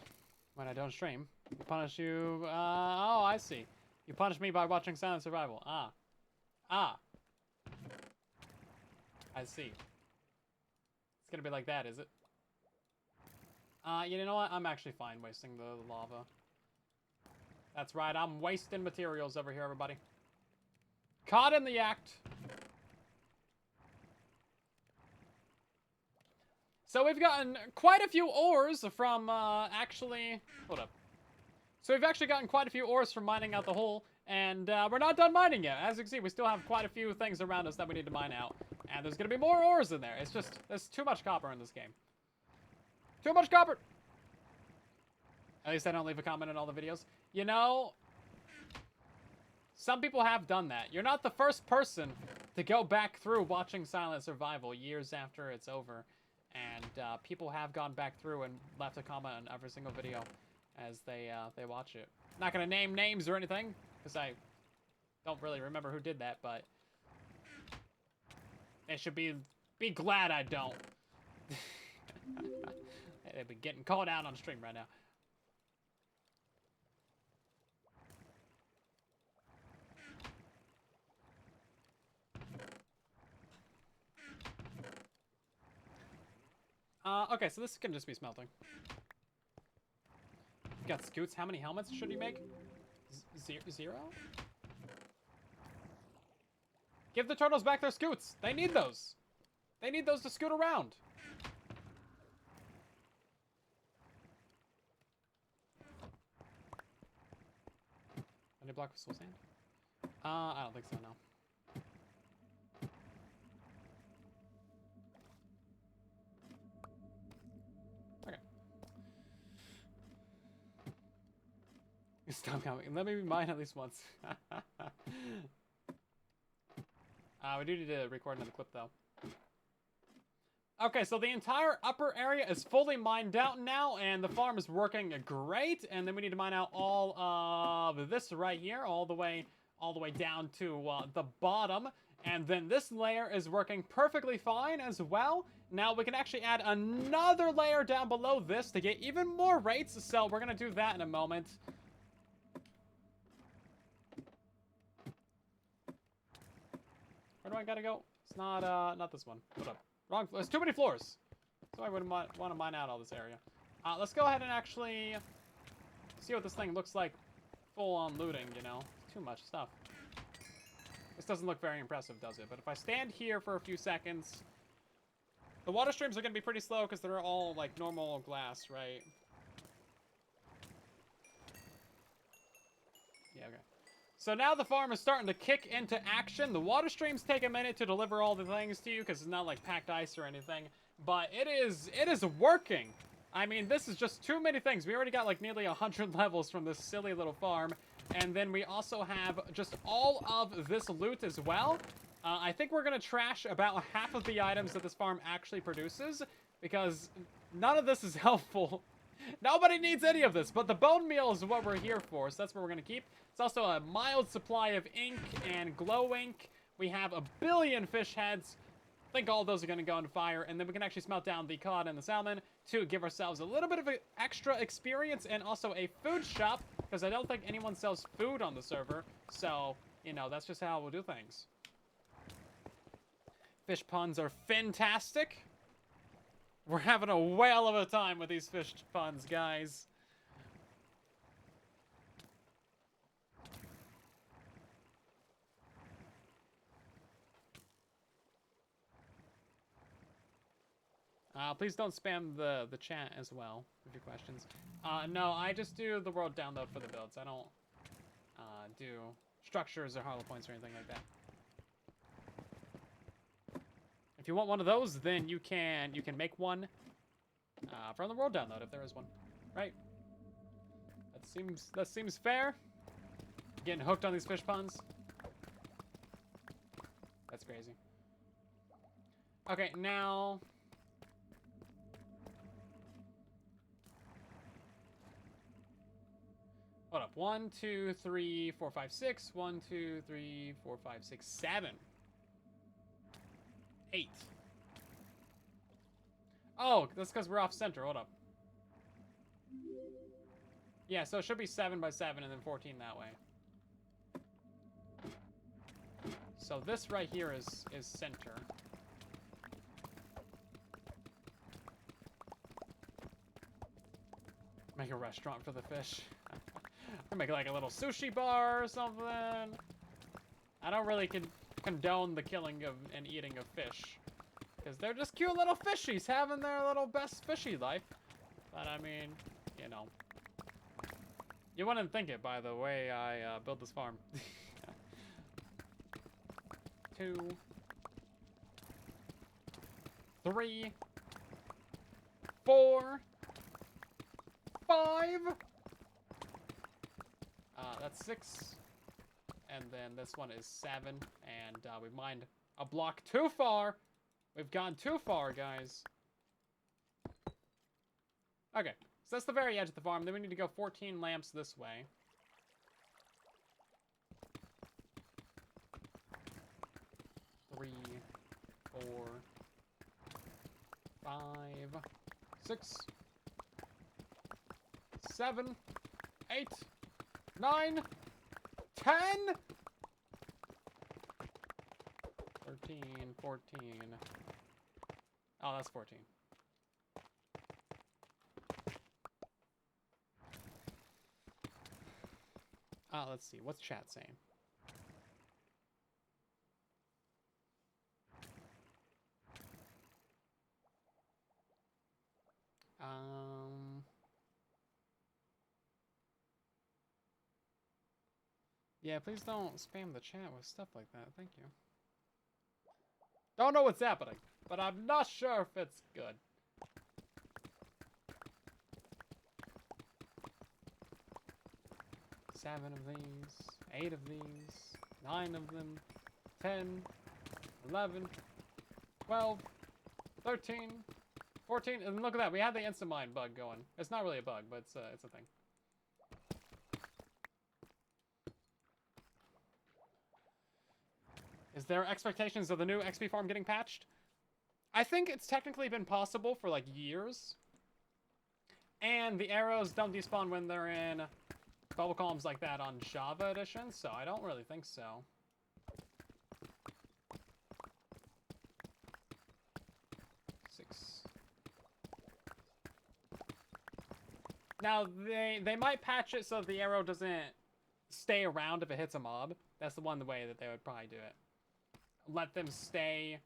[SPEAKER 1] When I don't stream, I punish you. Oh, I see. You punish me by watching Silent Survival. Ah. I see. It's gonna be like that, is it? You know what? I'm actually fine wasting the lava. That's right, I'm wasting materials over here, everybody. Caught in the act. So we've gotten quite a few ores from, actually... Hold up. So we've actually gotten quite a few ores from mining out the hole, And we're not done mining yet. As you can see, we still have quite a few things around us that we need to mine out. And there's going to be more ores in there. It's just, there's too much copper in this game. Too much copper! At least I don't leave a comment in all the videos. You know, some people have done that. You're not the first person to go back through watching Silent Survival years after it's over. And people have gone back through and left a comment on every single video as they watch it. Not going to name names or anything, because I don't really remember who did that, but they should be glad I don't. They've been getting called out on stream right now. Okay, so this can just be smelting. You got scoots. How many helmets should you make? Zero? Give the turtles back their scoots. They need those. They need those to scoot around. Any block with soul sand? I don't think so, no. Stop coming. Let me mine at least once. We do need to record another clip, though. Okay, so the entire upper area is fully mined out now, and the farm is working great. And then we need to mine out all of this right here, all the way down to the bottom. And then this layer is working perfectly fine as well. Now we can actually add another layer down below this to get even more rates. So we're gonna do that in a moment. Where do I gotta go? It's not this one. Hold up. Wrong. There's too many floors. So I wouldn't want to mine out all this area. Let's go ahead and actually see what this thing looks like full on looting, you know? Too much stuff. This doesn't look very impressive, does it? But if I stand here for a few seconds, the water streams are going to be pretty slow because they're all like normal glass, right? Yeah, okay. So now the farm is starting to kick into action. The water streams take a minute to deliver all the things to you because it's not like packed ice or anything. But it is working. I mean, this is just too many things. We already got like nearly 100 levels from this silly little farm. And then we also have just all of this loot as well. I think we're going to trash about half of the items that this farm actually produces because none of this is helpful. Nobody needs any of this, but the bone meal is what we're here for, so that's what we're going to keep. It's also a mild supply of ink and glow ink. We have a billion fish heads. I think all of those are going to go into fire, and then we can actually smelt down the cod and the salmon to give ourselves a little bit of an extra experience and also a food shop, because I don't think anyone sells food on the server, so, you know, that's just how we'll do things. Fish puns are fantastic. We're having a whale of a time with these fish puns, guys. Please don't spam the chat as well with your questions. No, I just do the world download for the builds. I don't do structures or hollow points or anything like that. If you want one of those, then you can make one from the world download if there is one, right? That seems fair. Getting hooked on these fish puns. That's crazy. Okay, now. Hold up. 1, 2, 3, 4, 5, 6. 1, 2, 3, 4, 5, 6, 7. 8. Oh, that's because we're off center. Hold up. Yeah, so it should be 7 by 7 and then 14 that way. So this right here is center. Make a restaurant for the fish. Or make like a little sushi bar or something. I don't really condone the killing of and eating of fish. Because they're just cute little fishies having their little best fishy life. But I mean, you know. You wouldn't think it by the way I built this farm. 2, 3, 4, 5. That's 6. And then this one is 7. And we mined a block too far. We've gone too far, guys. Okay, so that's the very edge of the farm. Then we need to go 14 lamps this way. Three, 4, 5, 6, 7, 8, 9, 10, 13, 14. Oh, that's 14. Let's see. What's chat saying? Yeah, please don't spam the chat with stuff like that. Thank you. Don't know what's happening, but I'm not sure if it's good. Seven of these, 8 of these, 9 of them, 10, 11, 12, 13, 14, and look at that, we had the instant mine bug going. It's not really a bug, but it's a thing. Is there expectations of the new XP farm getting patched? I think it's technically been possible for like years. And the arrows don't despawn when they're in bubble columns like that on Java edition, so I don't really think so. Now, they might patch it so the arrow doesn't stay around if it hits a mob. That's the one way that they would probably do it. Let them stay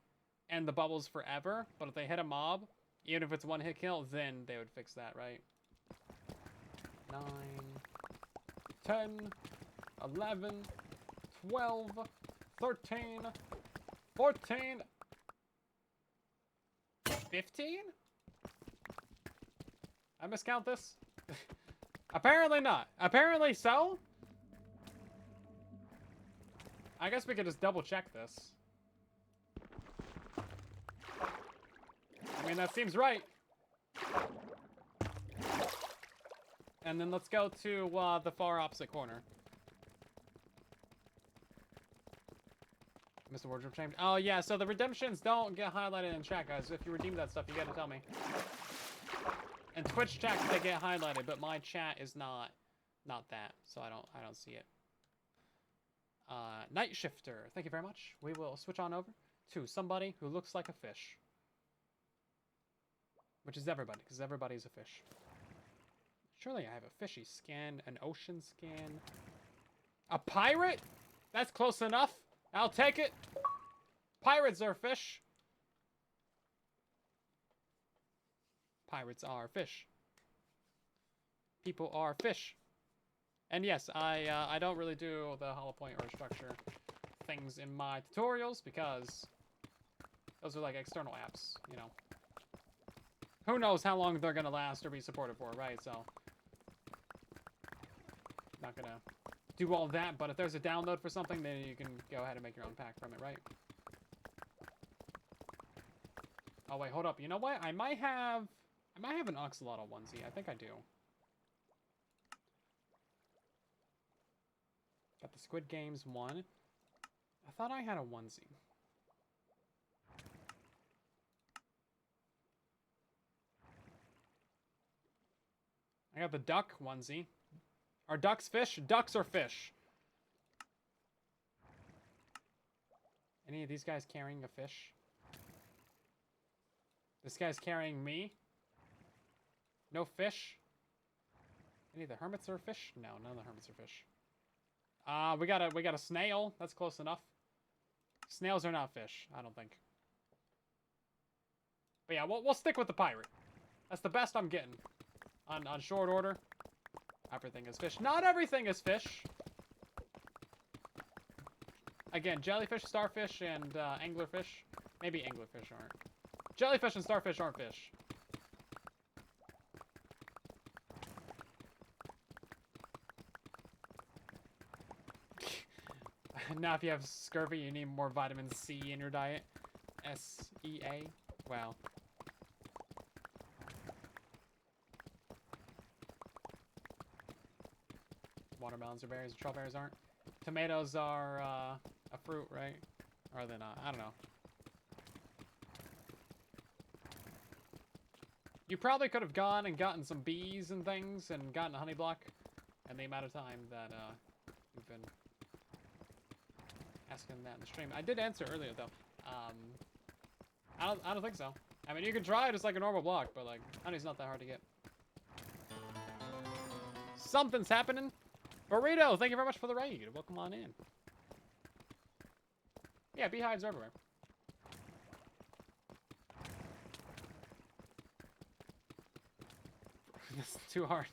[SPEAKER 1] in the bubbles forever, but if they hit a mob, even if it's one hit kill, then they would fix that, right? 9, 10, 11, 12, 13, 14, 15? I miscount this? Apparently not. Apparently so? I guess we could just double check this. I mean, that seems right. And then let's go to the far opposite corner. Mr. Wardrobe Chamber. Oh, yeah, so the redemptions don't get highlighted in chat, guys. If you redeem that stuff, you gotta tell me. And Twitch chat, they get highlighted, but my chat is not that, so I don't see it. Night Shifter, thank you very much. We will switch on over to somebody who looks like a fish. Which is everybody, because everybody's a fish. Surely I have a fishy skin, an ocean skin. A pirate? That's close enough. I'll take it. Pirates are fish. Pirates are fish. People are fish. And yes, I don't really do the hollow point or structure things in my tutorials because those are like external apps, you know. Who knows how long they're gonna last or be supported for, right? So not gonna do all that, but if there's a download for something, then you can go ahead and make your own pack from it, right? Oh wait, hold up. You know what? I might have an Oxalotl onesie. I think I do. Got the Squid Games one. I thought I had a onesie. I got the duck onesie. Are ducks fish? Ducks are fish. Any of these guys carrying a fish? This guy's carrying me. No fish. Any of the hermits are fish? No, none of the hermits are fish. We got a snail. That's close enough. Snails are not fish, I don't think. But yeah, we'll stick with the pirate. That's the best I'm getting on short order. Everything is fish. Not everything is fish. Again, jellyfish, starfish, and anglerfish. Maybe anglerfish aren't. Jellyfish and starfish aren't fish. Now if you have scurvy, you need more vitamin C in your diet. S-E-A? Wow. Watermelons are berries, strawberries aren't. Tomatoes are a fruit, right? Or are they not? I don't know. You probably could have gone and gotten some bees and things and gotten a honey block in the amount of time that you've been asking that in the stream. I did answer earlier though. I don't think so. I mean, you can try it as like a normal block, but like honey's not that hard to get. Something's happening. Burrito, thank you very much for the raid. Welcome on in. Yeah, beehives are everywhere. This is too hard.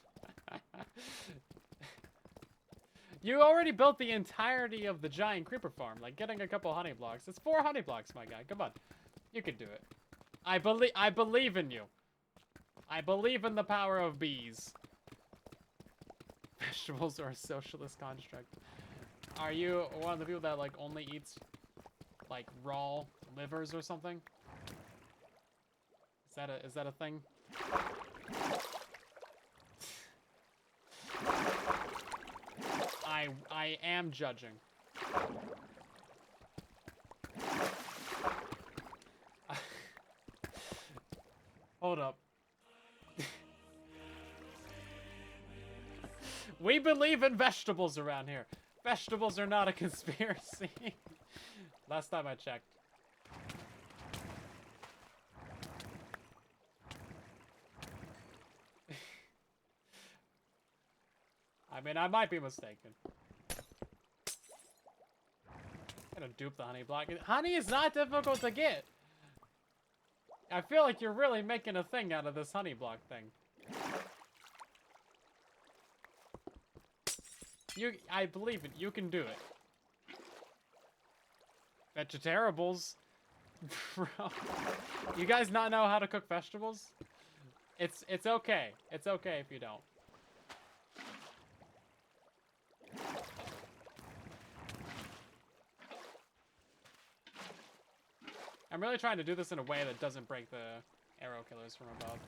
[SPEAKER 1] You already built the entirety of the giant creeper farm. Like, getting a couple honey blocks. It's 4 honey blocks, my guy. Come on. You can do it. I believe in you. I believe in the power of bees. Vegetables are a socialist construct. Are you one of the people that, like, only eats, like, raw livers or something? Is that a thing? I am judging. Hold up. We believe in vegetables around here. Vegetables are not a conspiracy. Last time I checked. I mean, I might be mistaken. I'm gonna dupe the honey block. Honey is not difficult to get. I feel like you're really making a thing out of this honey block thing. I believe it. You can do it. Vegetaribles? Bro. You guys not know how to cook vegetables? It's okay. It's okay if you don't. I'm really trying to do this in a way that doesn't break the arrow killers from above.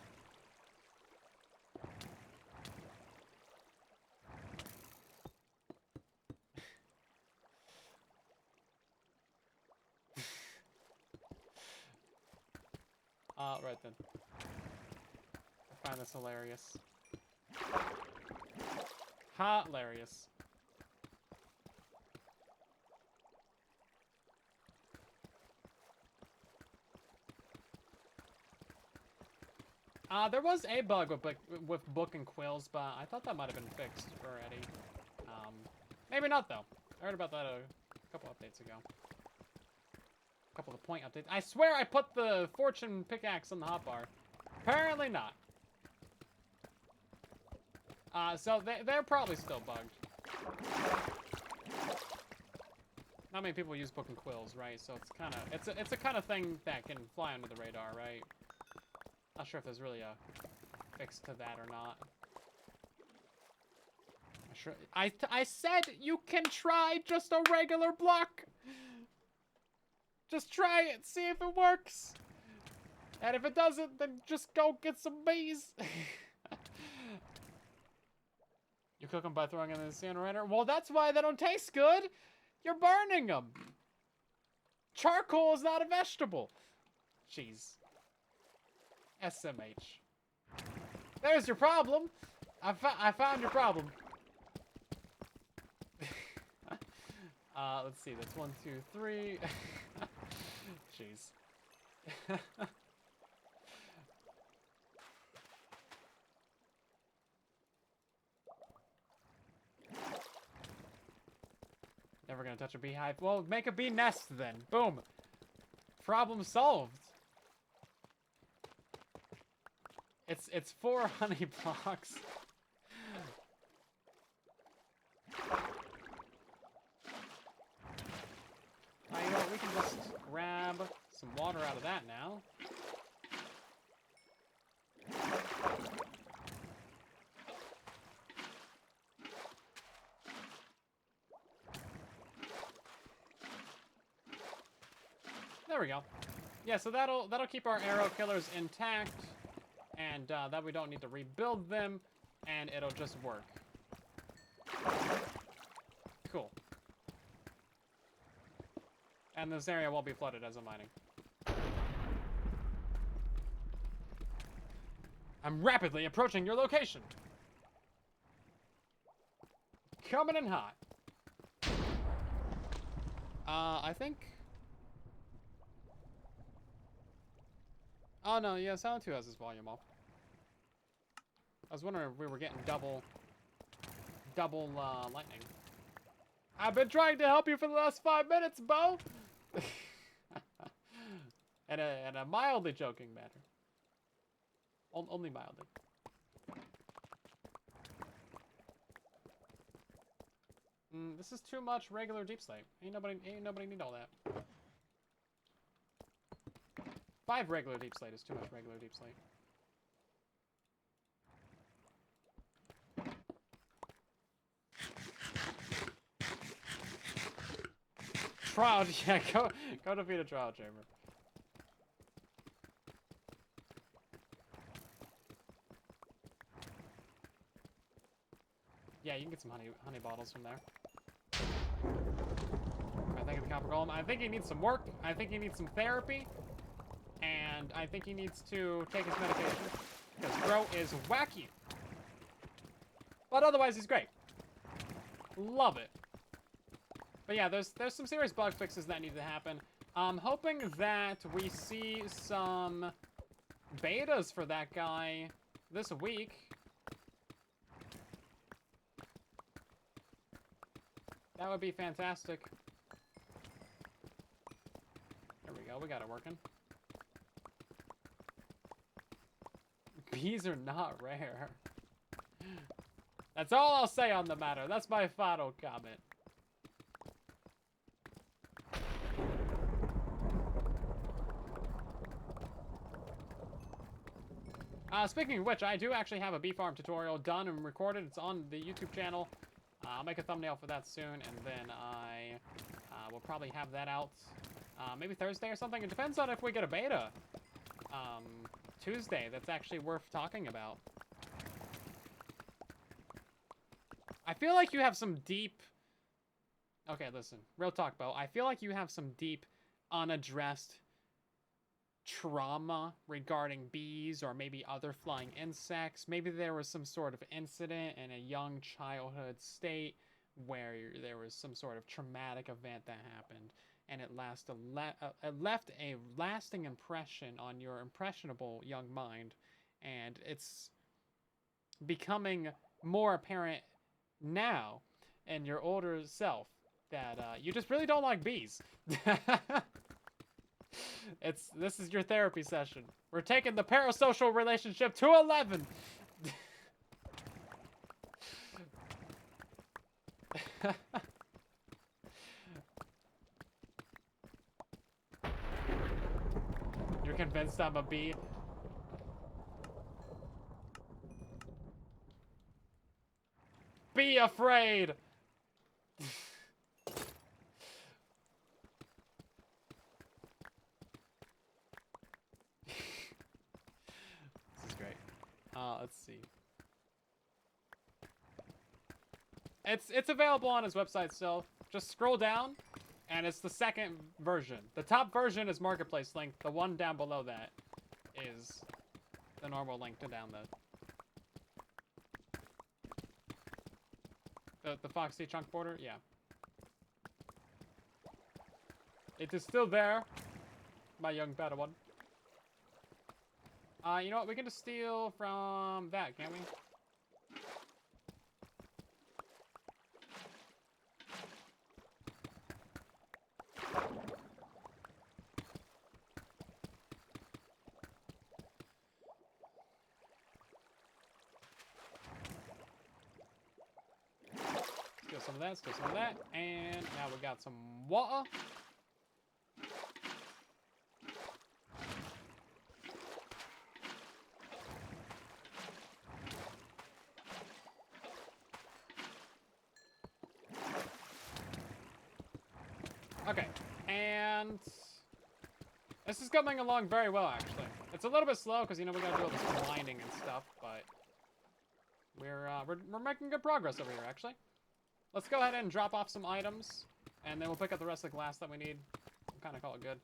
[SPEAKER 1] Right then. I find this hilarious. Hilarious. There was a bug with book and quills, but I thought that might have been fixed already. Maybe not though. I heard about that a couple updates ago. A couple of point updates. I swear I put the fortune pickaxe on the hotbar. Apparently not. So they're probably still bugged. Not many people use book and quills, right? So it's a kind of thing that can fly under the radar, right? Not sure if there's really a fix to that or not. I said you can try just a regular block. Just try it, see if it works. And if it doesn't, then just go get some bees. You cook them by throwing them in the incinerator? Well, that's why they don't taste good. You're burning them. Charcoal is not a vegetable. Jeez. SMH. There's your problem. I found your problem. Let's see. That's 1, 2, 3. Jeez. Never gonna touch a beehive. Well, make a bee nest then. Boom. Problem solved. It's 4 honey blocks. You know what? We can just grab some water out of that now. There we go. Yeah, so that'll keep our arrow killers intact, and that we don't need to rebuild them, and it'll just work. Cool. And this area won't be flooded as I'm mining. I'm rapidly approaching your location. Coming in hot. I think... Oh, no, yeah, Silent 2 has his volume off. I was wondering if we were getting double lightning. I've been trying to help you for the last 5 minutes, Bo! in a mildly joking manner. Only mildly. This is too much regular deep slate. Ain't nobody need all that. 5 regular deep slate is too much regular deep slate. Trial, yeah, go defeat a trial chamber. Yeah, you can get some honey bottles from there. I think it's copper golem. I think he needs some work. I think he needs some therapy. And I think he needs to take his medication. Because bro is wacky. But otherwise, he's great. Love it. But yeah, there's some serious bug fixes that need to happen. I'm hoping that we see some betas for that guy this week. That would be fantastic. There we go, we got it working. Bees are not rare. That's all I'll say on the matter. That's my final comment. Speaking of which, I do actually have a bee farm tutorial done and recorded. It's on the YouTube channel. I'll make a thumbnail for that soon, and then I will probably have that out maybe Thursday or something. It depends on if we get a beta Tuesday that's actually worth talking about. I feel like you have some deep... Okay, listen. Real talk, Bo. I feel like you have some deep, unaddressed trauma regarding bees or maybe other flying insects. Maybe there was some sort of incident in a young childhood state where there was some sort of traumatic event that happened, and it left a lasting impression on your impressionable young mind, and it's becoming more apparent now in your older self that you just really don't like bees. This is your therapy session. We're taking the parasocial relationship to 11. You're convinced I'm a bee? Be afraid! This is great. Let's see. It's available on his website still. Just scroll down, and it's the second version. The top version is Marketplace link. The one down below that is the normal link to download. The Foxy chunk border? Yeah. It is still there, my young Padawan. You know what? We can just steal from that, can't we? Steal some of that, still some of that, and now we got some water. Okay, and this is coming along very well, actually. It's a little bit slow because, you know, we gotta do all this blinding and stuff, but we're making good progress over here, actually. Let's go ahead and drop off some items, and then we'll pick up the rest of the glass that we need. We'll kind of call it good.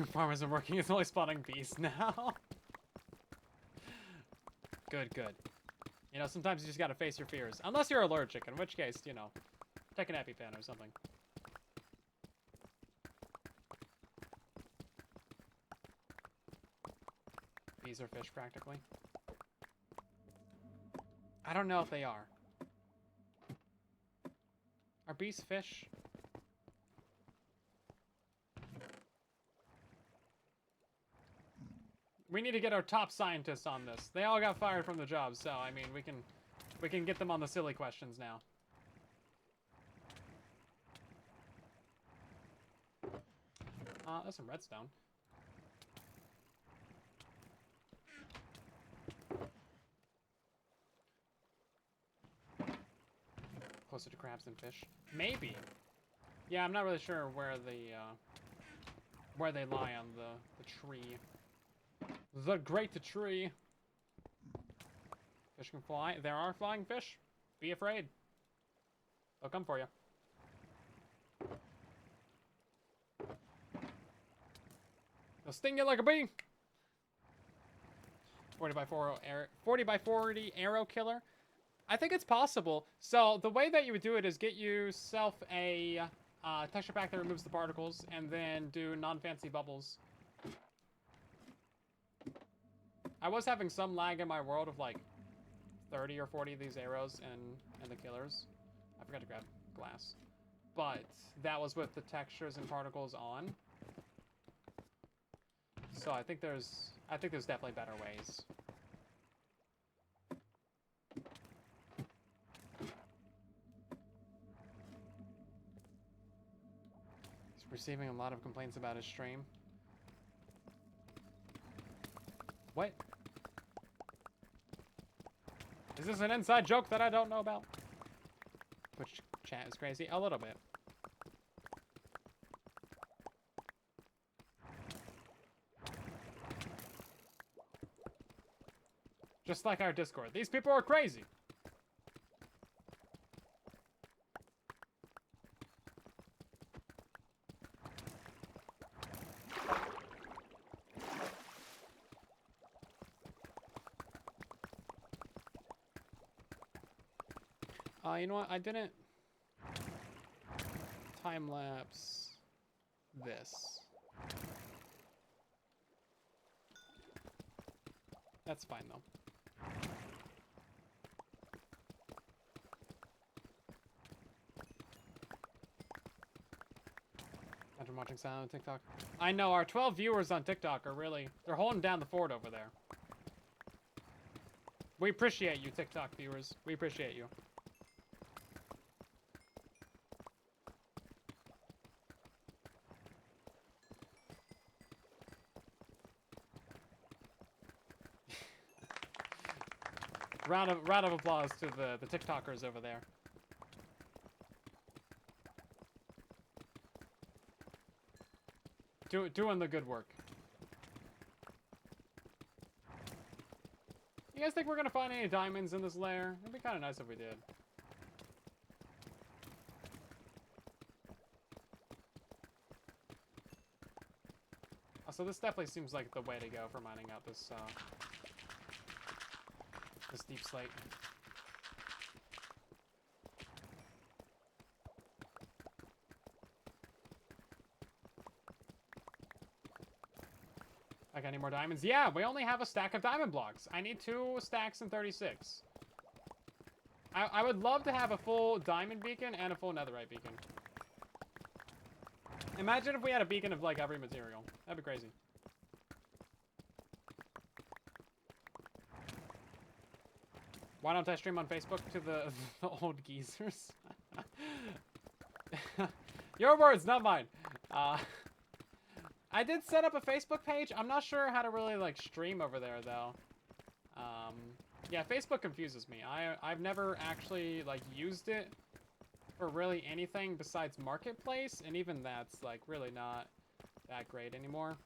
[SPEAKER 1] Farm isn't working. It's only spawning bees now. Good, good. You know, sometimes you just gotta face your fears. Unless you're allergic, in which case, you know, take an EpiPen or something. Bees are fish, practically. I don't know if they are. Are bees fish? We need to get our top scientists on this. They all got fired from the job, so I mean, we can get them on the silly questions now. There's some redstone. Closer to crabs than fish. Maybe. Yeah, I'm not really sure where they lie on the tree. The great tree. Fish can fly. There are flying fish. Be afraid. They'll come for you. They'll sting you like a bee. 40 by 40 arrow killer. I think it's possible. So the way that you would do it is get yourself a texture pack that removes the particles, and then do non-fancy bubbles. I was having some lag in my world of like 30 or 40 of these arrows and the killers. I forgot to grab glass. But that was with the textures and particles on. So I think there's definitely better ways. He's receiving a lot of complaints about his stream. What? Is this an inside joke that I don't know about? Twitch chat is crazy. A little bit. Just like our Discord. These people are crazy. You know what? I didn't time-lapse this. That's fine, though. After watching Silent on TikTok. I know, our 12 viewers on TikTok are really... They're holding down the fort over there. We appreciate you, TikTok viewers. We appreciate you. Round of applause to the TikTokers over there. Doing the good work. You guys think we're gonna find any diamonds in this lair? It'd be kind of nice if we did. So this definitely seems like the way to go for mining out this this deep slate. I got any more diamonds? Yeah, we only have a stack of diamond blocks. I need 2 stacks and 36. I would love to have a full diamond beacon and a full netherite beacon. Imagine if we had a beacon of like every material. That'd be crazy. Why don't I stream on Facebook to the, the old geezers? Your words, not mine. I did set up a Facebook page. I'm not sure how to really, like, stream over there, though. Yeah, Facebook confuses me. I've never actually, like, used it for really anything besides Marketplace, and even that's, like, really not that great anymore.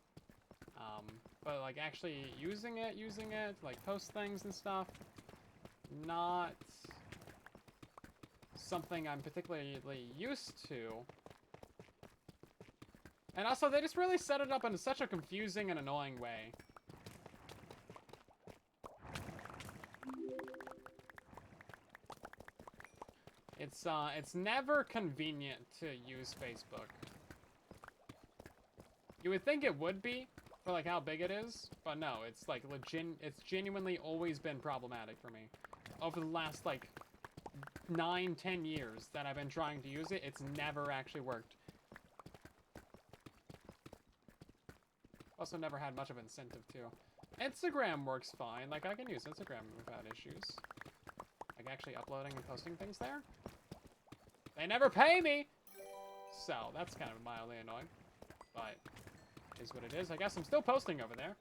[SPEAKER 1] But, like, actually using it, to, like, post things and stuff, not something I'm particularly used to. And also, they just really set it up in such a confusing and annoying way. It's never convenient to use Facebook. You would think it would be, for like how big it is, but no, it's like it's genuinely always been problematic for me. Over the last like 9-10 years that I've been trying to use it, it's never actually worked. Also never had much of an incentive to. Instagram works fine, like I can use Instagram without issues. Like actually uploading and posting things there. They never pay me! So, that's kind of mildly annoying. But, is what it is. I guess I'm still posting over there.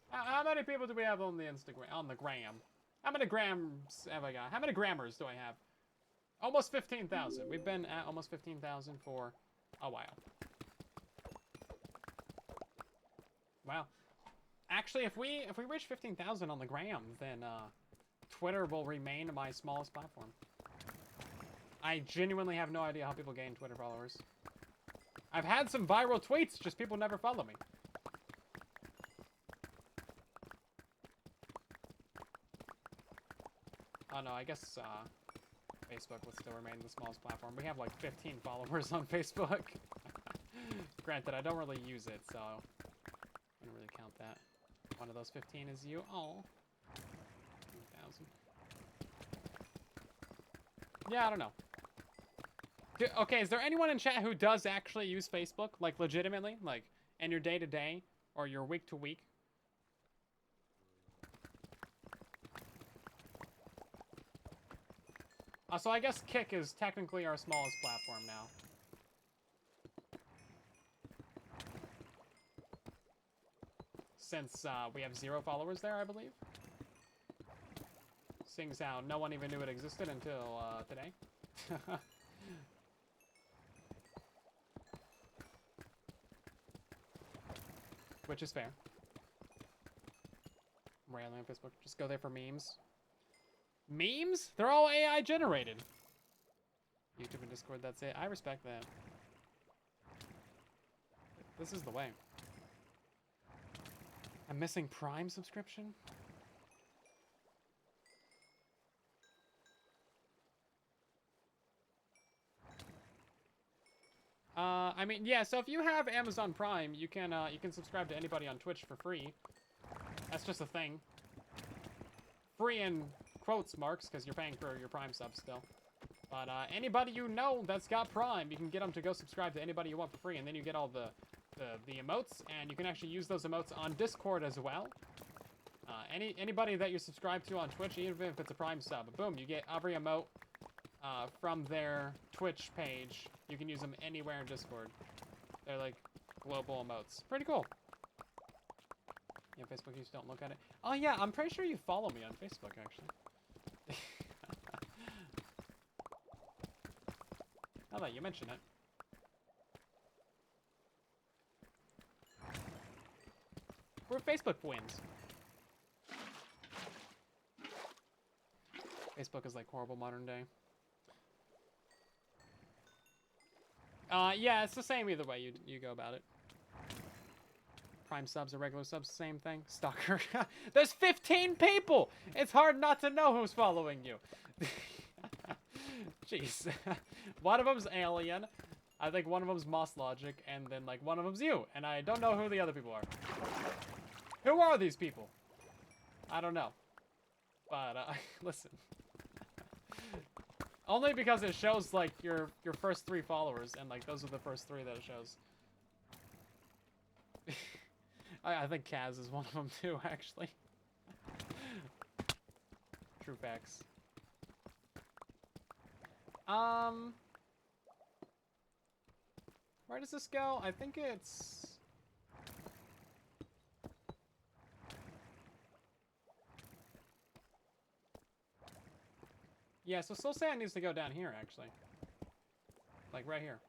[SPEAKER 1] How many people do we have on the Instagram? On the gram? How many grams have I got? How many grammars do I have? Almost 15,000. We've been at almost 15,000 for a while. Wow. Actually, if we reach 15,000 on the gram, then Twitter will remain my smallest platform. I genuinely have no idea how people gain Twitter followers. I've had some viral tweets, just people never follow me. Oh no, I guess Facebook would still remain the smallest platform. We have like 15 followers on Facebook. Granted, I don't really use it, so I don't really count that. One of those 15 is you. Oh. 15,000. Yeah, I don't know. Okay, is there anyone in chat who does actually use Facebook? Like, legitimately? Like, in your day-to-day? Or your week-to-week? So I guess Kick is technically our smallest platform now. Since we have 0 followers there, I believe. Seeing as how no one even knew it existed until today. Which is fair. Railing on Facebook. Just go there for memes. Memes? They're all AI generated. YouTube and Discord, that's it. I respect that. This is the way. I'm missing Prime subscription? I mean, yeah, so if you have Amazon Prime, you can subscribe to anybody on Twitch for free. That's just a thing. Free in quotes marks, because you're paying for your Prime sub still. But anybody you know that's got Prime, you can get them to go subscribe to anybody you want for free, and then you get all the emotes, and you can actually use those emotes on Discord as well. Anybody that you're subscribed to on Twitch, even if it's a Prime sub, boom, you get every emote from their Twitch page. You can use them anywhere in Discord. They're like global emotes. Pretty cool. Yeah, Facebook, you just don't look at it. Oh yeah, I'm pretty sure you follow me on Facebook, actually. Now that you mention it. We're Facebook twins. Facebook is like horrible modern day. Yeah, it's the same either way you go about it. Prime subs or regular subs, same thing. Stalker. There's 15 people! It's hard not to know who's following you. Jeez. One of them's Alien. I think one of them's Moss Logic, and then like one of them's you. And I don't know who the other people are. Who are these people? I don't know. But, listen. Only because it shows, like, your first 3 followers, and, like, those are the first 3 that it shows. I think Kaz is one of them, too, actually. true facts. Where does this go? I think it's... Yeah, so soul sand needs to go down here, actually. Like, right here.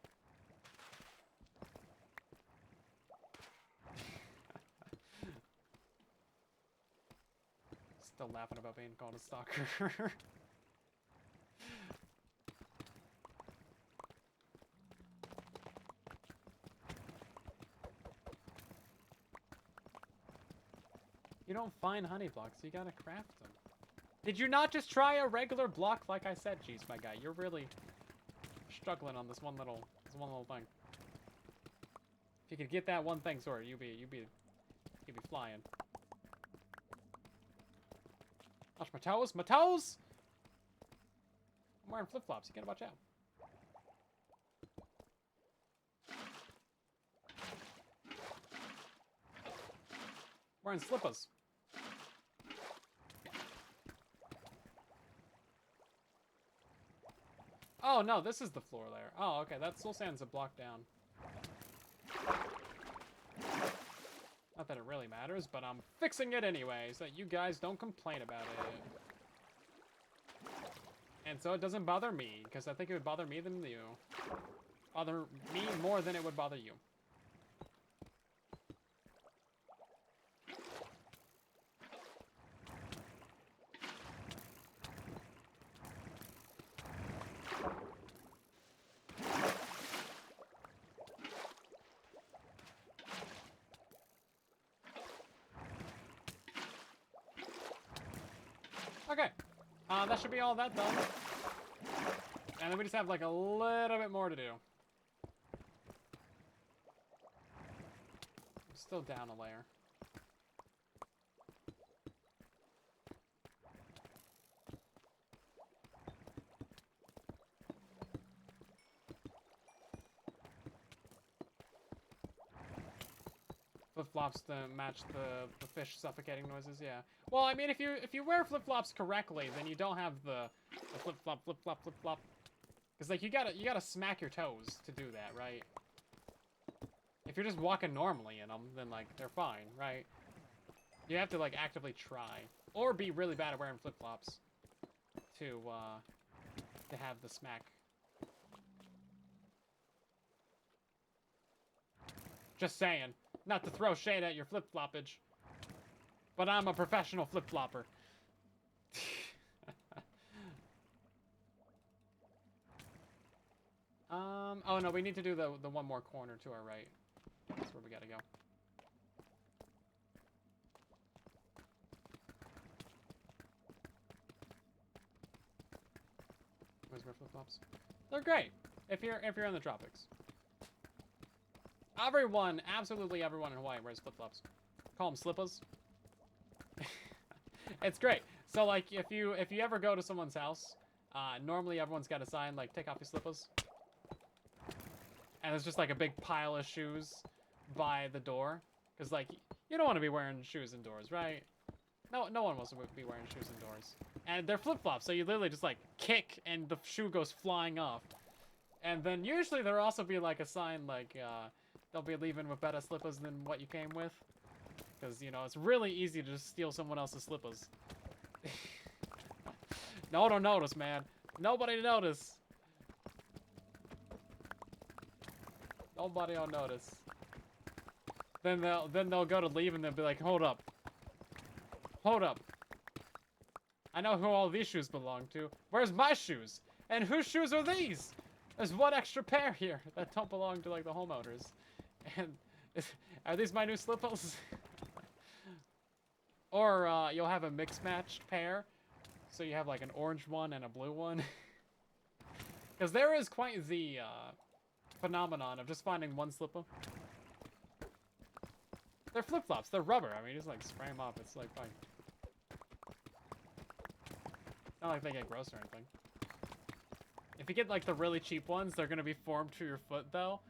[SPEAKER 1] Still laughing about being called a stalker. You don't find honey blocks, you gotta craft them. Did you not just try a regular block like I said? Jeez, my guy, you're really struggling on this one little thing. If you could get that one thing sorted, you'd be flying. Watch my toes, my toes! I'm wearing flip-flops, you gotta watch out. Wearing slippers. Oh, no, this is the floor layer. Oh, okay, that soul sand's a block down. Not that it really matters, but I'm fixing it anyway, so that you guys don't complain about it. And so it doesn't bother me, because I think it would bother me than you. Bother me more than it would bother you. Okay, that should be all that done. And then we just have like a little bit more to do. I'm still down a layer. Flip-flops to match the fish suffocating noises, yeah. Well, I mean, if you wear flip-flops correctly, then you don't have the flip-flop, flip-flop, flip-flop. Because, like, you gotta smack your toes to do that, right? If you're just walking normally in them, then, like, they're fine, right? You have to, like, actively try. Or be really bad at wearing flip-flops to have the smack. Just saying. Not to throw shade at your flip-floppage. But I'm a professional flip-flopper. Oh no, we need to do the one more corner to our right. That's where we gotta go. Where's my flip-flops? They're great if you're in the tropics. Everyone, absolutely everyone in Hawaii wears flip-flops. Call them slippers. It's great. So like if you ever go to someone's house, normally everyone's got a sign like take off your slippers. And it's just like a big pile of shoes by the door. Because like you don't want to be wearing shoes indoors, right? No one wants to be wearing shoes indoors. And they're flip-flops, so you literally just like kick and the shoe goes flying off. And then usually there'll also be like a sign like they'll be leaving with better slippers than what you came with. Because, you know, it's really easy to just steal someone else's slippers. No, don't notice, man. Nobody notice. Nobody will notice. Then they'll go to leave and they'll be like, hold up. Hold up. I know who all these shoes belong to. Where's my shoes? And whose shoes are these? There's one extra pair here that don't belong to like the homeowners. And are these my new slippers? Or you'll have a mixed matched pair. So you have like an orange one and a blue one. Because there is quite the phenomenon of just finding one slipper. They're flip-flops. They're rubber. I mean, just like spray them off. It's like fine. Not like they get gross or anything. If you get like the really cheap ones, they're gonna be formed to your foot though.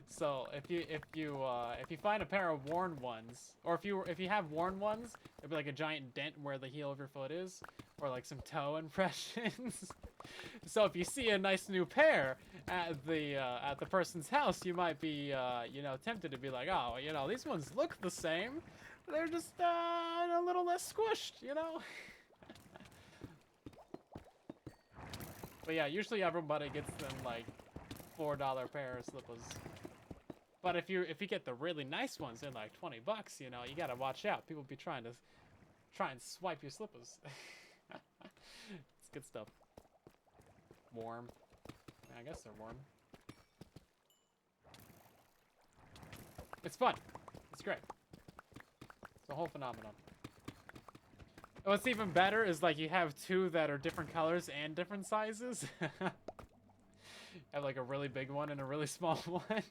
[SPEAKER 1] So if you find a pair of worn ones, or if you have worn ones, it'd be like a giant dent where the heel of your foot is, or like some toe impressions. So if you see a nice new pair at the person's house, you might be you know, tempted to be like, oh, you know, these ones look the same, they're just a little less squished, you know. But yeah, usually everybody gets them like $4 pair of slippers. But if you get the really nice ones, they're like 20 bucks, you know, you gotta watch out. People be trying and swipe your slippers. It's good stuff. Warm. I guess they're warm. It's fun. It's great. It's a whole phenomenon. What's even better is like you have two that are different colors and different sizes. You have like a really big one and a really small one.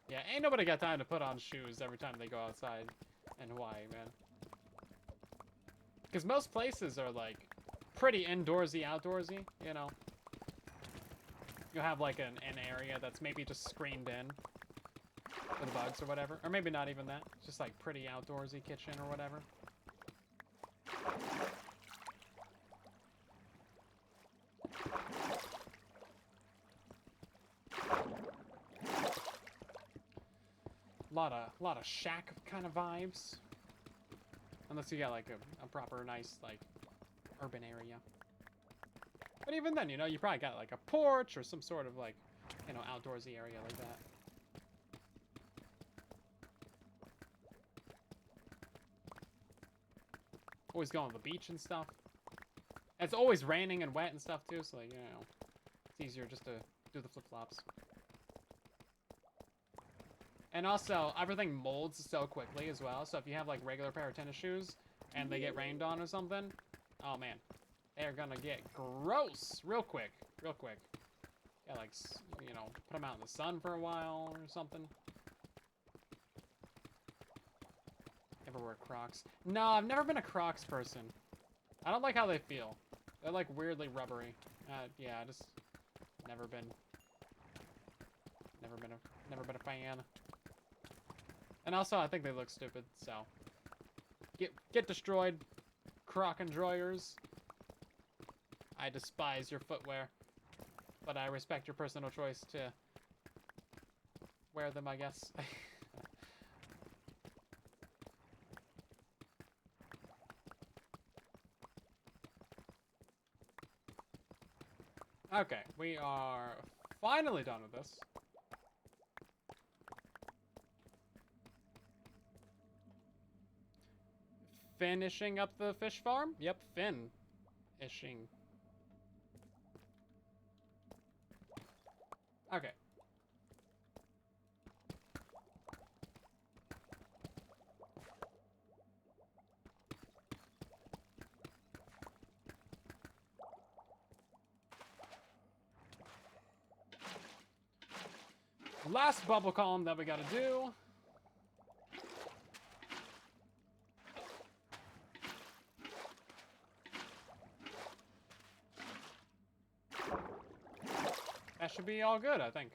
[SPEAKER 1] Yeah, ain't nobody got time to put on shoes every time they go outside in Hawaii, man. Because most places are like pretty indoorsy, outdoorsy, you know. You'll have like an area that's maybe just screened in for the bugs or whatever. Or maybe not even that. Just like pretty outdoorsy kitchen or whatever. Lot of shack kind of vibes. Unless you got like a proper nice like urban area. But even then, you know, you probably got like a porch or some sort of like, you know, outdoorsy area like that. Always going to the beach and stuff. And it's always raining and wet and stuff too, so like, you know, it's easier just to do the flip-flops. And also, everything molds so quickly as well, so if you have like regular pair of tennis shoes and they get rained on or something, oh man, they're gonna get gross real quick, real quick. Yeah, like, you know, put them out in the sun for a while or something. Ever wear Crocs? No, I've never been a Crocs person. I don't like how they feel. They're like weirdly rubbery. Yeah, just never been a fan. And also, I think they look stupid. So get destroyed, Croc enjoyers. I despise your footwear, but I respect your personal choice to wear them, I guess. Okay, we are finally done with this. Finishing up the fish farm? Yep, fin-ishing. Okay. Last bubble column that we gotta do. That should be all good, I think.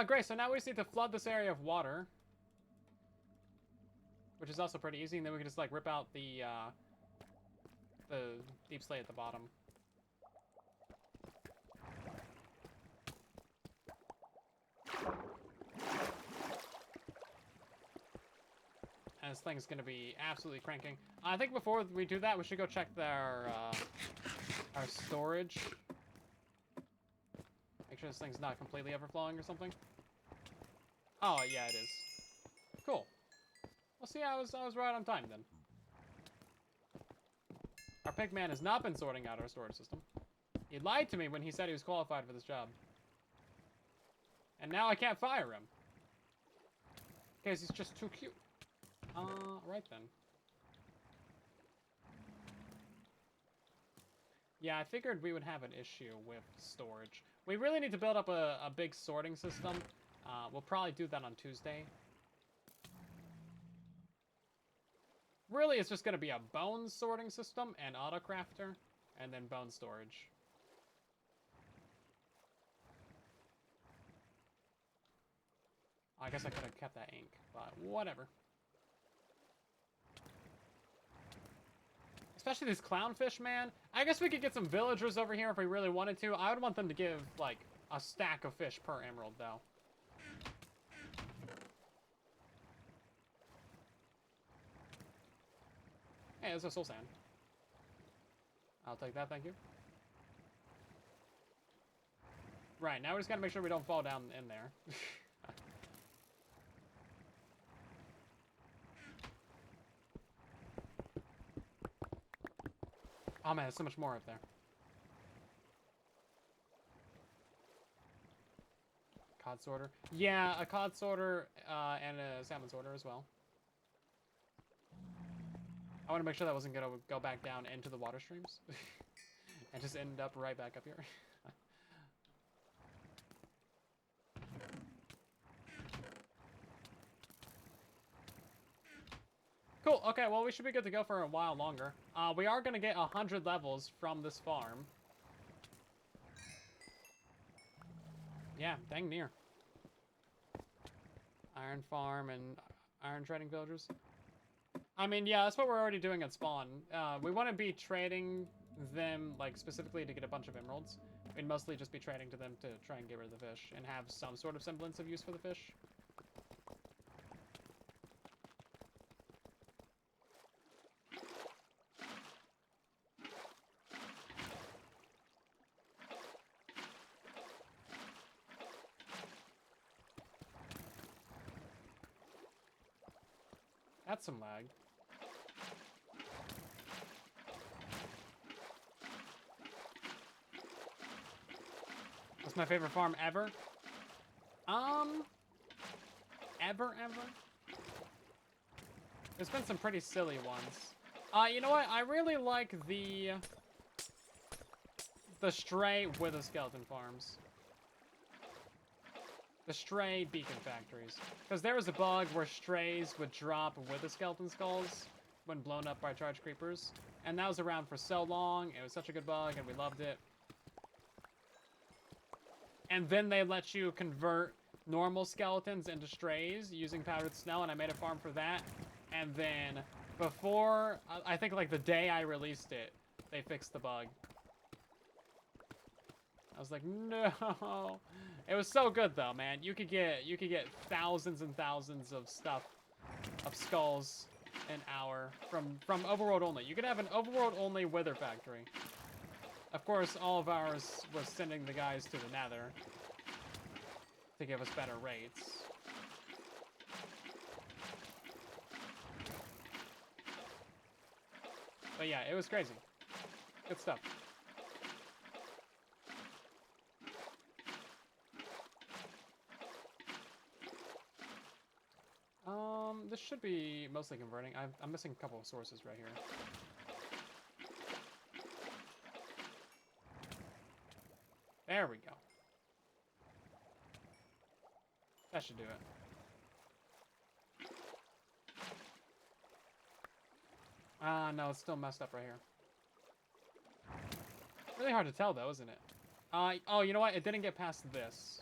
[SPEAKER 1] Great, so now we just need to flood this area of water. Which is also pretty easy, and then we can just, like, rip out the deep slate at the bottom. And this thing's gonna be absolutely cranking. I think before we do that, we should go check our storage. Make sure this thing's not completely overflowing or something. Oh, yeah, it is. Cool. Well, see, I was right on time, then. Our pig man has not been sorting out our storage system. He lied to me when he said he was qualified for this job. And now I can't fire him. Because he's just too cute. Right then. Yeah, I figured we would have an issue with storage. We really need to build up a big sorting system. We'll probably do that on Tuesday. Really, it's just going to be a bone sorting system and autocrafter, and then bone storage. I guess I could have kept that ink, but whatever. Especially these clownfish, man. I guess we could get some villagers over here if we really wanted to. I would want them to give, like, a stack of fish per emerald, though. Hey, there's a soul sand. I'll take that, thank you. Right, now we just gotta make sure we don't fall down in there. Oh man, there's so much more up there. Cod sorter. Yeah, a cod sorter and a salmon sorter as well. I want to make sure that wasn't going to go back down into the water streams. And just end up right back up here. Cool, okay, well we should be good to go for a while longer. We are going to get 100 levels from this farm. Yeah, dang near. Iron farm and iron trading villagers. I mean, yeah, that's what we're already doing at spawn. We want to be trading them, like, specifically to get a bunch of emeralds. We'd mostly just be trading to them to try and get rid of the fish and have some sort of semblance of use for the fish. That's some lag. That's my favorite farm ever. Ever? There's been some pretty silly ones. You know what? I really like the stray wither skeleton farms. The stray beacon factories. Because there was a bug where strays would drop wither skeleton skulls when blown up by charged creepers. And that was around for so long. It was such a good bug, and we loved it. And then they let you convert normal skeletons into strays using powdered snow, and I made a farm for that. And then before, I think like the day I released it, they fixed the bug. I was like, no. It was so good though, man. You could get thousands and thousands of stuff, of skulls an hour from overworld only. You could have an overworld only wither factory. Of course, all of ours was sending the guys to the nether to give us better rates. But yeah, it was crazy. Good stuff. This should be mostly converting. I'm missing a couple of sources right here. There we go. That should do it. No, it's still messed up right here. Really hard to tell though, isn't it? Oh, you know what? It didn't get past this.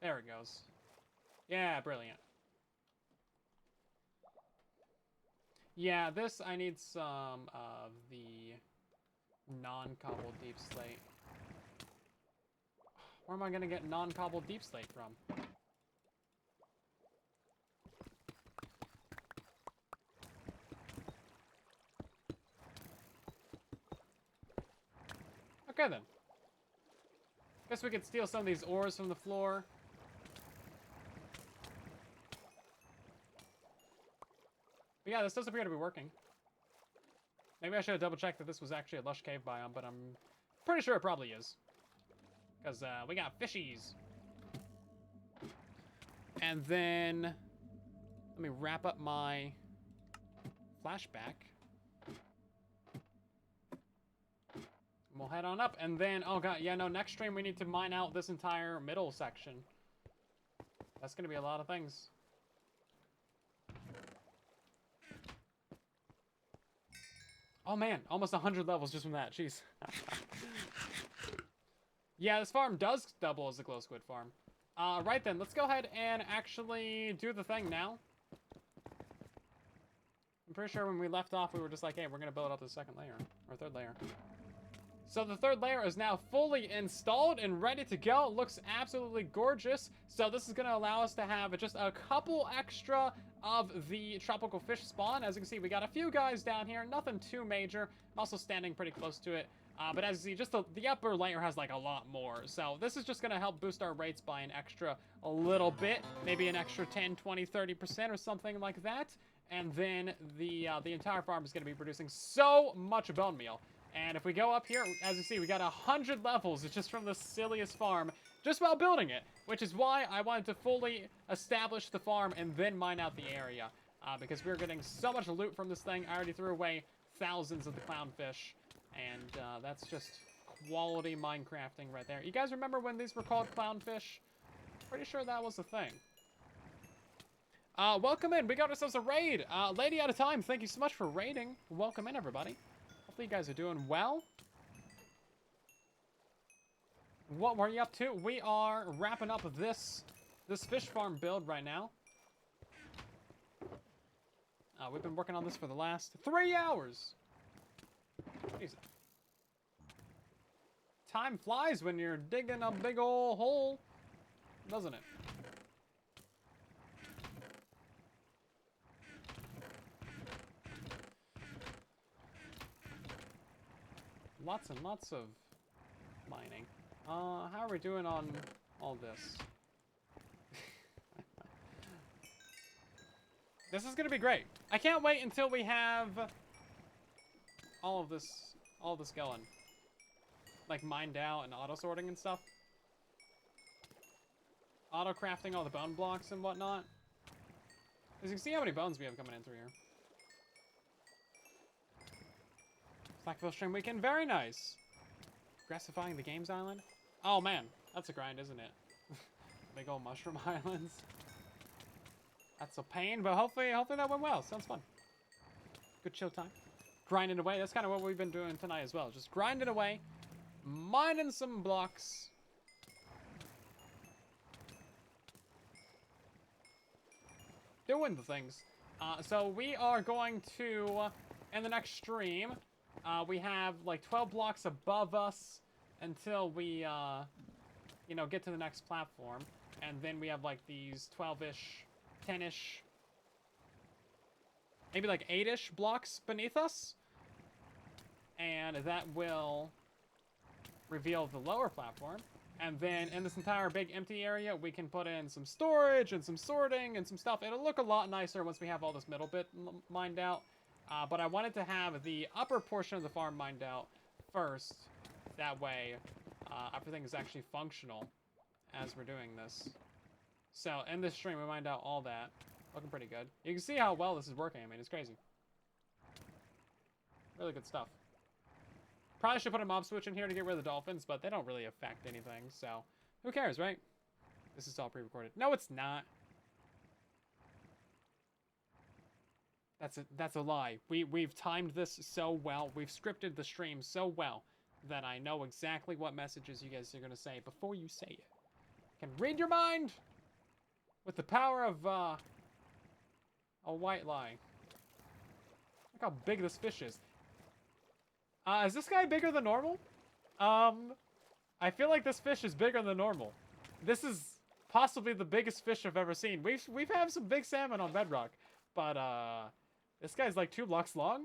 [SPEAKER 1] There it goes. Yeah, brilliant. Yeah, this, I need some of the non-cobbled deep slate. Where am I gonna get non-cobbled deep slate from? Okay then. Guess we could steal some of these ores from the floor. But yeah, this does appear to be working. Maybe I should have double-checked that this was actually a lush cave biome, but I'm pretty sure it probably is. Because we got fishies. And then let me wrap up my flashback. We'll head on up, and then, oh god, yeah, no, next stream we need to mine out this entire middle section. That's gonna be a lot of things. Oh man, almost 100 levels just from that, jeez. Yeah, this farm does double as the glow squid farm. Right then, let's go ahead and actually do the thing now. I'm pretty sure when we left off, we were just like, hey, we're gonna build up the second layer, or third layer. So the third layer is now fully installed and ready to go. It looks absolutely gorgeous. So this is going to allow us to have just a couple extra of the tropical fish spawn. As you can see, we got a few guys down here. Nothing too major. I'm also standing pretty close to it. But as you see, just the upper layer has like a lot more. So this is just going to help boost our rates by an extra a little bit. Maybe an extra 10, 20, 30% or something like that. And then the entire farm is going to be producing so much bone meal. And if we go up here, as you see, we got 100 levels just from the silliest farm, just while building it, which is why I wanted to fully establish the farm and then mine out the area, because we're getting so much loot from this thing. I already threw away thousands of the clownfish, and that's just quality Minecrafting right there. You guys remember when these were called clownfish? Pretty sure that was a thing. Welcome in. We got ourselves a raid. Lady at a time, thank you so much for raiding. Welcome in, everybody. Hopefully you guys are doing well. What were you up to? We are wrapping up this fish farm build right now. We've been working on this for the last 3 hours. Jesus. Time flies when you're digging a big ol' hole, doesn't it? Lots and lots of mining. How are we doing on all this? This is gonna be great. I can't wait until we have all of this going. Like mined out and auto sorting and stuff. Auto crafting all the bone blocks and whatnot. As you can see how many bones we have coming in through here. Blackville stream weekend, very nice. Grassifying the games island. Oh man, that's a grind, isn't it? Big old mushroom islands. That's a pain, but hopefully that went well. Sounds fun. Good chill time. Grinding away. That's kind of what we've been doing tonight as well. Just grinding away, mining some blocks. Doing the things. So we are going to, in the next stream, we have like 12 blocks above us until we, you know, get to the next platform. And then we have like these 12-ish, 10-ish, maybe like 8-ish blocks beneath us. And that will reveal the lower platform. And then in this entire big empty area, we can put in some storage and some sorting and some stuff. It'll look a lot nicer once we have all this middle bit mined out. But I wanted to have the upper portion of the farm mined out first. That way, everything is actually functional as we're doing this. So in this stream, we mined out all that. Looking pretty good. You can see how well this is working. I mean, it's crazy. Really good stuff. Probably should put a mob switch in here to get rid of the dolphins, but they don't really affect anything, so who cares, right? This is all pre-recorded. No, it's not. That's a lie. We've timed this so well. We've scripted the stream so well that I know exactly what messages you guys are going to say before you say it. I can read your mind with the power of a white lie. Look how big this fish is. Is this guy bigger than normal? I feel like this fish is bigger than normal. This is possibly the biggest fish I've ever seen. We've had some big salmon on Bedrock, but this guy's like 2 blocks long.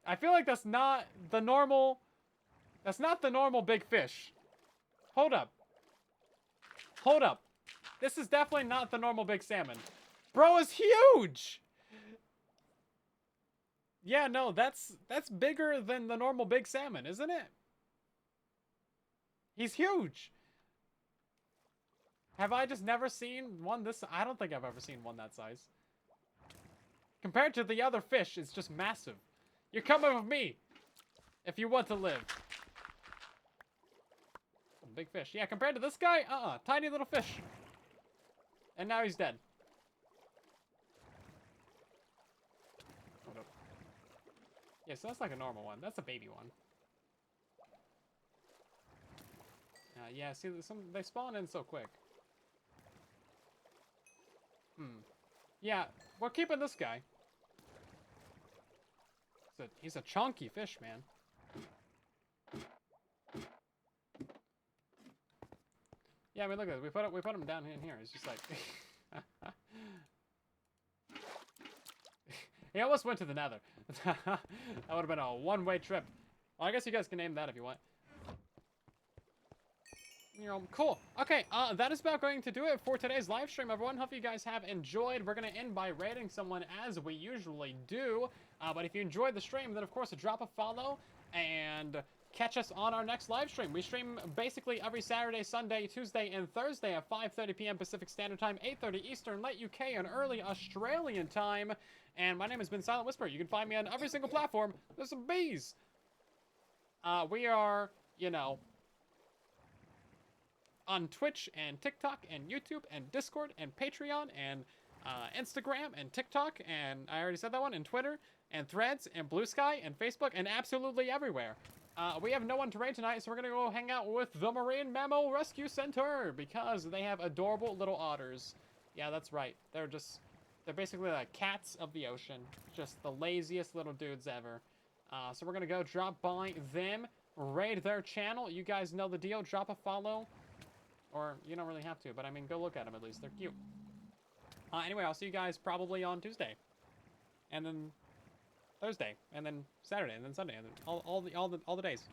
[SPEAKER 1] I feel like that's not the normal. That's not the normal big fish. Hold up. Hold up. This is definitely not the normal big salmon. Bro is huge. Yeah, no, that's bigger than the normal big salmon, isn't it? He's huge. Have I just never seen one this? I don't think I've ever seen one that size. Compared to the other fish, it's just massive. You're coming with me if you want to live. Some big fish. Yeah, compared to this guy, tiny little fish. And now he's dead. Hold up. Yeah, so that's like a normal one. That's a baby one. Yeah, see, they spawn in so quick. Yeah, we're keeping this guy. He's a chunky fish, man. Yeah, I mean, look at this. We put him down in here. He's just like... He almost went to the nether. That would have been a one-way trip. Well, I guess you guys can name that if you want. Cool. Okay, that is about going to do it for today's live stream, everyone. Hope you guys have enjoyed. We're going to end by rating someone as we usually do. But if you enjoyed the stream, then of course drop a follow and catch us on our next live stream. We stream basically every Saturday, Sunday, Tuesday, and Thursday at 5:30 p.m. Pacific Standard Time, 8:30 Eastern, late UK, and early Australian time. And my name has been Silent Whisper. You can find me on every single platform. There's some bees. We are, on Twitch and TikTok and YouTube and Discord and Patreon and Instagram and TikTok and I already said that one, and Twitter and Threads and Blue Sky and Facebook and absolutely everywhere. We have no one to raid tonight, so we're gonna go hang out with the Marine Mammal Rescue Center because they have adorable little otters. Yeah, that's right. They're basically like cats of the ocean. Just the laziest little dudes ever. So we're gonna go drop by them, raid their channel. You guys know the deal. Drop a follow. Or, you don't really have to, but I mean, go look at them at least. They're cute. Anyway, I'll see you guys probably on Tuesday. And then Thursday. And then Saturday. And then Sunday. And then all the days.